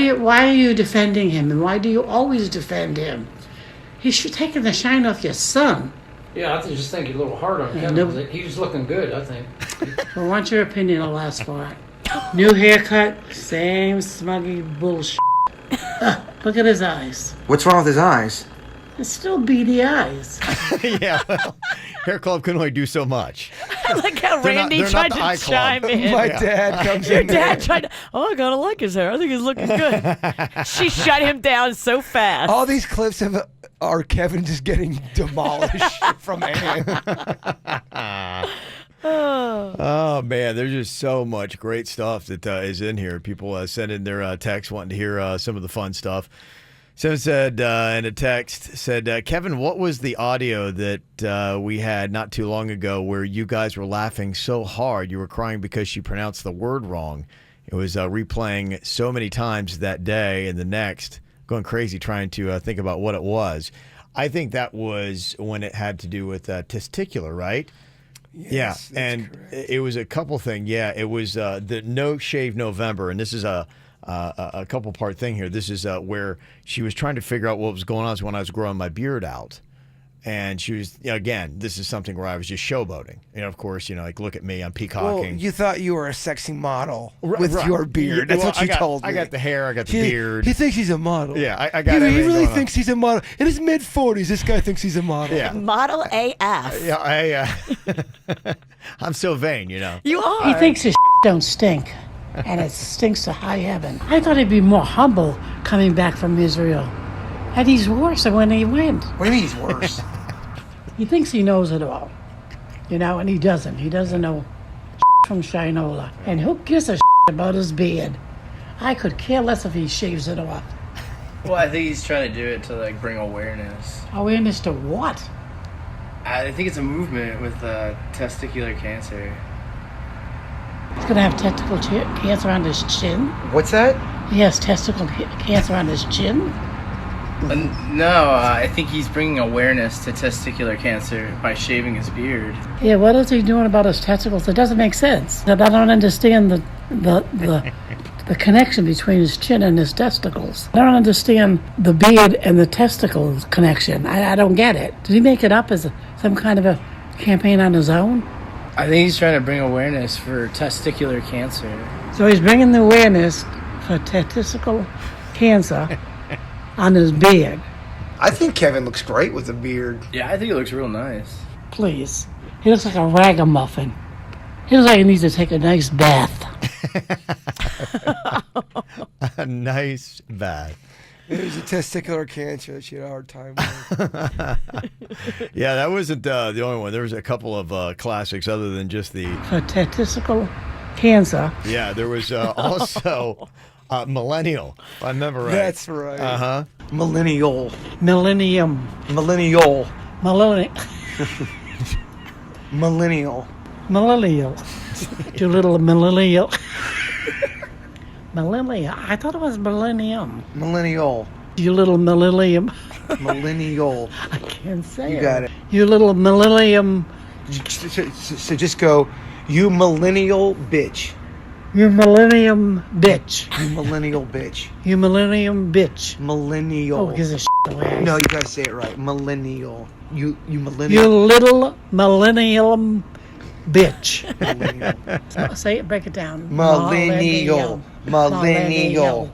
are you defending him, and why do you always defend him? He should take the shine off your son. Yeah, I just think you're a little hard on Yeah, Kevin. He's looking good, I think. Well, what's your opinion on the last part? New haircut, same smuggy bullshit. Look at his eyes. What's wrong with his eyes? It's still beady eyes. Yeah, well, Hair Club can only do so much. I like how Randy they're tried not the to Eye Club. chime in. My dad comes Your in dad there. tried to, I gotta like his hair. I think he's looking good. She shut him down so fast. All these clips are Kevin just getting demolished from Ann. Oh man, there's just so much great stuff that is in here. People send in their text wanting to hear some of the fun stuff. Someone said in a text, Kevin, what was the audio that we had not too long ago where you guys were laughing so hard you were crying because she pronounced the word wrong? It was replaying so many times that day and the next, going crazy trying to think about what it was. I think that was when it had to do with testicular, right? Yes, yeah, and correct. It was a couple thing. Yeah, it was the No Shave November, and this is a couple part thing here. This is where she was trying to figure out what was going on when I was growing my beard out, And she was, again, this is something where I was just showboating. Of course, like, look at me, I'm peacocking. Well, you thought you were a sexy model with your beard. That's what you told me. I got the hair, I got the beard. He thinks he's a model. Yeah, I got everything. He really thinks he's a model. In his mid-40s, this guy thinks he's a model. Yeah. Model AF. Yeah, I'm so vain, You are. He thinks his don't stink, and it stinks to high heaven. I thought he'd be more humble coming back from Israel. And he's worse than when he went. What do you mean he's worse? He thinks he knows it all, and he doesn't. He doesn't know from Shinola. And who gives a about his beard? I could care less if he shaves it off. Well, I think he's trying to do it to bring awareness. Awareness to what? I think it's a movement with testicular cancer. He's gonna have testicle cancer on his chin. What's that? He has testicle cancer on his chin. No, I think he's bringing awareness to testicular cancer by shaving his beard. Yeah, what is he doing about his testicles? It doesn't make sense. I don't understand the connection between his chin and his testicles. I don't understand the beard and the testicles connection. I don't get it. Did he make it up as some kind of a campaign on his own? I think he's trying to bring awareness for testicular cancer. So he's bringing the awareness for testicle cancer on his beard. I think Kevin looks great with a beard. Yeah, I think it looks real nice. Please. He looks like a ragamuffin. He looks like he needs to take a nice bath. A nice bath. There's a testicular cancer that she had a hard time with. Yeah, that wasn't the only one. There was a couple of classics other than just the... For testicle cancer. Yeah, there was also... millennial, if I remember right. That's right. Uh-huh. Millennial. Millennium. Millennial. Millennial. Millennial. Millennial. You little millennial. Millennial. I thought it was millennium. Millennial. You little millennium. Millennial. I can't say You it. got it. You little millennium. So just go, you millennial bitch. You millennium bitch. You millennial bitch. You millennium bitch. Millennial. Oh, gives a shit away. No, you gotta say it right. Millennial. You millennial. You little millennium bitch. Say it, break it down. Millennial. Millennial.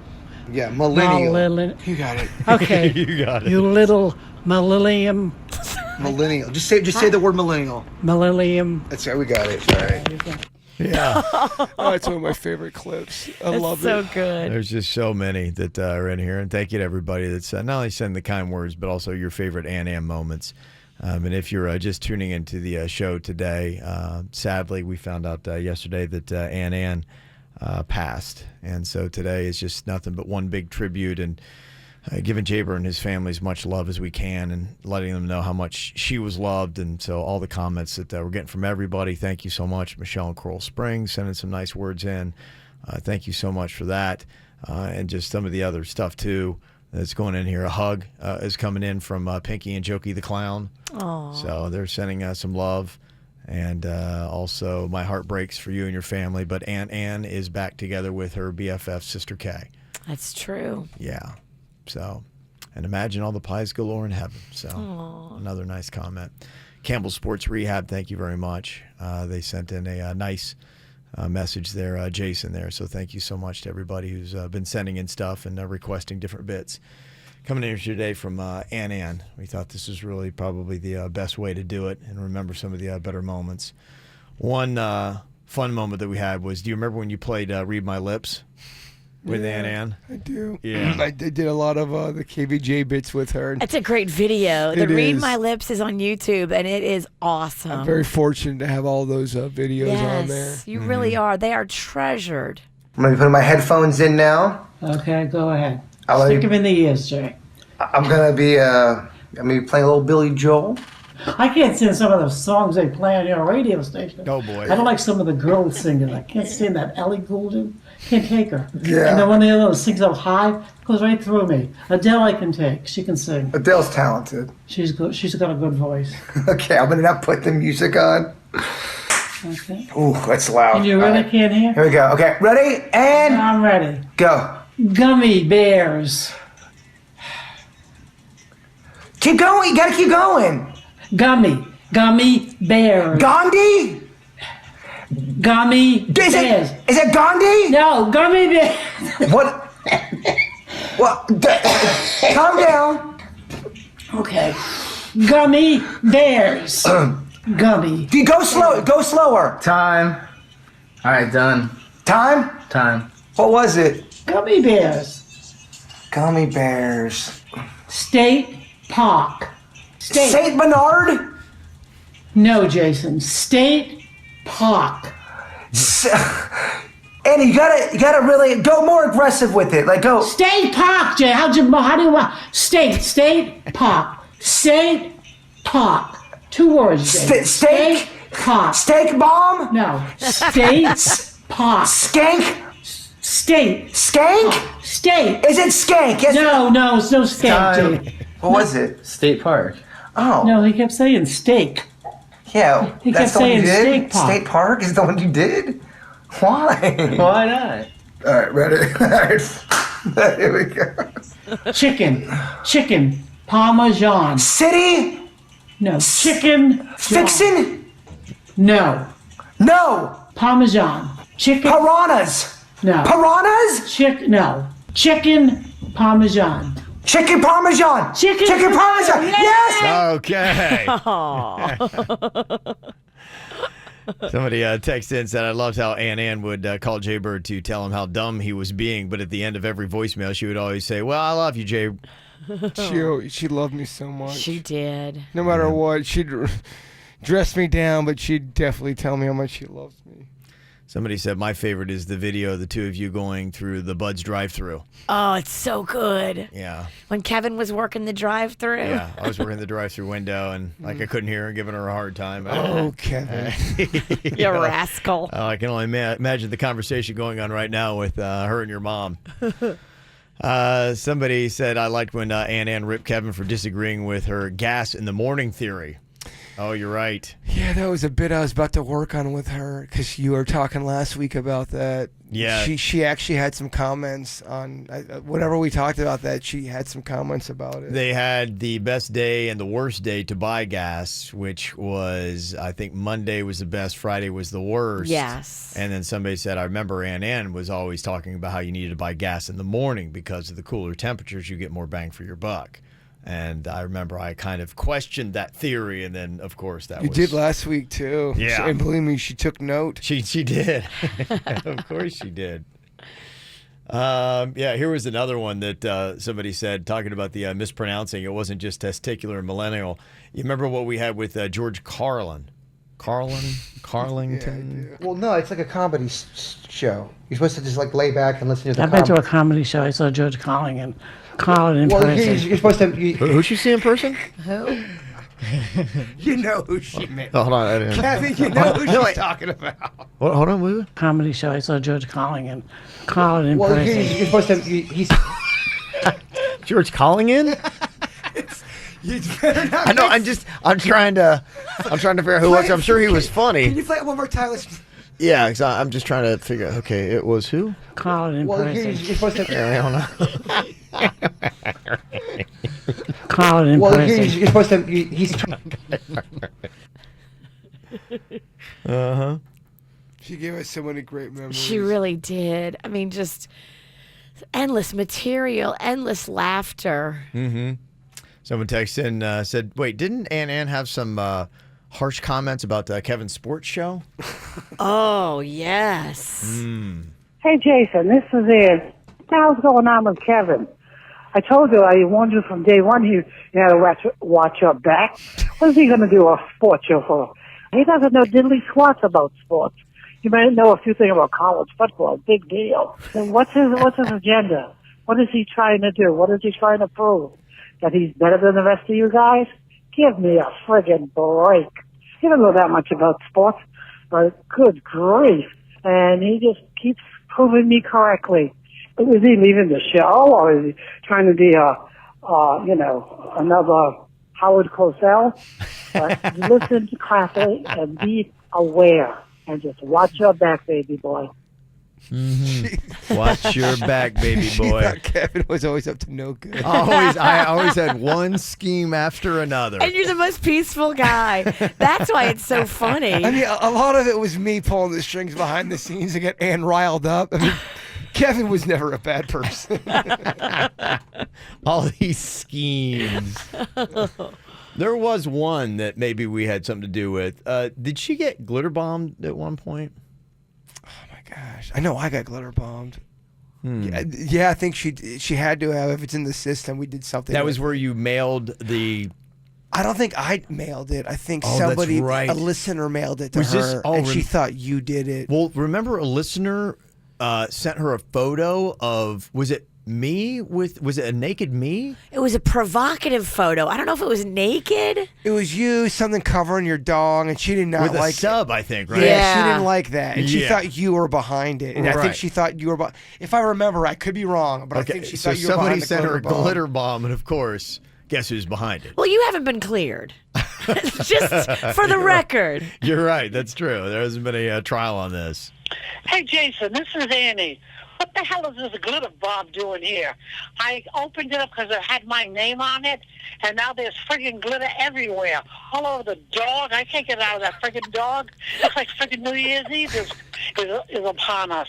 Yeah, millennial. You got it. Okay. You got it. You little millennium. Millennial. Just say the word millennial. Millennium. That's right. We got it. All right. Yeah. Oh, it's one of my favorite clips. I love it. So good. There's just so many that are in here. And thank you to everybody that's not only sending the kind words, but also your favorite Ann moments. And if you're just tuning into the show today, sadly, we found out yesterday that Ann passed. And so today is just nothing but one big tribute and giving Jaber and his family as much love as we can and letting them know how much she was loved. And so all the comments that we're getting from everybody, thank you so much. Michelle in Coral Springs sending some nice words in. Thank you so much for that. And just some of the other stuff, too, that's going in here. A hug is coming in from Pinky and Jokey the Clown. Aww. So they're sending some love. And also, my heart breaks for you and your family. But Aunt Ann is back together with her BFF, Sister K. That's true. Yeah. So, and imagine all the pies galore in heaven. So, Aww. Another nice comment. Campbell Sports Rehab, thank you very much. They sent in a nice message there, Jason there. So thank you so much to everybody who's been sending in stuff and requesting different bits. Coming in here today from Ann. We thought this was really probably the best way to do it and remember some of the better moments. One fun moment that we had was, do you remember when you played Read My Lips? With Ann? I do. Yeah. I did a lot of the KVJ bits with her. It's a great video. The It Read is. My Lips is on YouTube, and it is awesome. I'm very fortunate to have all those videos on there. Yes, you really are. They are treasured. I'm gonna be putting my headphones in now. Okay, go ahead. I'll Stick them in the ears, Jay. I'm gonna be playing a little Billy Joel. I can't stand some of the songs they play on your radio station. Oh, boy. I don't like some of the girls singing. I can't stand that Ellie Goulding. Can't take her. Yeah. And then when the other one sings up high, goes right through me. Adele I can take. She can sing. Adele's talented. She's good. She's got a good voice. Okay, I'm gonna now put the music on. Okay. Ooh, that's loud. And you really All right. can't hear? Here we go. Okay, ready? And I'm ready. go. Gummy bears. Keep going. You gotta keep going. Gummy bears. Gandhi? Gummy bears. Is it Gandhi? No, gummy bears. What? Calm down. Okay. Gummy bears. Gummy. Go slower. Time. All right, done. Time? Time. What was it? Gummy bears. Gummy bears. State Park. Saint Bernard? No, Jason. State Park. Andy, you gotta really go more aggressive with it. Like go. State Park, Jay. How do you want? State Park. State Park. 2 words, Jay. Steak Park. Steak bomb? No. State Park. Skank? State. Skank? State. Is it skank? Yes. No, it's no skank, Jay. What was it? State Park. Oh. No, he kept saying steak. Yeah, He that's kept the one you saying did? State Park. State Park is the one you did? Why? Why not? All right, ready? All right. Here we go. Chicken Parmesan. City? No. Chicken. Fixin'? No. Parmesan. Chicken. Piranhas. No. Piranhas? No. Chicken Parmesan. Chicken Parmesan. Chicken Parmesan. Yes. Okay. Somebody texted in and said, I loved how Ann would call Jay Bird to tell him how dumb he was being, but at the end of every voicemail, she would always say, well, I love you, Jay. She loved me so much. She did. No matter what, she'd dress me down, but she'd definitely tell me how much she loves me. Somebody said, my favorite is the video of the two of you going through the Bud's drive-thru. Oh, it's so good. Yeah. When Kevin was working the drive-thru. Yeah, I was working the drive-thru window, and I couldn't hear her, giving her a hard time. Oh, Kevin. You rascal. Oh, I can only imagine the conversation going on right now with her and your mom. Somebody said, I liked when Ann ripped Kevin for disagreeing with her gas in the morning theory. Oh, you're right. Yeah, that was a bit I was about to work on with her because you were talking last week about that. Yeah. She actually had some comments on whenever we talked about that. She had some comments about it. They had the best day and the worst day to buy gas, which was, I think Monday was the best, Friday was the worst. Yes. And then somebody said, I remember Ann was always talking about how you needed to buy gas in the morning because of the cooler temperatures, you get more bang for your buck. And I remember I kind of questioned that theory, and then, of course, that You was... did last week, too. Yeah. And believe me, she took note. She did. Of course she did. Yeah, here was another one that somebody said, talking about the mispronouncing. It wasn't just testicular and millennial. You remember what we had with George Carlin? Carlington? Well, no, it's like a comedy show. You're supposed to just like lay back and listen to the I've been to a comedy show. I saw George Carlin in person. You're supposed to... Who'd you see in person? Who? You know who she meant. Oh, hold on. I didn't... Kevin, you know who she's talking about. What, hold on, wait. Comedy show. I saw George Carlin in person. You're supposed to... He's... George calling in? I know. I'm trying to figure out who it was. I'm sure he was funny. Can you play it one more time? Yeah, because I'm just trying to figure out. Okay, it was who? Carlin in person. You're supposed to... I don't know. Carlin in person. You're supposed to... He's... Uh-huh. She gave us so many great memories. She really did. I mean, just endless material, endless laughter. Mm-hmm. Someone texted in, said, wait, didn't Ann have some harsh comments about Kevin's sports show? Oh, yes. Hey, Jason, this is Ed. What the hell's going on with Kevin? I told you, I warned you from day one, you had to watch your back. What is he going to do a sports show for? He doesn't know diddly squats about sports. You might know a few things about college football. Big deal. And what's his agenda? What is he trying to do? What is he trying to prove? That he's better than the rest of you guys? Give me a friggin' break. He doesn't know that much about sports, but good grief. And he just keeps proving me correctly. Is he leaving the show, or is he trying to be another Howard Cosell? Listen carefully and be aware, and just watch your back, baby boy. Watch your back, baby She boy. thought Kevin was always up to no good. I always had one scheme after another. And you're the most peaceful guy. That's why it's so funny. I mean, a lot of it was me pulling the strings behind the scenes to get Ann riled up. I mean, Kevin was never a bad person. All these schemes. There was one that maybe we had something to do with. Did she get glitter bombed at one point? Gosh, I know I got glitter bombed. Yeah, I think she had to have. If it's in the system, we did something. That was where you mailed the. I don't think I mailed it. I think Oh, somebody, that's right. a listener, mailed it to Was her, this- and she thought you did it. Well, remember a listener sent her a photo of, was it me was it a naked me? It was a provocative photo. I don't know if it was naked. It was you, something covering your dong, and she did not With a like sub, it. I think, right? Yeah, she didn't like that, and she Yeah. thought you were behind it, and I think Right. she thought you were. If I remember, I could be wrong, but I think she so thought you were somebody behind the sent her a bomb. glitter bomb, and of course, guess who's behind it? Well, you haven't been cleared. Just for the record. You're right. That's true. There hasn't been a trial on this. Hey, Jason, this is Annie. What the hell is this glitter bomb doing here? I opened it up because it had my name on it, and now there's friggin' glitter everywhere. All over the dog. I can't get out of that friggin' dog. It's like friggin' New Year's Eve is upon us.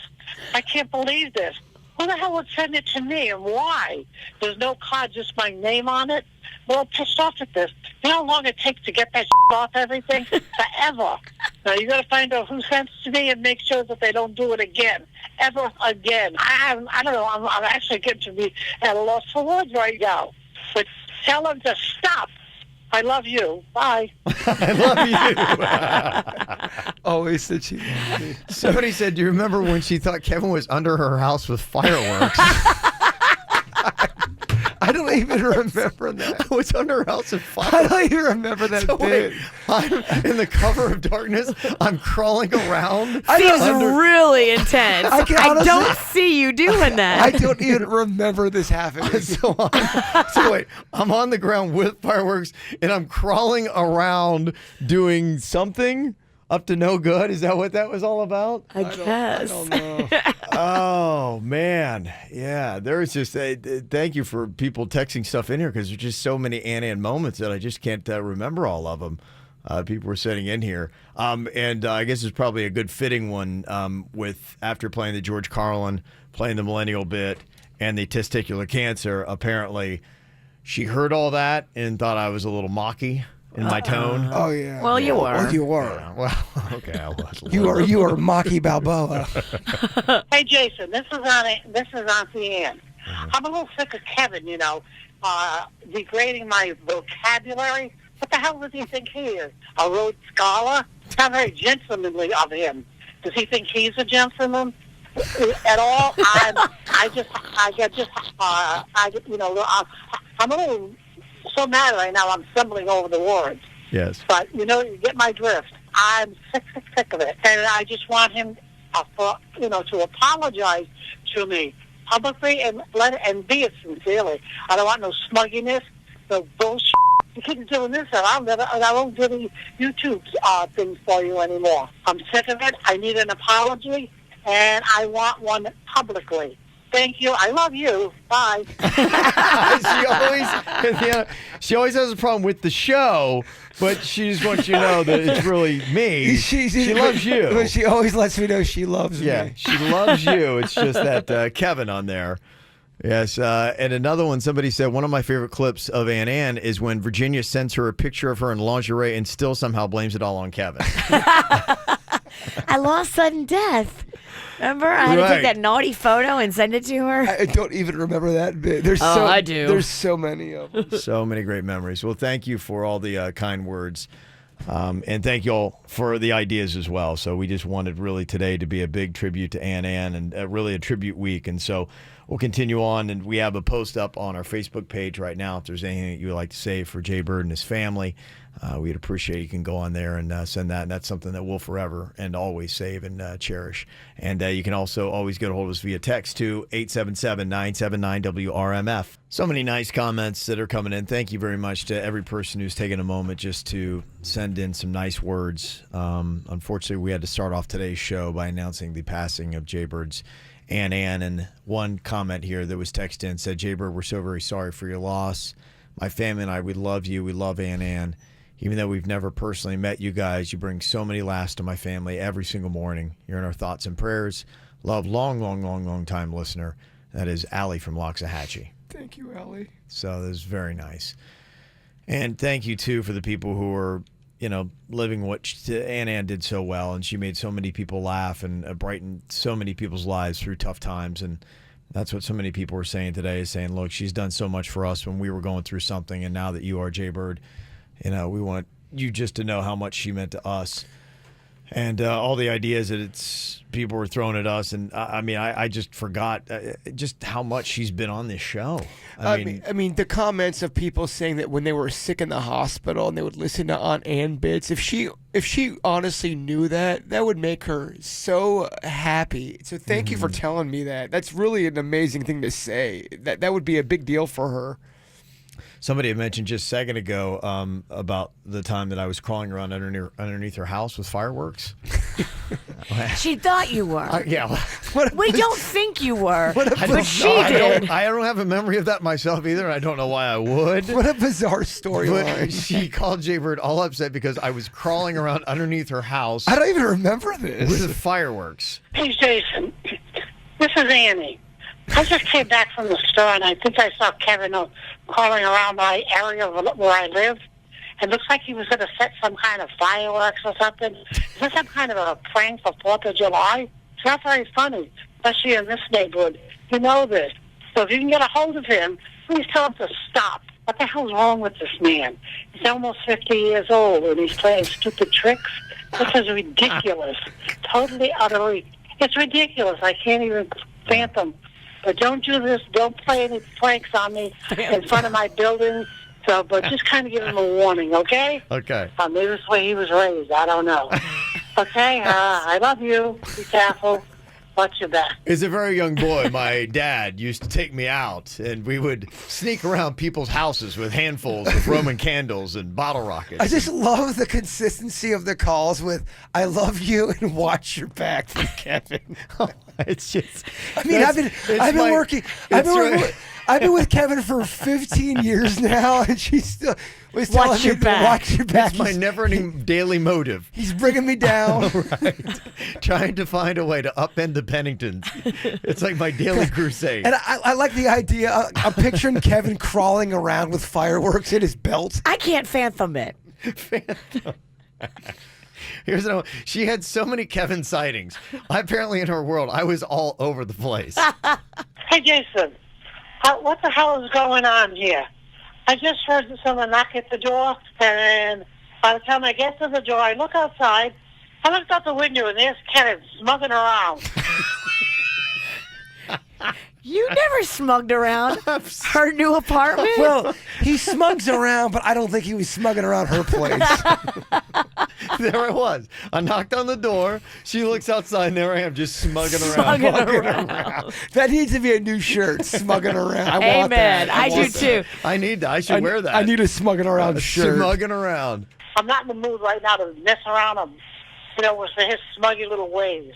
I can't believe this. Who the hell would send it to me, and why? There's no card, just my name on it. Well, I'm pissed off at this. You know how long it takes to get that off everything? Forever. Now, you got to find out who sent it to me and make sure that they don't do it again. Ever again. I don't know. I'm actually getting to be at a loss for words right now. But tell them to stop. I love you. Bye. I love you. Always said she loved me. Somebody said, do you remember when she thought Kevin was under her house with fireworks? I don't even remember that. I was under her house with fireworks. I don't even remember that So bit. wait, I'm in the cover of darkness. I'm crawling around. Seems really intense. I can I honestly- don't see you doing that. I don't even remember this happening. So wait, I'm on the ground with fireworks, and I'm crawling around doing something up to no good. Is that what that was all about? I guess. I don't know. Oh man, yeah. There's just thank you for people texting stuff in here because there's just so many Ann moments that I just can't remember all of them. People were sitting in here, and I guess it's probably a good fitting one with after playing the George Carlin, playing the millennial bit, and the testicular cancer. Apparently, she heard all that and thought I was a little mocky in my tone. Oh yeah. Well, you were. Well, you were. Yeah, well, okay, I was. You are Maki Balboa. Hey, Jason, this is Auntie Ann. I'm a little sick of Kevin, degrading my vocabulary. What the hell does he think he is? A Rhodes Scholar? It's not very gentlemanly of him. Does he think he's a gentleman? At all? I'm a little so mad right now. I'm stumbling over the words. Yes. But you get my drift. I'm sick of it, and I just want him, to apologize to me publicly and be it sincerely. I don't want no smugginess, no bullshit. You keep doing this, and I won't do the YouTube things for you anymore. I'm sick of it. I need an apology, and I want one publicly. Thank you. I love you. Bye. she always has a problem with the show, but she just wants you to know that it's really me. She loves you. But she always lets me know she loves me. Yeah, she loves you. It's just that Kevin on there. Yes, and another one, somebody said, one of my favorite clips of Ann is when Virginia sends her a picture of her in lingerie and still somehow blames it all on Kevin. I lost sudden death. Remember? I had to take that naughty photo and send it to her. I don't even remember that bit. I do. There's so many of them. So many great memories. Well, thank you for all the kind words. And thank you all for the ideas as well. So we just wanted really today to be a big tribute to Ann and really a tribute week. And so we'll continue on. And we have a post up on our Facebook page right now if there's anything that you would like to say for Jay Bird and his family. we'd appreciate you can go on there and send that. And that's something that we'll forever and always save and cherish. And you can also always get a hold of us via text to 877-979-WRMF. So many nice comments that are coming in. Thank you very much to every person who's taken a moment just to send in some nice words. Unfortunately, we had to start off today's show by announcing the passing of Jaybird's Ann. And one comment here that was texted in said, Jaybird, we're so very sorry for your loss. My family and I, we love you. We love Ann. Even though we've never personally met you guys, you bring so many laughs to my family every single morning. You're in our thoughts and prayers. Love, long time listener. That is Allie from Loxahatchee. Thank you, Allie. So that was very nice. And thank you, too, for the people who are, living what Ann did so well. And she made so many people laugh and brightened so many people's lives through tough times. And that's what so many people were saying today, is saying, look, she's done so much for us when we were going through something. And now that you are Jaybird, we want you just to know how much she meant to us. And all the ideas that people were throwing at us. And I just forgot just how much she's been on this show. I mean, the comments of people saying that when they were sick in the hospital and they would listen to Aunt Ann bits, if she honestly knew that would make her so happy. So thank you for telling me that. That's really an amazing thing to say. That would be a big deal for her. Somebody had mentioned just a second ago about the time that I was crawling around underneath her house with fireworks. She thought you were. Yeah. We don't think you were, but she did. I don't have a memory of that myself either. I don't know why I would. What a bizarre storyline. She called Jaybird all upset because I was crawling around underneath her house. I don't even remember this. With fireworks. Hey, Jason. This is Annie. I just came back from the store, and I think I saw Kevin crawling around my area where I live. It looks like he was going to set some kind of fireworks or something. Is this some kind of a prank for 4th of July? It's not very funny, especially in this neighborhood. You know this. So if you can get a hold of him, please tell him to stop. What the hell's wrong with this man? He's almost 50 years old, and he's playing stupid tricks. This is ridiculous. Totally, utterly. It's ridiculous. I can't even fathom. But don't do this. Don't play any pranks on me in front of my building. But just kind of give him a warning, okay? Okay. Maybe that's the way he was raised. I don't know. Okay? I love you. Be careful. Watch your back. As a very young boy, my dad used to take me out, and we would sneak around people's houses with handfuls of Roman candles and bottle rockets. I just love the consistency of the calls with "I love you" and "Watch your back" from Kevin. It's just. I mean, I've been working. I've been with Kevin for 15 years now, and she's still telling me to watch your back. It's my never-ending daily motive. He's bringing me down. Right. Trying to find a way to upend the Penningtons. It's like my daily crusade. And I like the idea. I'm picturing Kevin crawling around with fireworks in his belt. I can't fathom it. Here's another. She had so many Kevin sightings. Apparently, in her world, I was all over the place. Hey, Jason. What the hell is going on here? I just heard someone knock at the door, and by the time I get to the door, I look outside. I looked out the window, and there's Kevin smugging around. You never smugged around her new apartment? Well, he smugs around, but I don't think he was smugging around her place. There I was. I knocked on the door. She looks outside, and there I am, just smugging around. That needs to be a new shirt, smugging around. I want that. I do too. I need that. I should wear that. I need a smugging around shirt. Smugging around. I'm not in the mood right now to mess around him, with his smuggy little ways.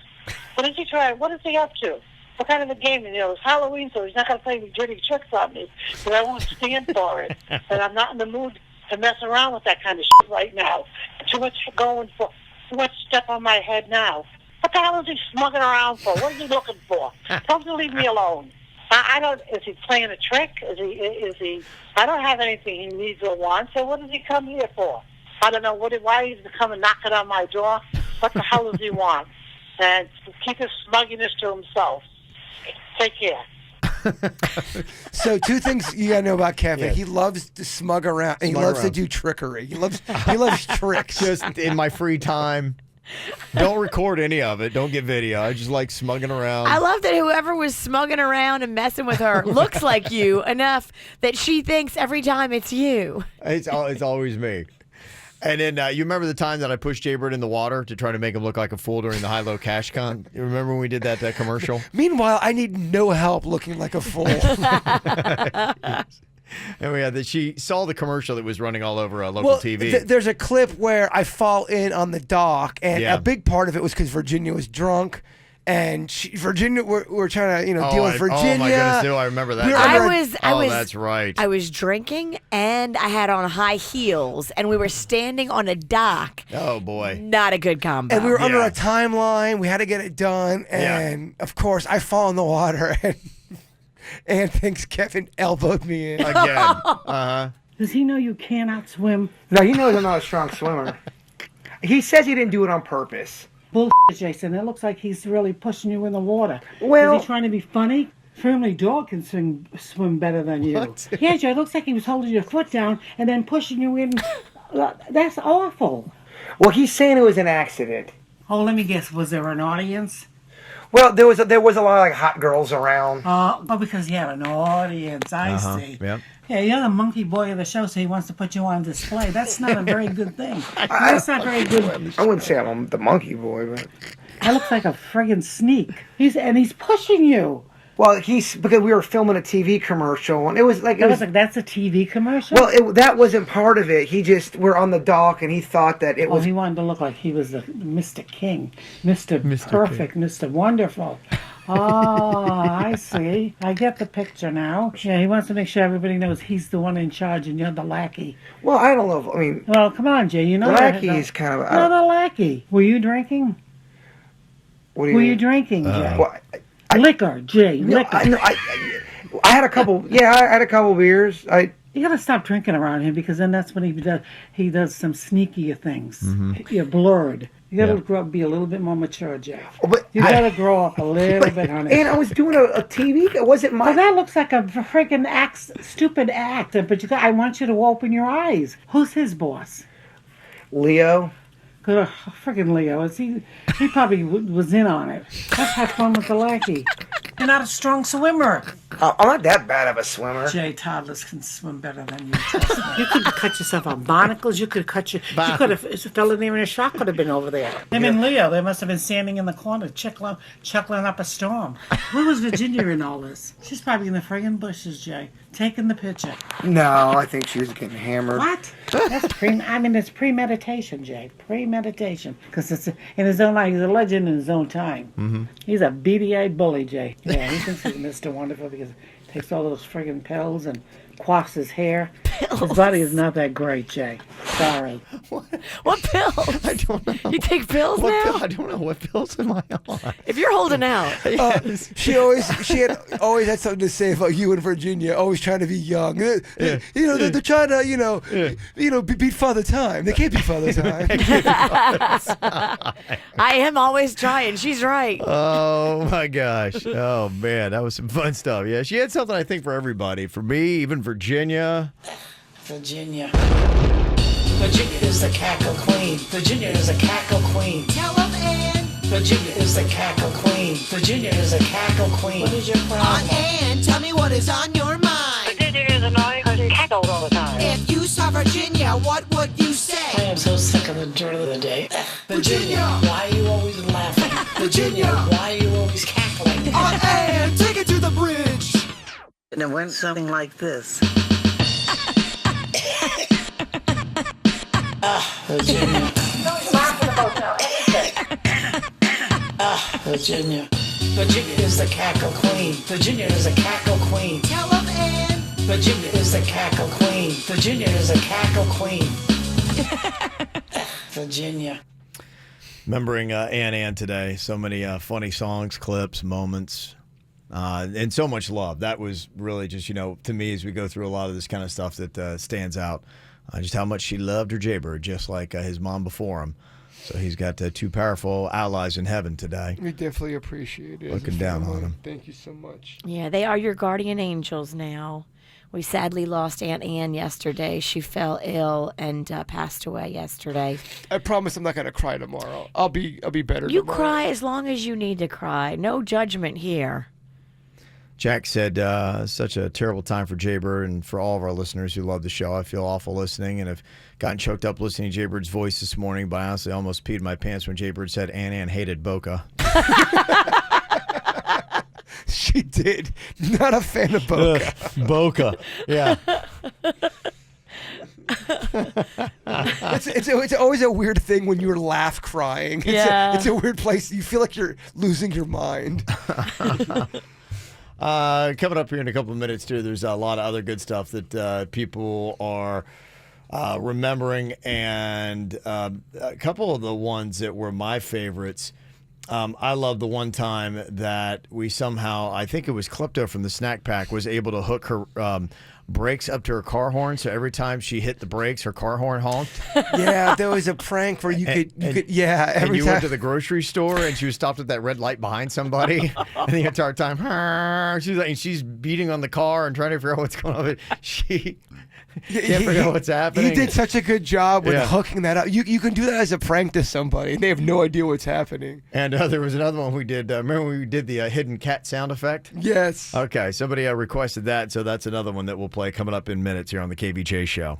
What is he trying? What is he up to? What kind of a game? It's Halloween, so he's not going to play any dirty tricks on me. But I won't stand for it. And I'm not in the mood to mess around with that kind of shit right now. Too much stuff on my head now. What the hell is he smugging around for? What is he looking for? Tell him to leave me alone. I don't. Is he playing a trick? Is he? I don't have anything he needs or wants. So what does he come here for? I don't know. Why he's coming knocking on my door? What the hell does he want? And keep his smugginess to himself. Take care. So 2 things you gotta know about Kevin. Yes. He loves to smug around, and he loves to do trickery. He loves tricks. Just in my free time. Don't record any of it. Don't get video. I just like smugging around. I love that whoever was smugging around and messing with her looks like you enough that she thinks every time it's you. It's always me. And then you remember the time that I pushed Jaybird in the water to try to make him look like a fool during the high-low cash con? You remember when we did that commercial? Meanwhile, I need no help looking like a fool. And we had she saw the commercial that was running all over local TV. There's a clip where I fall in on the dock, and Yeah. a big part of it was because Virginia was drunk. And Virginia, we're trying to, deal with Virginia. Oh my goodness, I remember that. That's right. I was drinking and I had on high heels and we were standing on a dock. Oh boy. Not a good combo. And we were under a timeline. We had to get it done. And of course, I fall in the water and Ann thinks Kevin elbowed me in. Again. Does he know you cannot swim? No, he knows I'm not a strong swimmer. He says he didn't do it on purpose. Bullshit, Jason. It looks like he's really pushing you in the water. Well- Is he trying to be funny? Family dog can swim better than you. What? Yeah, Joe, it looks like he was holding your foot down and then pushing you in. That's awful. Well, he's saying it was an accident. Oh, let me guess. Was there an audience? Well, there was a lot of like hot girls around. Oh, because he had an audience. I see. Yep. Yeah, you're the monkey boy of the show, so he wants to put you on display. That's not a very good thing. That's not very good. I wouldn't say I'm the monkey boy, but That looks like a friggin' sneak. He's pushing you. well, because we were filming a TV commercial, and it was like That's a TV commercial? well, that wasn't part of it. We're on the dock, and he thought that it was. He wanted to look like he was the Mr. King, Mr. Perfect, Mr. Wonderful. Oh, I see. I get the picture now. Yeah, he wants to make sure everybody knows he's the one in charge and you're the lackey. Well, I don't know. Well, come on, Jay. You know lackey is kind of. You're the lackey. Were you drinking? What do you Were mean? you drinking, Jay? Well, liquor, Jay. No, liquor. I had a couple. Yeah, I had a couple beers. You gotta stop drinking around him because then that's when he does. He does some sneakier things. You're blurred. You gotta grow up, be a little bit more mature, Jay. You gotta grow up a little bit, honey. And I was doing a TV. It wasn't my. Well, that looks like a freaking stupid act. But I want you to open your eyes. Who's his boss? Leo. Good, freaking Leo. He probably was in on it. Let's have fun with the lackey. You're not a strong swimmer. I'm not that bad of a swimmer. Jay, toddlers can swim better than you. Trust me. You could cut yourself on barnacles. You could have fell in there and a shark could have been over there. Him and Leo, they must have been standing in the corner chuckling up a storm. Where was Virginia in all this? She's probably in the friggin' bushes, Jay, taking the picture. No, I think she was getting hammered. What? That's it's premeditation, Jay. Premeditation. Because it's in his own life. He's a legend in his own time. Mm-hmm. He's a beady-eyed bully, Jay. Yeah, he thinks he's Mr. Wonderful because he takes all those friggin' pills and quaffs his hair. His body is not that great, Jay. Sorry. What pills? I don't know. You take pills now? I don't know. What pills am I on? If you're holding out. She had always had something to say about you and Virginia, always trying to be young. They're trying to, beat Father Time. They can't beat Father Time. I am always trying. She's right. Oh my gosh. Oh man, that was some fun stuff. Yeah, she had something I think for everybody. For me, even Virginia. Virginia is the cackle queen. Virginia is a cackle queen. Tell them, Ann. Virginia is the cackle queen. Virginia is a cackle queen. What is your problem? Aunt Ann, tell me what is on your mind. Virginia is annoying because she cackles all the time. If you saw Virginia, what would you I say? am so sick of the dirt of the day. Virginia. Why are you always laughing? Virginia. Why are you always cackling? Aunt Ann, take it to the bridge. And it went something like this. Virginia. Don't laugh about anything. Virginia. Virginia is the cackle queen. Virginia is a cackle queen. Tell them, Ann. Virginia is the cackle queen. Virginia is a cackle queen. Virginia. Remembering Ann today. So many funny songs, clips, moments, and so much love. That was really just, to me, as we go through a lot of this kind of stuff that stands out, just how much she loved her Jaybird, just like his mom before him. So he's got two powerful allies in heaven today. We definitely appreciate it. Looking down on him. Thank you so much. Yeah, they are your guardian angels now. We sadly lost Aunt Ann yesterday. She fell ill and passed away yesterday. I promise I'm not gonna cry tomorrow. I'll be better. You tomorrow. cry as long as you need to cry. No judgment here. Jack said, such a terrible time for Jaybird and for all of our listeners who love the show. I feel awful listening and have gotten choked up listening to Jaybird's voice this morning, but I honestly almost peed my pants when Jaybird said Ann hated Boca. She did. Not a fan of Boca. Boca. Yeah. It's always a weird thing when you're laugh crying. It's a weird place. You feel like you're losing your mind. Coming up here in a couple of minutes, too, there's a lot of other good stuff that people are remembering, and a couple of the ones that were my favorites. I love the one time that we somehow, I think it was Klepto from the snack pack, was able to hook her brakes up to her car horn, so every time she hit the brakes, her car horn honked. Yeah, there was a prank where you could and you went to the grocery store and she was stopped at that red light behind somebody, and the entire time, she's beating on the car and trying to figure out what's going on. But she can't figure out what's happening. He did such a good job with hooking that up. You can do that as a prank to somebody, and they have no idea what's happening. And there was another one we did. Remember when we did the hidden cat sound effect? Yes. Okay, somebody requested that, so that's another one that we'll play coming up in minutes here on the KVJ Show.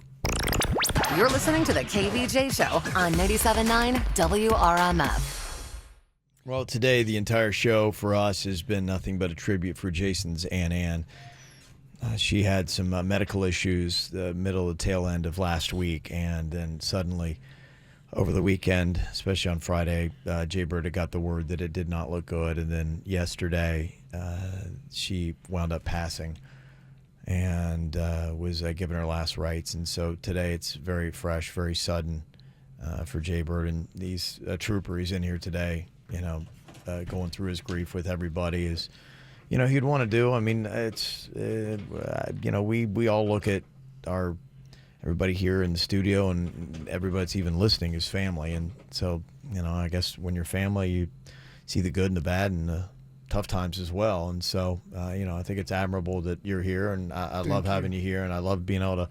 You're listening to the KVJ Show on 97.9 WRMF. Well, today the entire show for us has been nothing but a tribute for Jason's Ann. She had some medical issues the middle of the tail end of last week, and then suddenly over the weekend, especially on Friday, Jaybird had got the word that it did not look good, and then yesterday she wound up passing and was given her last rites. And so today it's very fresh, very sudden for Jaybird, and these trooper he's in here today, going through his grief with everybody is, he'd want to do. I mean, it's, we all look at everybody here in the studio and everybody that's even listening is family. And so, I guess when you're family, you see the good and the bad and the tough times as well. And so, I think it's admirable that you're here, and I love having you here, and I love being able to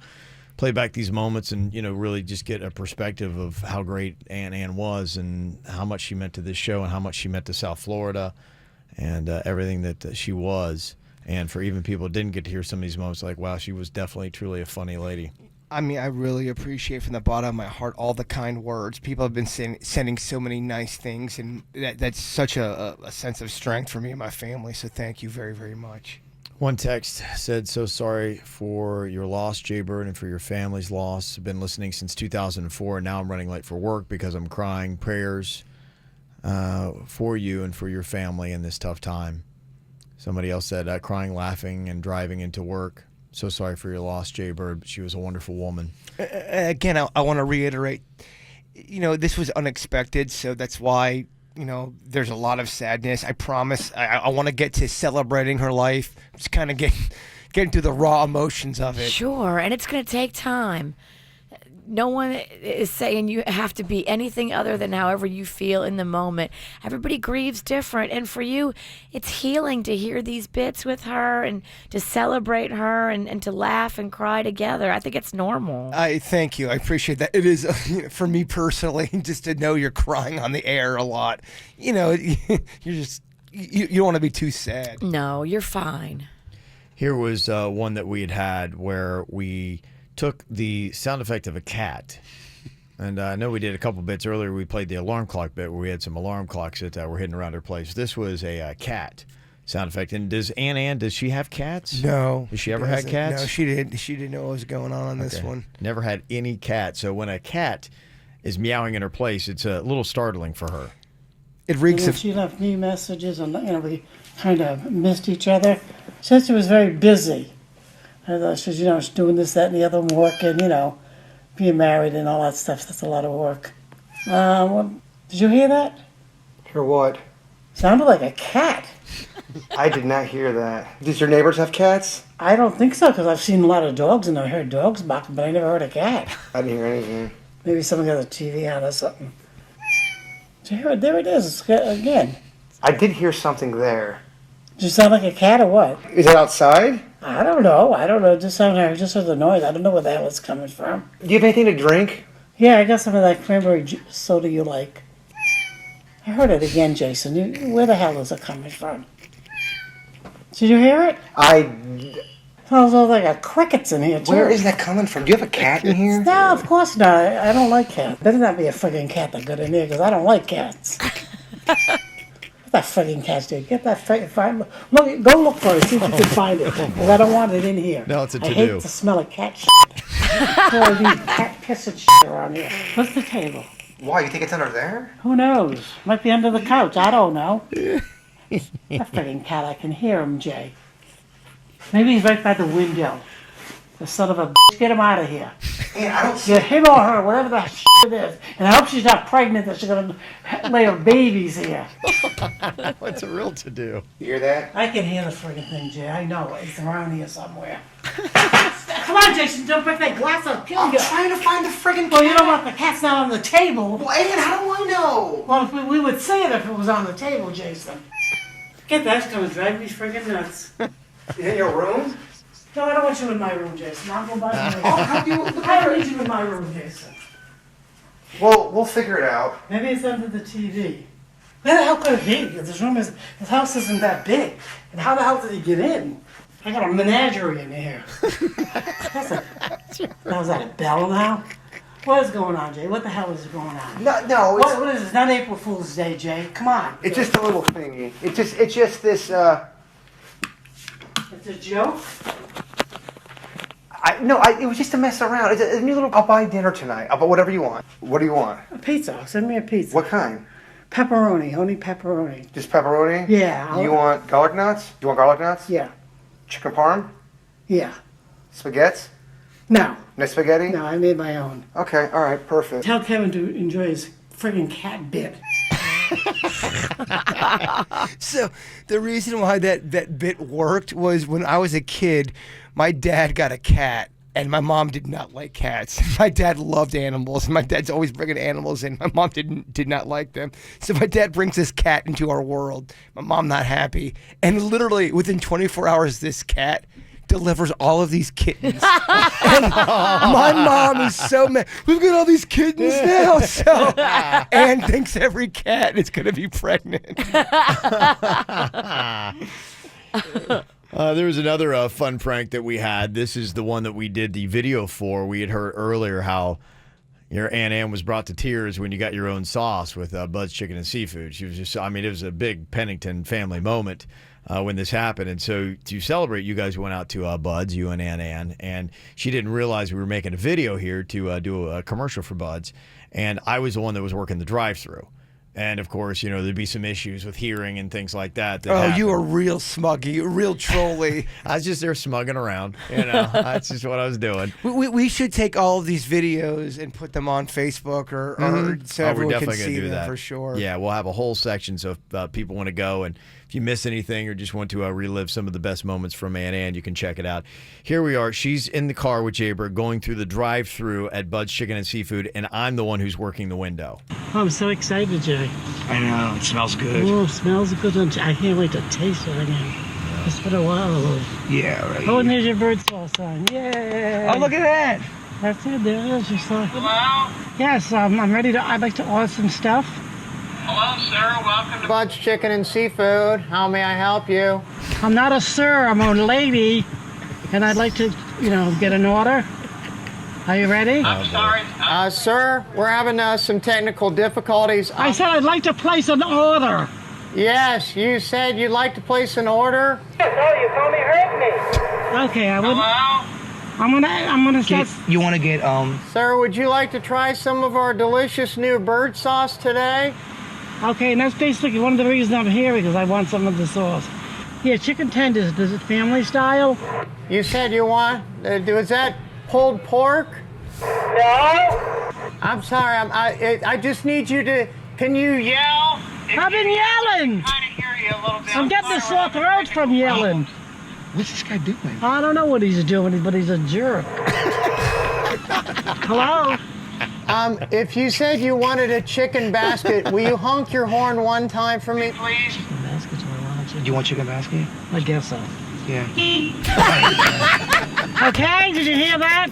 play back these moments and, really just get a perspective of how great Ann was and how much she meant to this show and how much she meant to South Florida and everything that she was. And for even people who didn't get to hear some of these moments, like, wow, she was definitely, truly a funny lady. I mean, I really appreciate from the bottom of my heart all the kind words. People have been sending so many nice things, and that's such a sense of strength for me and my family. So thank you very, very much. One text said, so sorry for your loss, Jaybird, and for your family's loss. I've been listening since 2004, and now I'm running late for work because I'm crying. Prayers for you and for your family in this tough time. Somebody else said, crying, laughing, and driving into work. So sorry for your loss, Jaybird. She was a wonderful woman. Again, I want to reiterate, this was unexpected, so that's why, there's a lot of sadness. I promise I want to get to celebrating her life, just kind of get into the raw emotions of it. Sure, and it's going to take time. No one is saying you have to be anything other than however you feel in the moment. Everybody grieves different. And for you, it's healing to hear these bits with her and to celebrate her and to laugh and cry together. I think it's normal. I thank you. I appreciate that. It is, for me personally, just to know you're crying on the air a lot. You're just, you don't want to be too sad. No, you're fine. Here was one that we had where we took the sound effect of a cat, and I know we did a couple bits earlier. We played the alarm clock bit where we had some alarm clocks that were hidden around her place. This was a cat sound effect. And does Ann, does she have cats? No. Has she ever had cats? No, she didn't. She didn't know what was going on this one. Never had any cat. So when a cat is meowing in her place, it's a little startling for her. It reeks of... She left me messages, and we kind of missed each other. She said she was very busy. She's, she's doing this, that, and the other, and working, being married and all that stuff. That's a lot of work. Did you hear that? Hear what? Sounded like a cat. I did not hear that. Does your neighbors have cats? I don't think so, because I've seen a lot of dogs, and I heard dogs barking, but I never heard a cat. I didn't hear anything. Maybe someone got the TV on or something. Did you hear it? There it is, again. I did hear something there. Does it sound like a cat or what? Is it outside? I don't know. I just heard the noise. I don't know where the hell it's coming from. Do you have anything to drink? Yeah, I got some of that cranberry soda you like. I heard it again, Jason. Where the hell is it coming from? Did you hear it? I. Sounds like a crickets in here, too. Where is that coming from? Do you have a cat in here? No, of course not. I don't like cats. Better not be a friggin' cat that got in here, because I don't like cats. Get that friggin' cat, dude. Get that friggin' look, go look for it. See if you can find it. Because I don't want it in here. No, it's a I to-do. hate the smell of cat shit. All these cat piss and shit around here. What's the table? Why? You think it's under there? Who knows? Might be under the couch. I don't know. That friggin' cat, I can hear him, Jay. Maybe he's right by the window. The son of a bitch. Get him out of here. Man, I don't see Get him or her, whatever that shit it is. And I hope she's not pregnant, that she's going to lay her babies here. What's a real to-do? You hear that? I can hear the friggin' thing, Jay. I know it. It's around here somewhere. Come on, Jason. Don't break that glass. I'll kill you. I'm trying to find the friggin' cat. Well, you know what? The cat's not on the table. Well, Ian, how do I know? Well, if we would see it if it was on the table, Jason. Get that. It's going to drive me friggin' nuts. In your room? No, I don't want you in my room, Jason. I'll go by my room. Oh, I don't need you in my room, Jason. Well, we'll figure it out. Maybe it's under the TV. Where the hell could it be? This house isn't that big. And how the hell did he get in? I got a menagerie in here. Now, is that a bell now? What is going on, Jay? What the hell is going on? No, it's... What is this? Not April Fool's Day, Jay. Come on. It's just a little thingy. It's just this, It's a joke? It was just to mess around. It's a new little... I'll buy dinner tonight. I'll buy whatever you want. What do you want? A pizza. Send me a pizza. What kind? Pepperoni. Only pepperoni. Just pepperoni? Yeah. You want garlic nuts? You want garlic nuts? Yeah. Chicken parm? Yeah. Spaghetti? No. No spaghetti? No, I made my own. Okay, all right, perfect. Tell Kevin to enjoy his friggin' cat bit. So the reason why that bit worked was when I was a kid, my dad got a cat. And my mom did not like cats. My dad loved animals. My dad's always bringing animals in. My mom did not like them. So my dad brings this cat into our world. My mom not happy. And literally within 24 hours, this cat delivers all of these kittens. And my mom is so mad. We've got all these kittens now. So Anne thinks every cat is going to be pregnant. There was another fun prank that we had. This is the one that we did the video for. We had heard earlier how your Aunt Ann was brought to tears when you got your own sauce with Bud's Chicken and Seafood. She was just, I mean, it was a big Pennington family moment when this happened. And so to celebrate, you guys went out to Bud's, you and Aunt Ann, and she didn't realize we were making a video here to do a commercial for Bud's. And I was the one that was working the drive-thru. And, of course, you know, there'd be some issues with hearing and things like that. Oh, you were real smuggy, real trolly. I was just there smugging around. You know, that's just what I was doing. We should take all of these videos and put them on Facebook or so everyone can see them for sure. Yeah, we'll have a whole section so if people want to go and if you miss anything or just want to relive some of the best moments from Aunt Ann, you can check it out. Here we are. She's in the car with Jaber going through the drive-thru at Bud's Chicken and Seafood, and I'm the one who's working the window. Oh, I'm so excited, Jay. I know, it smells good. Oh, it smells good. I can't wait to taste it again. It's been a while. Yeah, right. Oh, and there's your bird sauce on. Yay! Oh, look at that. That's it. There it is. Your sauce. Hello? Yes, I'm ready to. I'd like to order some stuff. Hello, sir. Welcome to Bud's Chicken and Seafood. How may I help you? I'm not a sir. I'm a lady, and I'd like to, get an order. Are you ready? I'm sorry. Sir, we're having some technical difficulties. I said I'd like to place an order. Yes, you said you'd like to place an order? Yes, oh, you told me hurt me. Okay, I would. Hello? I'm gonna start. You want to get, Sir, would you like to try some of our delicious new bird sauce today? Okay, and that's basically one of the reasons I'm here, because I want some of the sauce. Yeah, chicken tenders. Is it family style? You said you want, was that pulled pork? No. I'm sorry, I just need you to, can you yell? I've been yelling. Kind of hear you a little bit. I'm getting a sore throat from yelling. What's this guy doing? I don't know what he's doing, but he's a jerk. Hello? If you said you wanted a chicken basket, will you honk your horn one time for me, please? Chicken basket's what I want. Do you want chicken basket? I guess so. Yeah. Okay, did you hear that?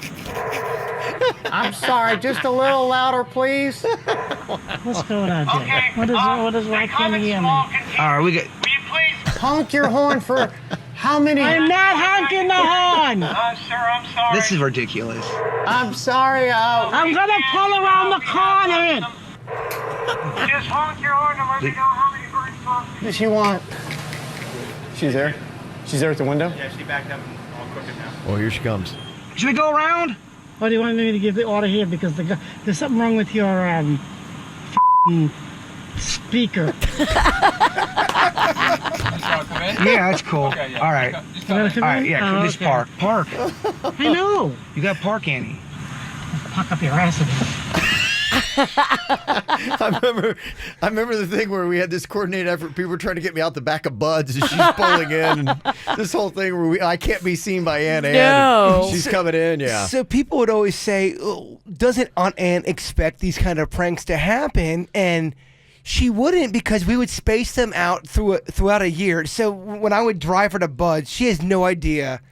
I'm sorry, just a little louder, please. What's going on, Jay? Okay. What is why can't you hear me? All right, we got. Will you please? Honk your horn for How many? I'm not honking the horn. Sir, I'm sorry. This is ridiculous. I'm sorry. I'm gonna pull around the corner. Just honk your horn and let me know how many birds talk. Does she want? She's there. She's there at the window. Yeah, she backed up and all crooked now. Well, here she comes. Should we go around? What do you want me to give the order here? Because there's something wrong with your speaker. Yeah, that's cool. Okay, yeah. All right. All right, yeah, just okay. park. Park. I know. You got park, Annie. Puck up your ass again. I remember the thing where we had this coordinated effort. People were trying to get me out the back of Bud's, and she's pulling in. And this whole thing where I can't be seen by Aunt Ann. No. She's coming in, yeah. So people would always say, oh, doesn't Aunt Ann expect these kind of pranks to happen? And she wouldn't, because we would space them out throughout a year. So when I would drive her to Bud's, she has no idea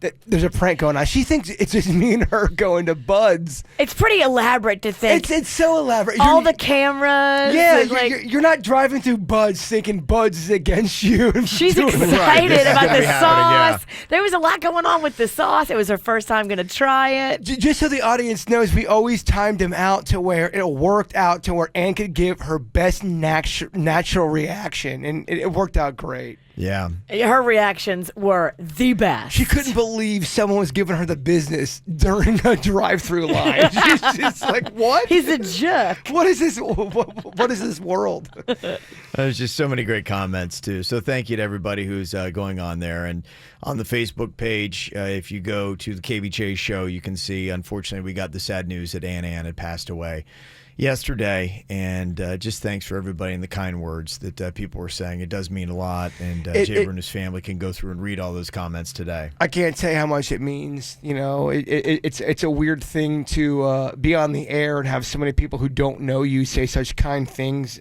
that there's a prank going on. She thinks it's just me and her going to Bud's. It's pretty elaborate to think. It's so elaborate. All the cameras. Yeah, and you're not driving through Bud's thinking Bud's is against you. She's excited about the sauce. There was a lot going on with the sauce. It was her first time going to try it. Just so the audience knows, we always timed him out to where it worked out to where Ann could give her best natural reaction, and it worked out great. Yeah. Her reactions were the best. She couldn't believe someone was giving her the business during a drive-through line. She's just like, what? He's a jerk. What is this? What is this world? There's just so many great comments, too. So thank you to everybody who's going on there. And on the Facebook page, if you go to the KVJ Show, you can see, unfortunately, we got the sad news that Aunt Ann had passed away yesterday, and just thanks for everybody and the kind words that people were saying. It does mean a lot, and Jaber and his family can go through and read all those comments today. I can't tell you how much it means. You know, it's a weird thing to be on the air and have so many people who don't know you say such kind things.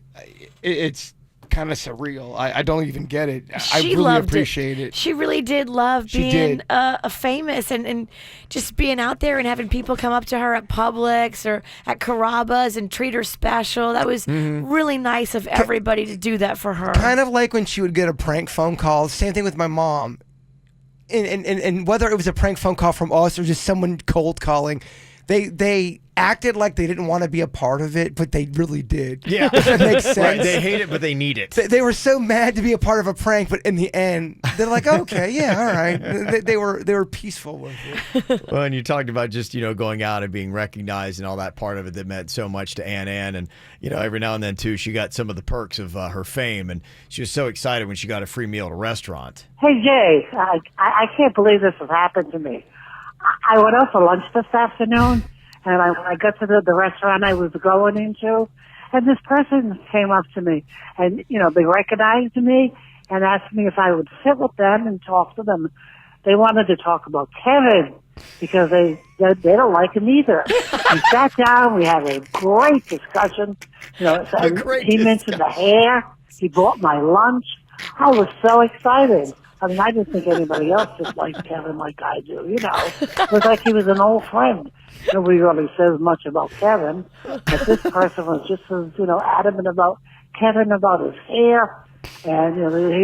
It's kind of surreal. I don't even get it. I really appreciate it. She really did love being famous and just being out there and having people come up to her at Publix or at Carrabba's and treat her special. That was really nice of everybody to do that for her. Kind of like when she would get a prank phone call. Same thing with my mom. And whether it was a prank phone call from us or just someone cold calling, they acted like they didn't want to be a part of it, but they really did. Yeah. If that makes sense. Right. They hate it, but they need it. They were so mad to be a part of a prank, but in the end, they're like, okay, yeah, all right. They were peaceful with it. Well, and you talked about just, going out and being recognized and all that part of it that meant so much to Aunt Ann. And, every now and then, too, she got some of the perks of her fame. And she was so excited when she got a free meal at a restaurant. Hey, Jay, I can't believe this has happened to me. I went out for lunch this afternoon, and when I got to the restaurant I was going into, and this person came up to me, and, they recognized me and asked me if I would sit with them and talk to them. They wanted to talk about Kevin because they don't like him either. We sat down, we had a great discussion. He mentioned the hair. He bought my lunch. I was so excited. I mean, I didn't think anybody else just liked Kevin like I do, It was like he was an old friend. Nobody really says much about Kevin, but this person was just as, adamant about Kevin, about his hair. And,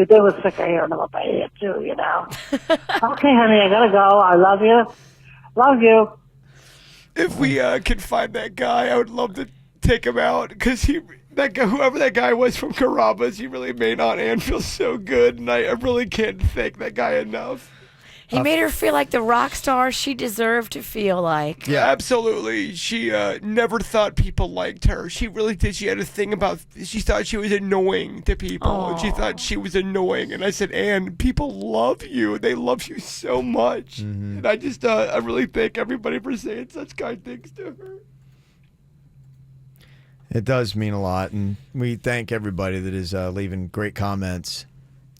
they were sick of hearing about the hair, too, Okay, honey, I gotta go. I love you. Love you. If we could find that guy, I would love to take him out, because whoever that guy was from Carrabba's, he really made Aunt Ann feel so good, and I really can't thank that guy enough. He made her feel like the rock star she deserved to feel like. Yeah, absolutely. She never thought people liked her. She really did. She had a thing about, she thought she was annoying to people. And she thought she was annoying. And I said, Ann, people love you. They love you so much. And I just, I really thank everybody for saying such kind things to her. It does mean a lot, and we thank everybody that is leaving great comments.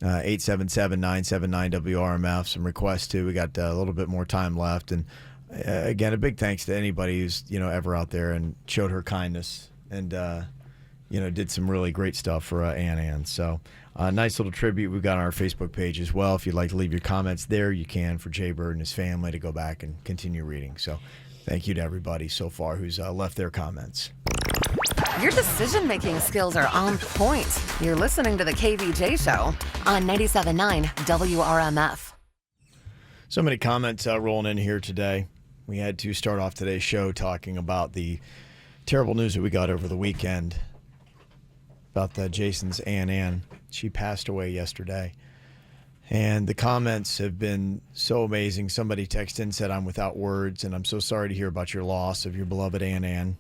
877-979-WRMF. Some requests too. We got a little bit more time left, and again, a big thanks to anybody who's ever out there and showed her kindness and did some really great stuff for Aunt Ann. So nice little tribute we've got on our Facebook page as well. If you'd like to leave your comments there, you can, for Jay Bird and his family to go back and continue reading. So thank you to everybody so far who's left their comments. Your decision-making skills are on point. You're listening to the KVJ Show on 97.9 WRMF. So many comments rolling in here today. We had to start off today's show talking about the terrible news that we got over the weekend about Jason's Ann. She passed away yesterday. And the comments have been so amazing. Somebody texted in and said, I'm without words, and I'm so sorry to hear about your loss of your beloved Ann.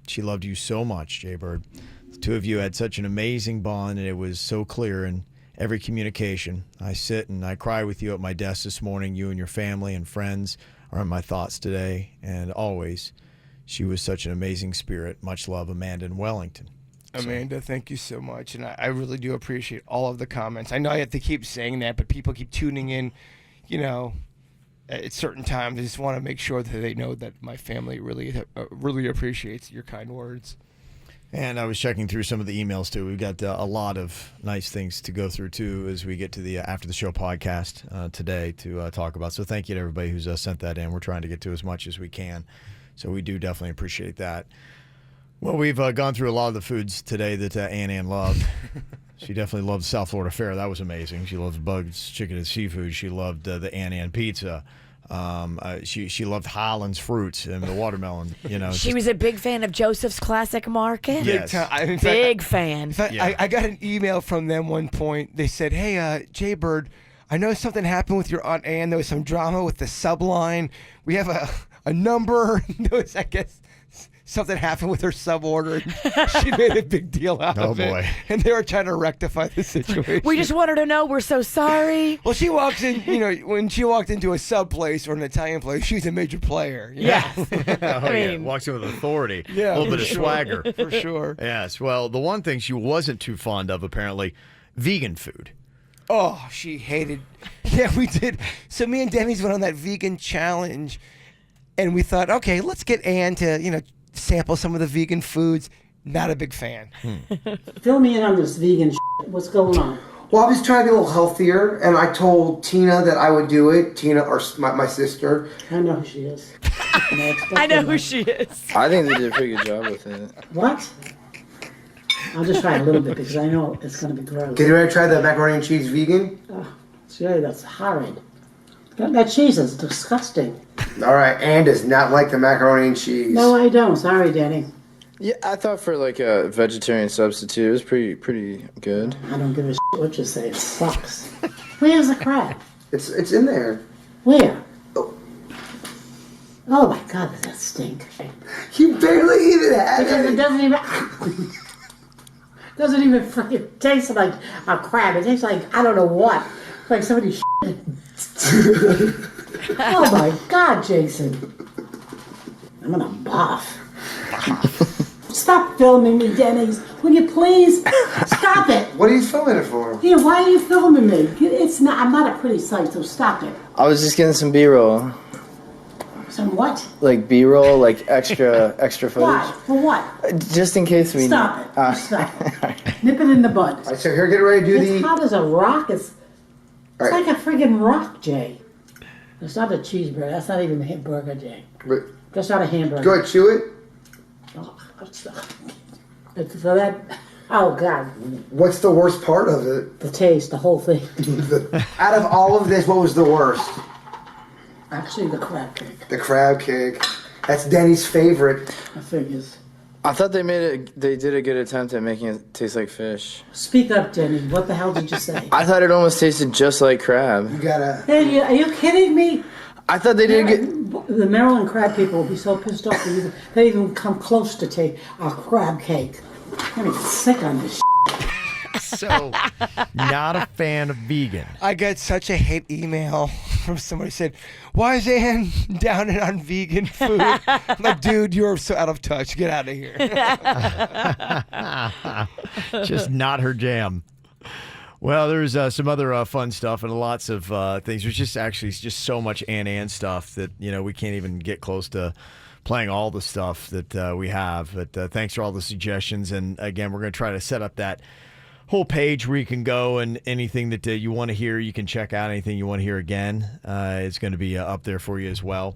She loved you so much, Jay Bird. The two of you had such an amazing bond, and it was so clear in every communication. I sit and I cry with you at my desk this morning. You and your family and friends are in my thoughts today, and always. She was such an amazing spirit. Much love, Amanda in Wellington. Amanda, thank you so much, and I really do appreciate all of the comments. I know I have to keep saying that, but people keep tuning in, at certain times. I just want to make sure that they know that my family really appreciates your kind words. And I was checking through some of the emails, too. We've got a lot of nice things to go through, too, as we get to the After the Show podcast today to talk about. So thank you to everybody who's sent that in. We're trying to get to as much as we can. So we do definitely appreciate that. Well, we've gone through a lot of the foods today that Ann loved. She definitely loved South Florida Fare. That was amazing. She loved Bugs Chicken and Seafood. She loved the Ann Pizza. She loved Highlands fruits and the watermelon. She was a big fan of Joseph's Classic Market. Yes. Big fan. I got an email from them one point. They said, hey, Jay Bird, I know something happened with your Aunt Ann. There was some drama with the subline. We have a number. There was, I guess, something happened with her suborder. She made a big deal out of it. Oh, boy. And they were trying to rectify the situation. We just wanted to know we're so sorry. Well, she walks in, when she walked into a sub place or an Italian place, she's a major player. Yes. Walks in with authority. Yeah, a little bit of swagger. For sure. Yes. Well, the one thing she wasn't too fond of, apparently, vegan food. Oh, she hated. Yeah, we did. So me and Demi's went on that vegan challenge, and we thought, okay, let's get Ann to, sample some of the vegan foods. Not a big fan. Fill me in on this vegan shit. What's going on? Well, I was trying to be a little healthier, and I told Tina that I would do it. Tina, or my sister. I know who she is. I know who she is. I think they did a pretty good job with it. What? I'll just try a little bit because I know it's going to be gross. Did you ever try the macaroni and cheese vegan? Oh, Jerry, that's horrid. That cheese is disgusting. All right, Ann does not like the macaroni and cheese. No, I don't. Sorry, Danny. Yeah, I thought for like a vegetarian substitute, it was pretty good. I don't give a shit what you say. It sucks. Where's the crab? It's in there. Where? Oh my God, does that stink? You barely even had it. Because it doesn't even freaking taste like a crab. It tastes like I don't know what. It's like somebody shit. Oh my God, Jason. I'm gonna barf. Stop filming me, Denny's. Will you please? Stop it. What are you filming it for? Yeah, why are you filming me? It's not. I'm not a pretty sight, so stop it. I was just getting some B-roll. Some what? Like B-roll, like extra footage. Why? For what? Just in case we Stop need. it. Stop it. Nip it in the bud. All right, so here, get ready to do It's hot as a rock. It's right. like a friggin' rock, Jay. It's not a cheeseburger. That's not even a hamburger, Jay. That's not a hamburger. Go ahead, chew it. Oh, so that. Oh God. What's the worst part of it? The taste, the whole thing. Out of all of this, what was the worst? Actually, the crab cake. The crab cake. That's Denny's favorite. I figures. I thought they did a good attempt at making it taste like fish. Speak up, Denny. What the hell did you say? I thought it almost tasted just like crab. You gotta. Hey, are you kidding me? I thought they did The Maryland crab people will be so pissed off that they even come close to take our crab cake. I'm getting sick on this. So, not a fan of vegan. I got such a hate email from somebody who said, why is Ann down and on vegan food? I'm like, dude, you're so out of touch. Get out of here. Just not her jam. Well, there's some other fun stuff and lots of things. There's just so much Ann stuff that, we can't even get close to playing all the stuff that we have. But thanks for all the suggestions. And again, we're going to try to set up that whole page where you can go and anything that you want to hear, you can check out. Anything you want to hear again, it's going to be up there for you as well.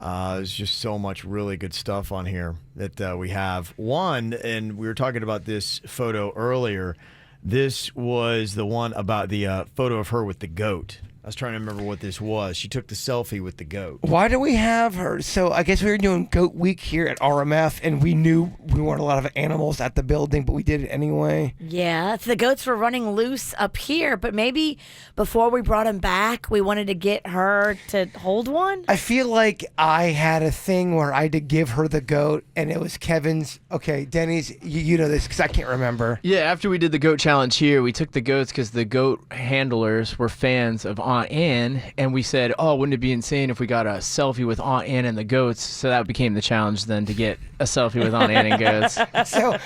There's just so much really good stuff on here that we have. One, and we were talking about this photo earlier. This was the one about the photo of her with the goat. I was trying to remember what this was. She took the selfie with the goat. Why do we have her? So I guess we were doing Goat Week here at RMF, and we knew we weren't a lot of animals at the building, but we did it anyway. Yeah, the goats were running loose up here, but maybe before we brought them back, we wanted to get her to hold one. I feel like I had a thing where I had to give her the goat, and it was Kevin's. Okay, Denny's, you know this because I can't remember. Yeah, after we did the goat challenge here, we took the goats because the goat handlers were fans of Aunt Ann, and we said, oh, wouldn't it be insane if we got a selfie with Aunt Ann and the goats? So that became the challenge then, to get a selfie with Aunt Ann and goats. So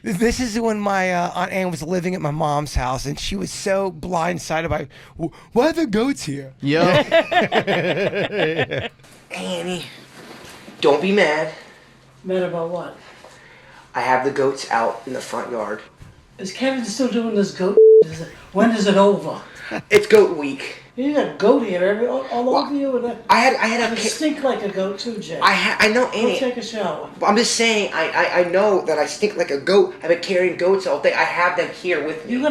this is when my Aunt Ann was living at my mom's house, and she was so blindsided by, why are the goats here? Yo. Annie, don't be mad. Mad about what? I have the goats out in the front yard. Is Kevin still doing this goat? When is it over? It's Goat Week. You got a goat here all over you. And I had you stink like a goat too, Jay. I know, Annie. Go take a shower. I'm just saying. I know that I stink like a goat. I've been carrying goats all day. I have them here with me. You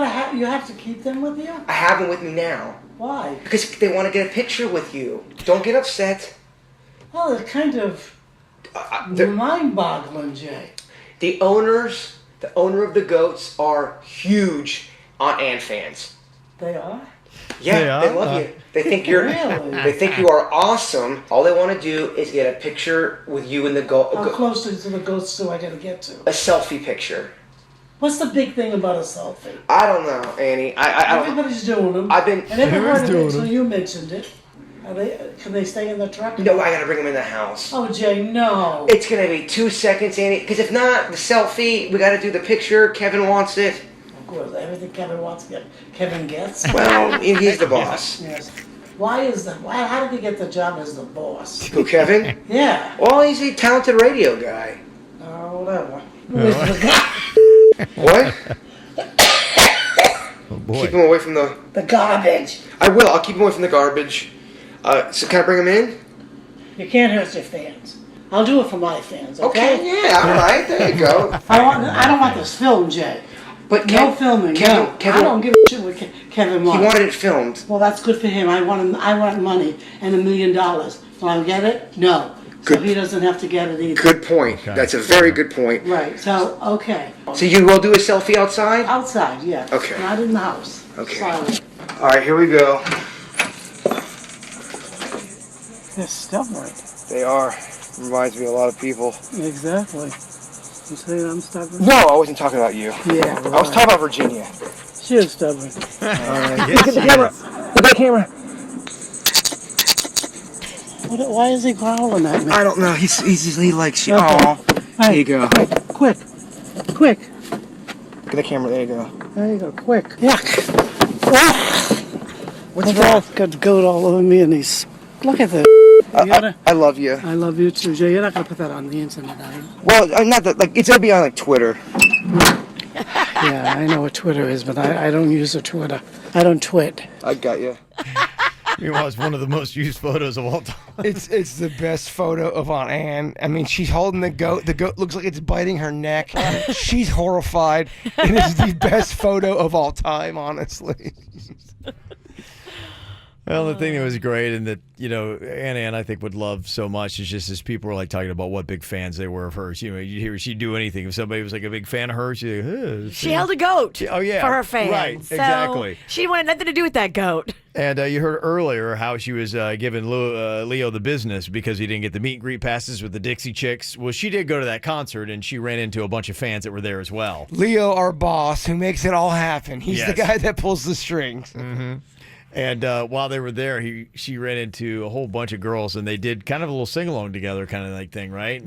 have to keep them with you. I have them with me now. Why? Because they want to get a picture with you. Don't get upset. Well, it's kind of mind-boggling, Jay. The owner of the goats are huge Aunt Ann fans. They are? Yeah, they love you. They think you're. Really? They think you are awesome. All they want to do is get a picture with you and the goat. How close to the goats do I got to get to? A selfie picture. What's the big thing about a selfie? I don't know, Annie. Everybody's doing them. I've been. And never heard of it until you mentioned it. Can they stay in the truck? No, I gotta bring them in the house. Oh, Jay, no. It's gonna be 2 seconds, Annie. Because if not, the selfie, we gotta do the picture. Kevin wants it. Of course, everything Kevin wants, Kevin gets. Well, he's the boss. Yes. Why is that? How did he get the job as the boss? Who, Kevin? Yeah. Well, he's a talented radio guy. Whatever. What? Oh boy. Keep him away from the garbage. I will. I'll keep him away from the garbage. So can I bring him in? You can't hurt your fans. I'll do it for my fans. Okay? Yeah. All right. There you go. I don't want this filmed, Jay. But no filming. Kevin, I don't give a shit what Kevin wants. He wanted it filmed. Well, that's good for him. I want money and $1 million. Will I get it? No. Good. So he doesn't have to get it either. Good point. Okay. That's a very good point. Right. So, okay. So you will do a selfie outside? Outside, yeah. Okay. Not in the house. Okay. Sorry. All right, here we go. They're stubborn. They are. Reminds me of a lot of people. Exactly. You say I'm stubborn? No, I wasn't talking about you. Yeah. Right. I was talking about Virginia. She is stubborn. Look at the camera. Look at the camera. Why is he growling at me? I don't know. He likes you. Okay. Aw. Hey, There you go. Quick. Quick. Look at the camera. There you go. There you go. Quick. Yuck. What's wrong? Got goat all over me and he's... Look at this. I love you. I love you too, Jay. You're not going to put that on the internet, are you? Well, not that. Like, it's gonna be on like Twitter. Yeah, I know what Twitter is, but I don't use a Twitter. I don't twit. I got you. Meanwhile, it's one of the most used photos of all time. It's the best photo of Aunt Ann. I mean, she's holding the goat. The goat looks like it's biting her neck. She's horrified. It is the best photo of all time, honestly. Well, the thing that was great and that, Ann I think would love so much is just as people were like talking about what big fans they were of hers. You hear she'd do anything. If somebody was like a big fan of hers, she'd like, she held a goat for her fans. Right, so exactly. She wanted nothing to do with that goat. And you heard earlier how she was giving Leo the business because he didn't get the meet and greet passes with the Dixie Chicks. Well, she did go to that concert, and she ran into a bunch of fans that were there as well. Leo, our boss, who makes it all happen. He's Yes. the guy that pulls the strings. Mm-hmm. And while they were there, she ran into a whole bunch of girls, and they did kind of a little sing-along together kind of like thing, right?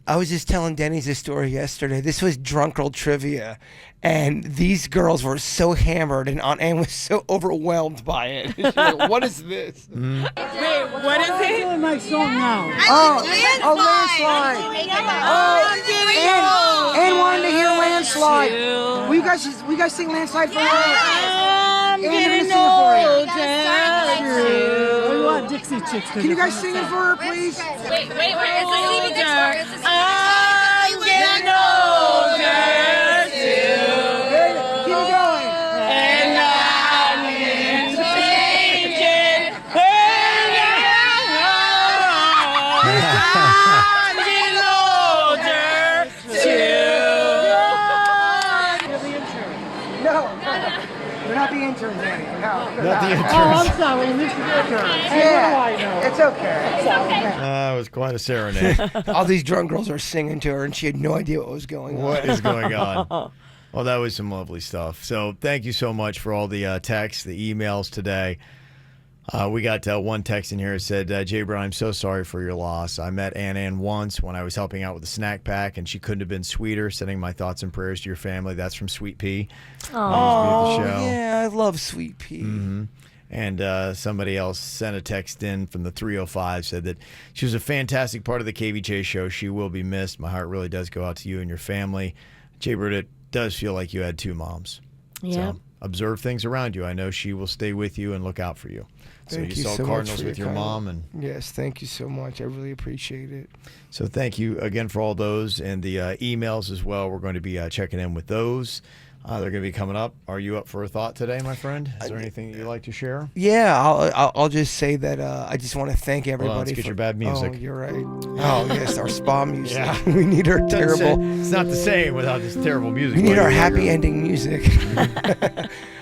I was just telling Denny's this story yesterday. This was drunk girl trivia, and these girls were so hammered, and Aunt Ann was so overwhelmed by it. She's like, what is this? Mm-hmm. Wait, what is it? I'm doing my song now. Landslide. Ann wanted to hear Landslide. Will you guys sing Landslide for her? I'm getting older. We want Dixie Chicks. Can you guys sing it for her, please? Wait. Is this even the chorus? I'm getting older too. Keep it going. And I'm into changing. not the intern, Danny. No. Not the interns. Oh, I'm sorry, Mr. Intern. Hey, what do I know? It's okay. It was quite a serenade. All these drunk girls are singing to her, and she had no idea what was going on. What is going on? Well, that was some lovely stuff. So thank you so much for all the texts, the emails today. We got one text in here that said, Jay Brown, I'm so sorry for your loss. I met Ann once when I was helping out with the snack pack, and she couldn't have been sweeter. Sending my thoughts and prayers to your family. That's from Sweet Pea. Oh, yeah, I love Sweet Pea. Mm-hmm. And somebody else sent a text in from the 305, said that she was a fantastic part of the KVJ show. She will be missed. My heart really does go out to you and your family. Jay Bird, it does feel like you had two moms. Yeah. So observe things around you. I know she will stay with you and look out for you. Thank you saw so Cardinals much with your mom. And yes, thank you so much. I really appreciate it. So thank you again for all those and the emails as well. We're going to be checking in with those. They're going to be coming up. Are you up for a thought today, my friend? Is there anything that you'd like to share? Yeah, I'll just say that I just want to thank everybody. Let's get for your bad music. Oh, you're right. Oh, yes, our spa music. Yeah. We need our terrible. It's not the same without this terrible music. We need our happy ending music.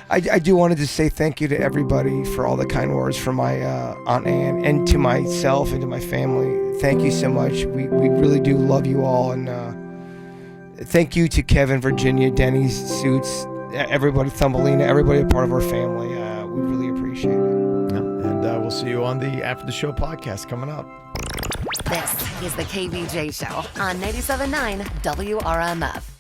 I do want to just say thank you to everybody for all the kind words from my Aunt Ann and to myself and to my family. Thank you so much. We really do love you all. And thank you to Kevin, Virginia, Denny's, Suits, everybody, Thumbelina, everybody a part of our family. We really appreciate it. Yeah. And we'll see you on the After the Show podcast coming up. This is the KVJ Show on 97.9 WRMF.